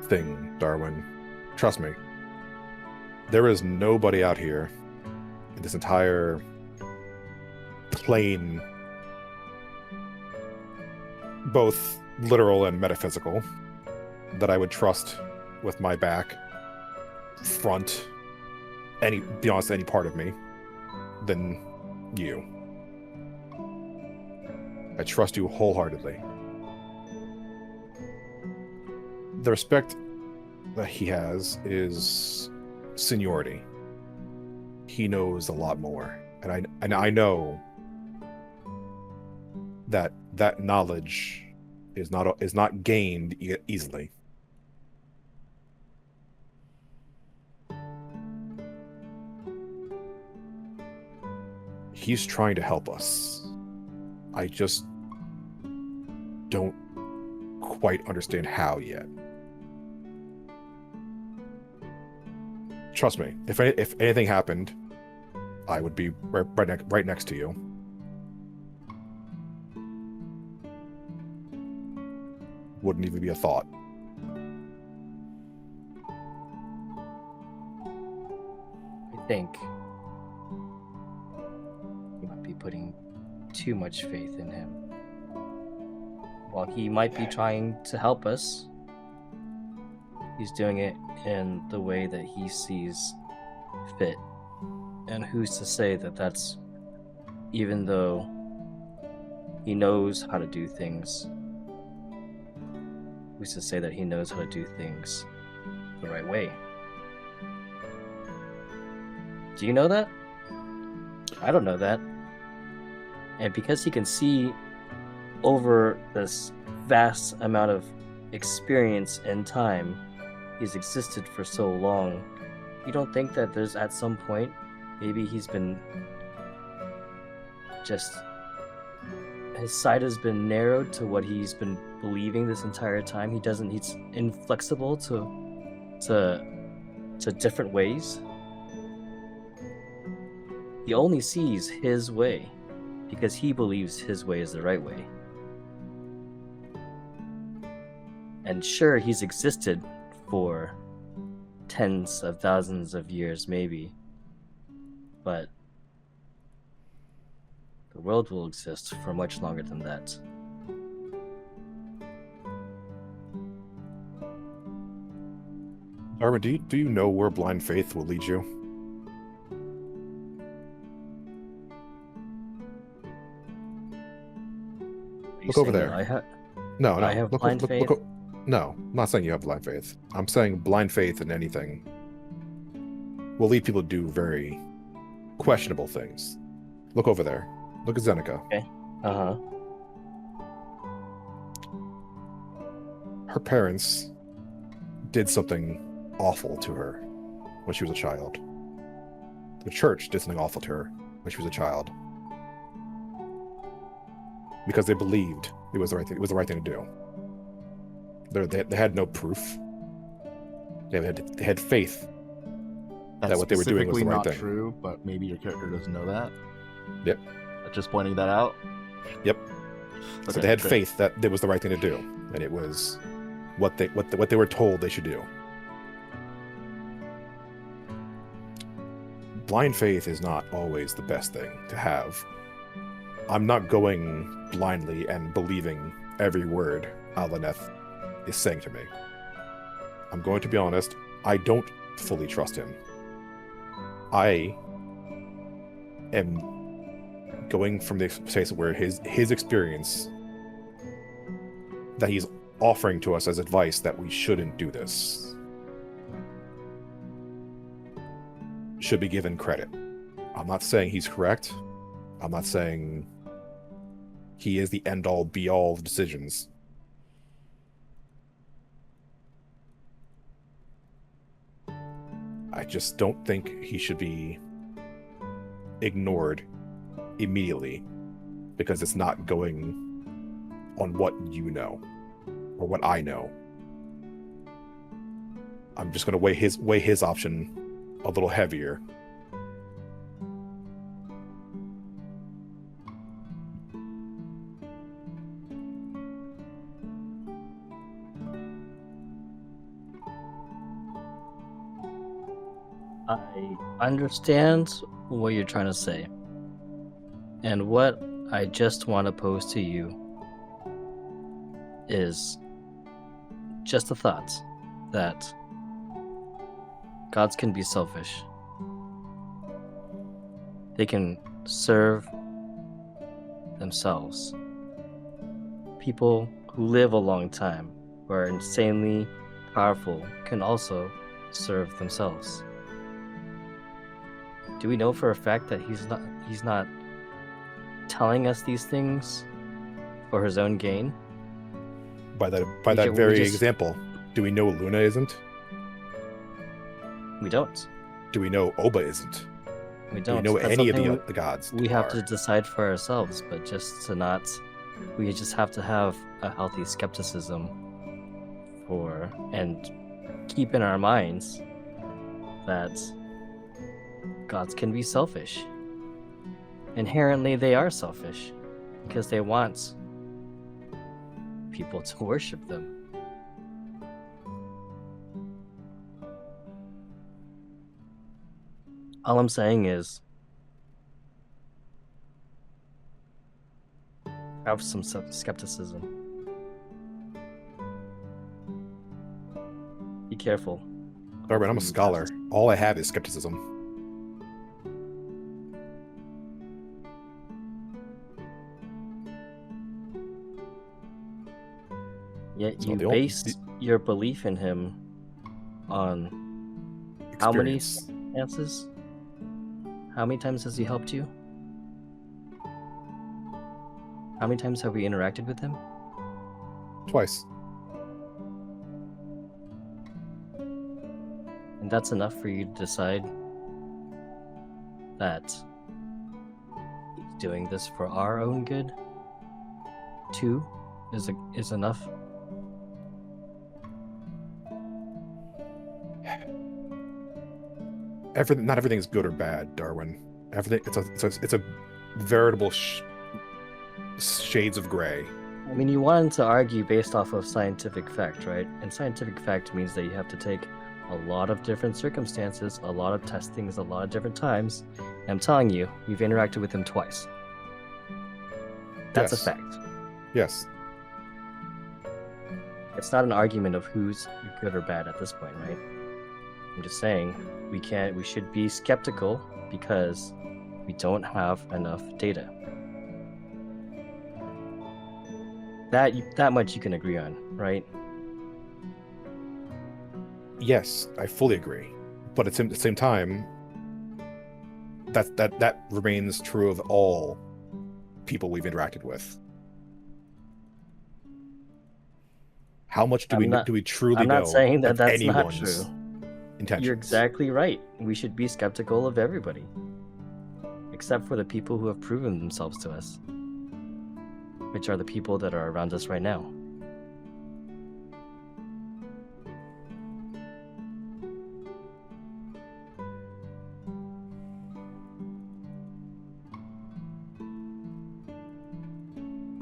thing, Darwin. Trust me. There is nobody out here in this entire plane, both literal and metaphysical, that I would trust with my back, front, be honest, any part of me, than you. I trust you wholeheartedly. the respect that he has is seniority. He knows a lot more, and I know that knowledge is not gained easily. He's trying to help us. I just don't quite understand how yet. Trust me, if anything happened, I would be right next to you. Wouldn't even be a thought. I think you might be putting too much faith in him. While he might be trying to help us, he's doing it in the way that he sees fit. And who's to say that that's, even though he knows how to do things, who's to say that he knows how to do things the right way? Do you know that? I don't know that. And because he can see over this vast amount of experience and time, he's existed for so long, you don't think that there's at some point, maybe he's been just, his sight has been narrowed to what he's been believing this entire time. He's inflexible to different ways. He only sees his way because he believes his way is the right way. And sure, he's existed for tens of thousands of years, maybe, but the world will exist for much longer than that. Darwin, do you know where blind faith will lead you? Look over there. No, I have blind faith? No, I'm not saying you have blind faith. I'm saying blind faith in anything will lead people to do very questionable things. Look over there. Look at Zeneca. Okay. Uh-huh. Her parents did something awful to her when she was a child. The church did something awful to her when she was a child. Because they believed it was the right thing. It was the right thing to do. They had no proof. They had faith that what they were doing was the right not thing. True, but maybe your character doesn't know that. Yep. Just pointing that out. Yep. Okay, So they had great. faith that it was the right thing to do, and it was what they were told they should do. Blind faith is not always the best thing to have. I'm not going blindly and believing every word Alaneth is saying to me. I'm going to be honest, I don't fully trust him. I am going from the space where his experience that he's offering to us as advice that we shouldn't do this should be given credit. I'm not saying he's correct. I'm not saying he is the end-all, be-all of decisions. I just don't think he should be ignored immediately because it's not going on what you know or what I know. I'm just going to weigh his option a little heavier. I understand what you're trying to say. And what I just want to pose to you is just a thought that gods can be selfish. They can serve themselves. People who live a long time, who are insanely powerful can also serve themselves. Do we know for a fact that he's not telling us these things for his own gain? By that we very just- example, do we know Luna isn't? We don't. Do we know Oba isn't? We Do we don't. know That's any of something the gods? we have are? to decide for ourselves, but we just have to have a healthy skepticism and keep in our minds that gods can be selfish. Inherently, they are selfish because they want people to worship them. All I'm saying is, have some skepticism. Be careful. Darwin, I'm a who you scholar. trust. All I have is skepticism. Yet So you the only- base your belief in him on how many Experience. circumstances? How many times has he helped you? How many times have we interacted with him? Twice. And that's enough for you to decide that he's doing this for our own good? 2 is enough? Not everything is good or bad, Darwin. Everything it's a veritable shades of gray. I mean, you wanted to argue based off of scientific fact, right? And scientific fact means that you have to take a lot of different circumstances, a lot of testings, a lot of different times. And I'm telling you, you've interacted with him twice. That's Yes. a fact. Yes. It's not an argument of who's good or bad at this point, right? I'm just saying we should be skeptical because we don't have enough data. That much you can agree on, right? Yes, I fully agree. But at the same time, that remains true of all people we've interacted with. How much do we truly know? I'm not saying that of that's not anyone's true. intentions? You're exactly right. We should be skeptical of everybody, except for the people who have proven themselves to us, which are the people that are around us right now.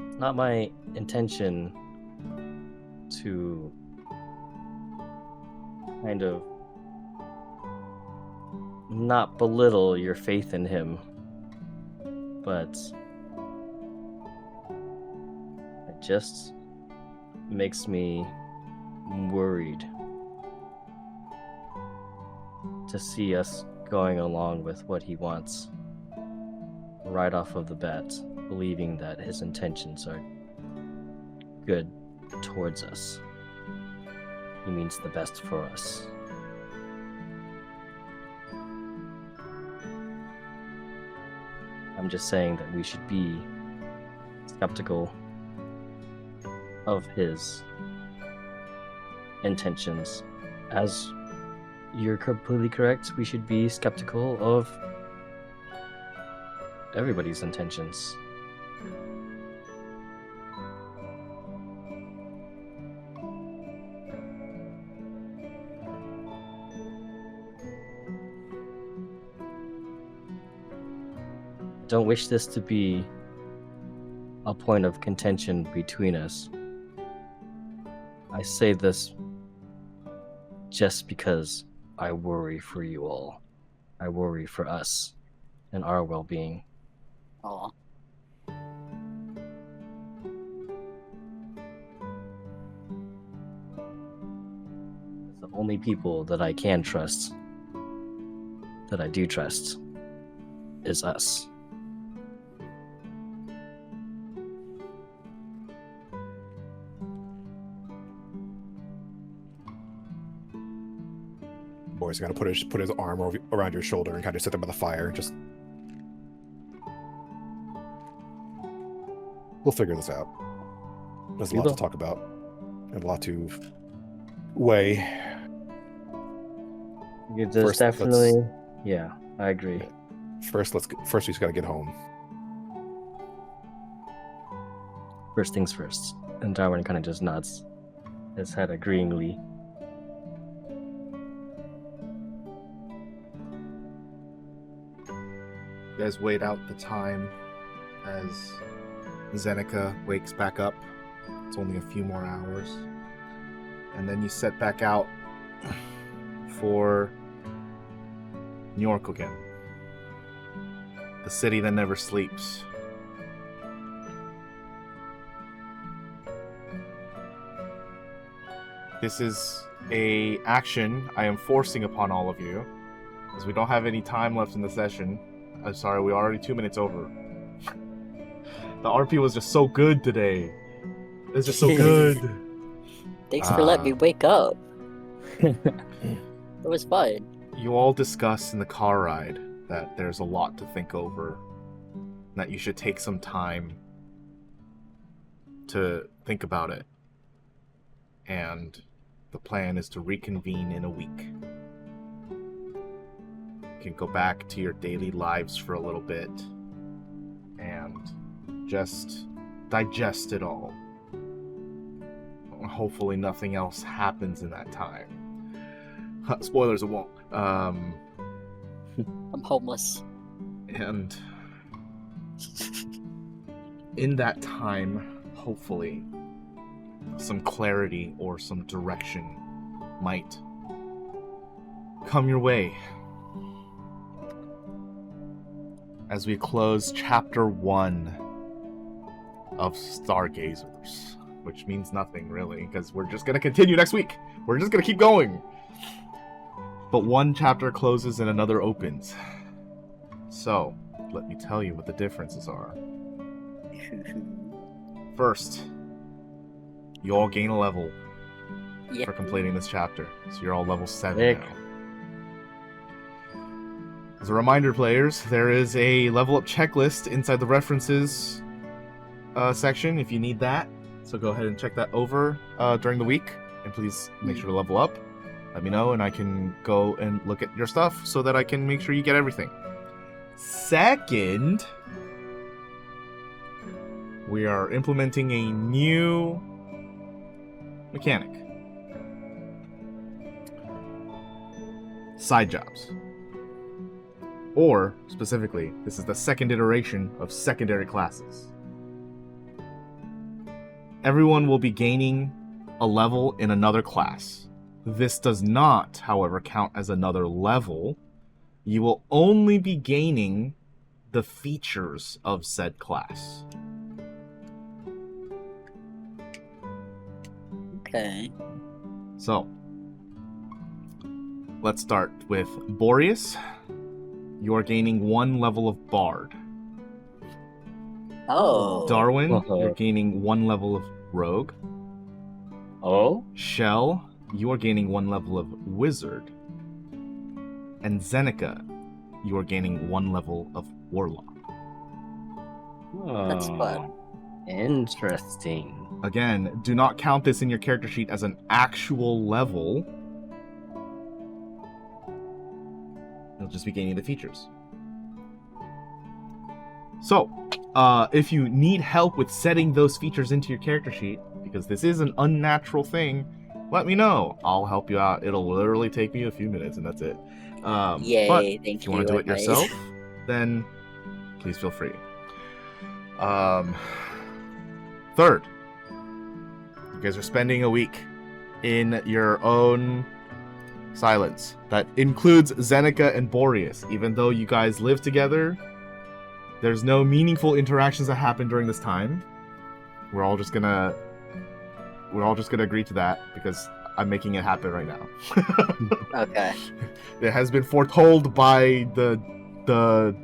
It's not my intention to kind of not belittle your faith in him, but it just makes me worried to see us going along with what he wants right off of the bat, believing that his intentions are good towards us. He means the best for us. I'm just saying that we should be skeptical of his intentions. As you're completely correct, we should be skeptical of everybody's intentions. Don't wish this to be a point of contention between us. I say this just because I worry for you all. I worry for us and our well-being. Aw. The only people that I can trust, that I do trust, is us. Boreas is gonna put his arm around your shoulder and kind of sit there by the fire. Just we'll figure this out. There's a lot to talk about and a lot to weigh. There's definitely, yeah, I agree. First we just gotta get home. First things first. And Darwin kind of just nods his head agreeingly. You guys wait out the time as Zeneca wakes back up. It's only a few more hours. And then you set back out for New York again. The city that never sleeps. This is a action I am forcing upon all of you, as we don't have any time left in the session. I'm sorry, we're already 2 minutes over. The RP was just so good today. It's just so good. Thanks for letting me wake up. It was fun. You all discussed in the car ride that there's a lot to think over, that you should take some time to think about it. And the plan is to reconvene in a week. You can go back to your daily lives for a little bit and just digest it all. Hopefully nothing else happens in that time. Spoilers, it won't. I'm homeless. And in that time, hopefully, some clarity or some direction might come your way. As we close chapter 1 of Stargazers, which means nothing really, because we're just going to continue next week. We're just going to keep going. But one chapter closes and another opens. So, let me tell you what the differences are. First, you all gain a level for completing this chapter. So you're all level 7 now. As a reminder, players, there is a level up checklist inside the references section if you need that. So go ahead and check that over during the week. And please make sure to level up. Let me know and I can go and look at your stuff so that I can make sure you get everything. Second, we are implementing a new mechanic. Side jobs. Or, specifically, this is the second iteration of secondary classes. Everyone will be gaining a level in another class. This does not, however, count as another level. You will only be gaining the features of said class. Okay. So, let's start with Boreas. You are gaining 1 level of Bard. Oh. Darwin, you're gaining 1 level of Rogue. Oh? Shell, you are gaining 1 level of Wizard. And Zeneca, you are gaining 1 level of Warlock. Oh, That's fun. Interesting. Again, do not count this in your character sheet as an actual level. You'll just be gaining the features. So, if you need help with setting those features into your character sheet, because this is an unnatural thing, let me know. I'll help you out. It'll literally take me a few minutes, and that's it. Yay, but thank if you want to do it yourself, then please feel free. Third, you guys are spending a week in your own silence. That includes Zeneca and Boreas. Even though you guys live together, there's no meaningful interactions that happen during this time. We're all just gonna agree to that because I'm making it happen right now. Okay. It has been foretold by the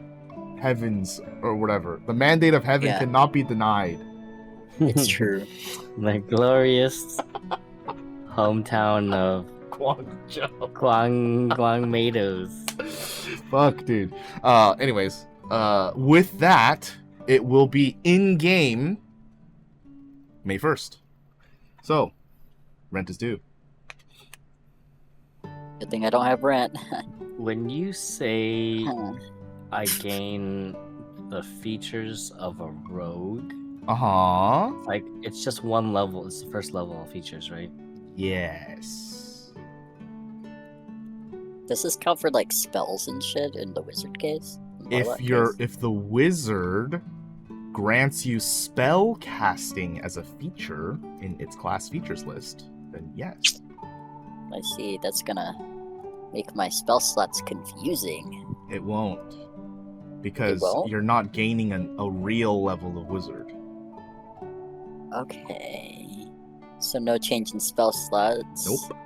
heavens or whatever. The mandate of heaven cannot be denied. It's true. My glorious hometown of Guangzhou. Guang Mados. Fuck, dude. Anyways, with that, it will be in game May 1st. So, rent is due. Good thing I don't have rent. When you say I gain the features of a rogue, like it's just one level. It's the first level of features, right? Yes. Does this count for like spells and shit in the wizard case? If the wizard grants you spell casting as a feature in its class features list, then yes. I see. That's gonna make my spell slots confusing. It won't. Because won't? you're not gaining a real level of wizard. Okay. So no change in spell slots. Nope.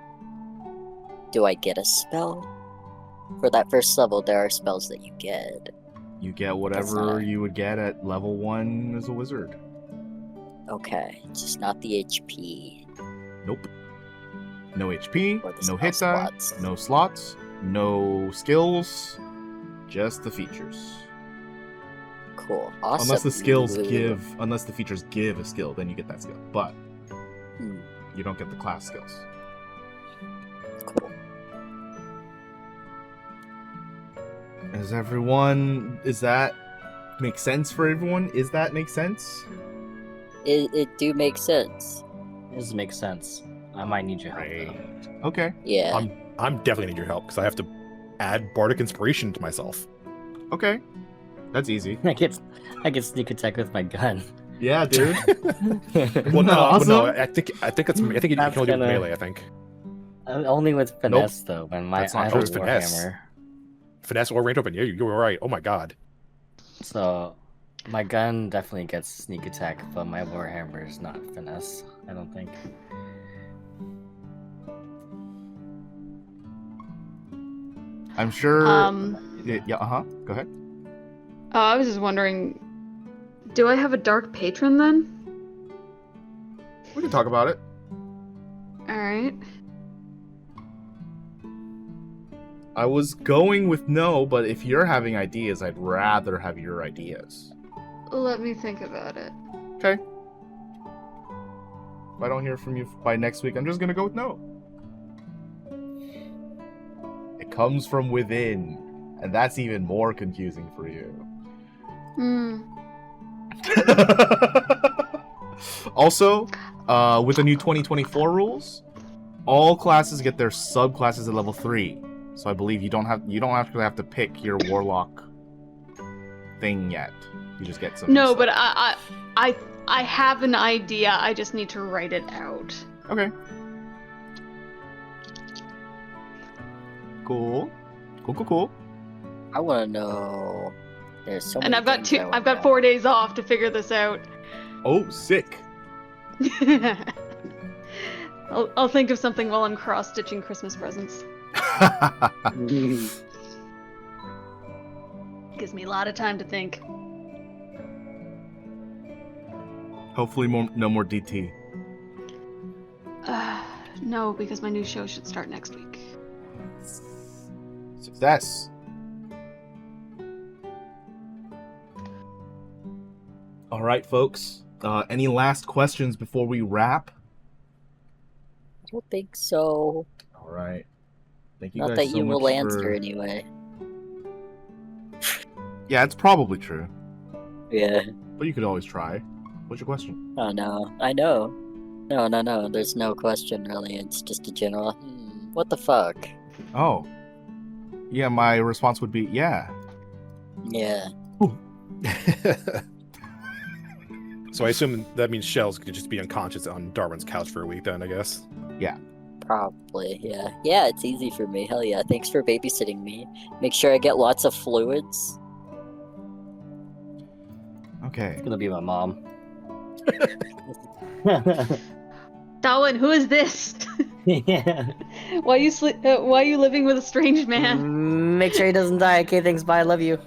Do I get a spell? For that first level, there are spells that you get. You get whatever you would get at level 1 as a wizard. Okay, just not the HP. Nope. No HP, Or the no spell hit die, slots. no slots, no skills, just the features. Cool. Awesome. Unless the features give a skill, then you get that skill. But you don't get the class skills. Cool. Is that make sense for everyone? Is that make sense? It do make sense. This makes sense. I might need your help. Though. Okay. Yeah. I'm definitely need your help because I have to add bardic inspiration to myself. Okay. That's easy. I get sneak attack with my gun. Yeah, dude. Well, no, Awesome. no. I think you can only do melee. I think Only with finesse though. When my That's not I have true. a It's finesse. warhammer. finesse or range open. Yeah, you were right. Oh my god. So my gun definitely gets sneak attack, but my warhammer is not finesse. I don't think. I'm sure. Yeah, Go ahead. I was just wondering, do I have a dark patron then? We can talk about it. Alright. I was going with no, but if you're having ideas, I'd rather have your ideas. Let me think about it. Okay. If I don't hear from you by next week, I'm just gonna go with no. It comes from within, and that's even more confusing for you. Also, with the new 2024 rules, all classes get their subclasses at level 3. So I believe you don't actually have to pick your warlock thing yet. You just get some. No, but I have an idea. I just need to write it out. Okay. Cool. Cool. I want to know. There's so And many I've got things I wanna I've got know. 4 days off to figure this out. Oh, sick. I'll think of something while I'm cross-stitching Christmas presents. Gives me a lot of time to think. Hopefully no more DT. No, because my new show should start next week. Success. All right, folks. Any last questions before we wrap? I don't think so. All right. Thank you Not guys that so you much will answer for... anyway. Yeah, it's probably true, Yeah. but you could always try. What's your question? Oh no. I know. No. There's no question really. It's just a general. What the fuck? Oh. Yeah, my response would be yeah. Yeah. So I assume that means Shells could just be unconscious on Darwin's couch for a week then, I guess. Probably. Yeah. Yeah. It's easy for me. Hell yeah. Thanks for babysitting me. Make sure I get lots of fluids. Okay. It's gonna be my mom. Darwin, who is this? Yeah. Why are you living with a strange man? Make sure he doesn't die. Okay, thanks. Bye. I love you.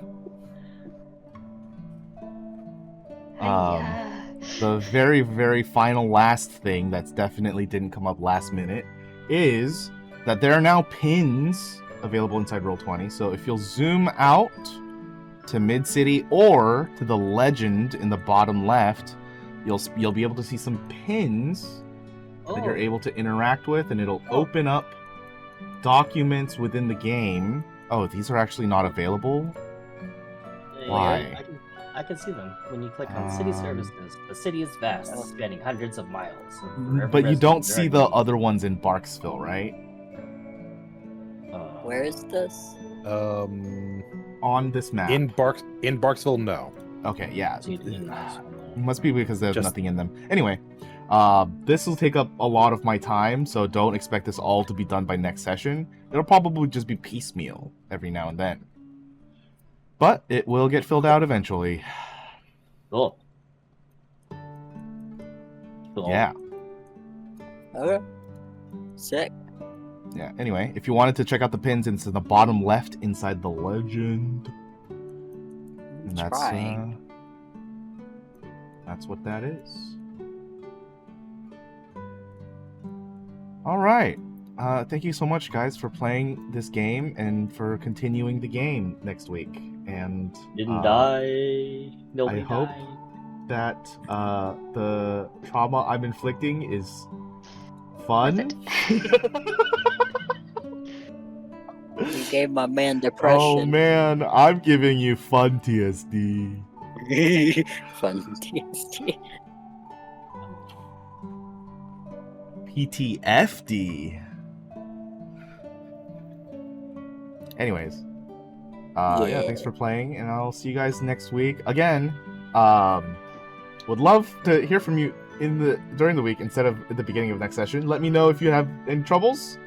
The very, very final last thing that's definitely didn't come up last minute is that there are now pins available inside Roll20. So if you'll zoom out to Mid City or to the legend in the bottom left, you'll be able to see some pins that you're able to interact with, and it'll open up documents within the game. Oh, these are actually not available? Why? I can see them. When you click on city services, the city is vast, spanning hundreds of miles. For every But you don't resident, see there the are other ones in Barksville, right? Where is this? On this map. In Barksville, no. Okay, yeah. See it in this one there. Must be because there's Just- nothing in them. Anyway, this will take up a lot of my time, so don't expect this all to be done by next session. It'll probably just be piecemeal every now and then. But it will get filled out eventually. Cool. Yeah. Okay. Sick. Yeah. Anyway, if you wanted to check out the pins, it's in the bottom left inside the legend. And that's what that is. All right. Thank you so much, guys, for playing this game and for continuing the game next week. And Didn't die. Nobody I hope died. that the trauma I'm inflicting is fun. You gave my man Oh depression. man, I'm giving you fun TSD. Fun TSD. PTFD. Anyways, yeah, thanks for playing, and I'll see you guys next week. Again, would love to hear from you during the week instead of at the beginning of next session. Let me know if you have any troubles.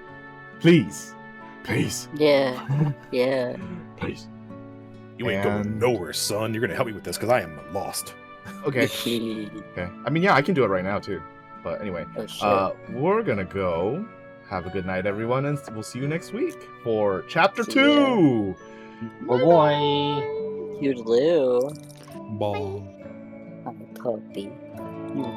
Please. Yeah. Yeah. Please. You ain't going nowhere, son. You're gonna help me with this because I am lost. Okay. Okay. I mean, yeah, I can do it right now too. But anyway, Oh, shit. we're gonna go. Have a good night, everyone, and we'll see you next week for Chapter See ya. 2. Boy. Toodaloo. Ball. I'm a puppy.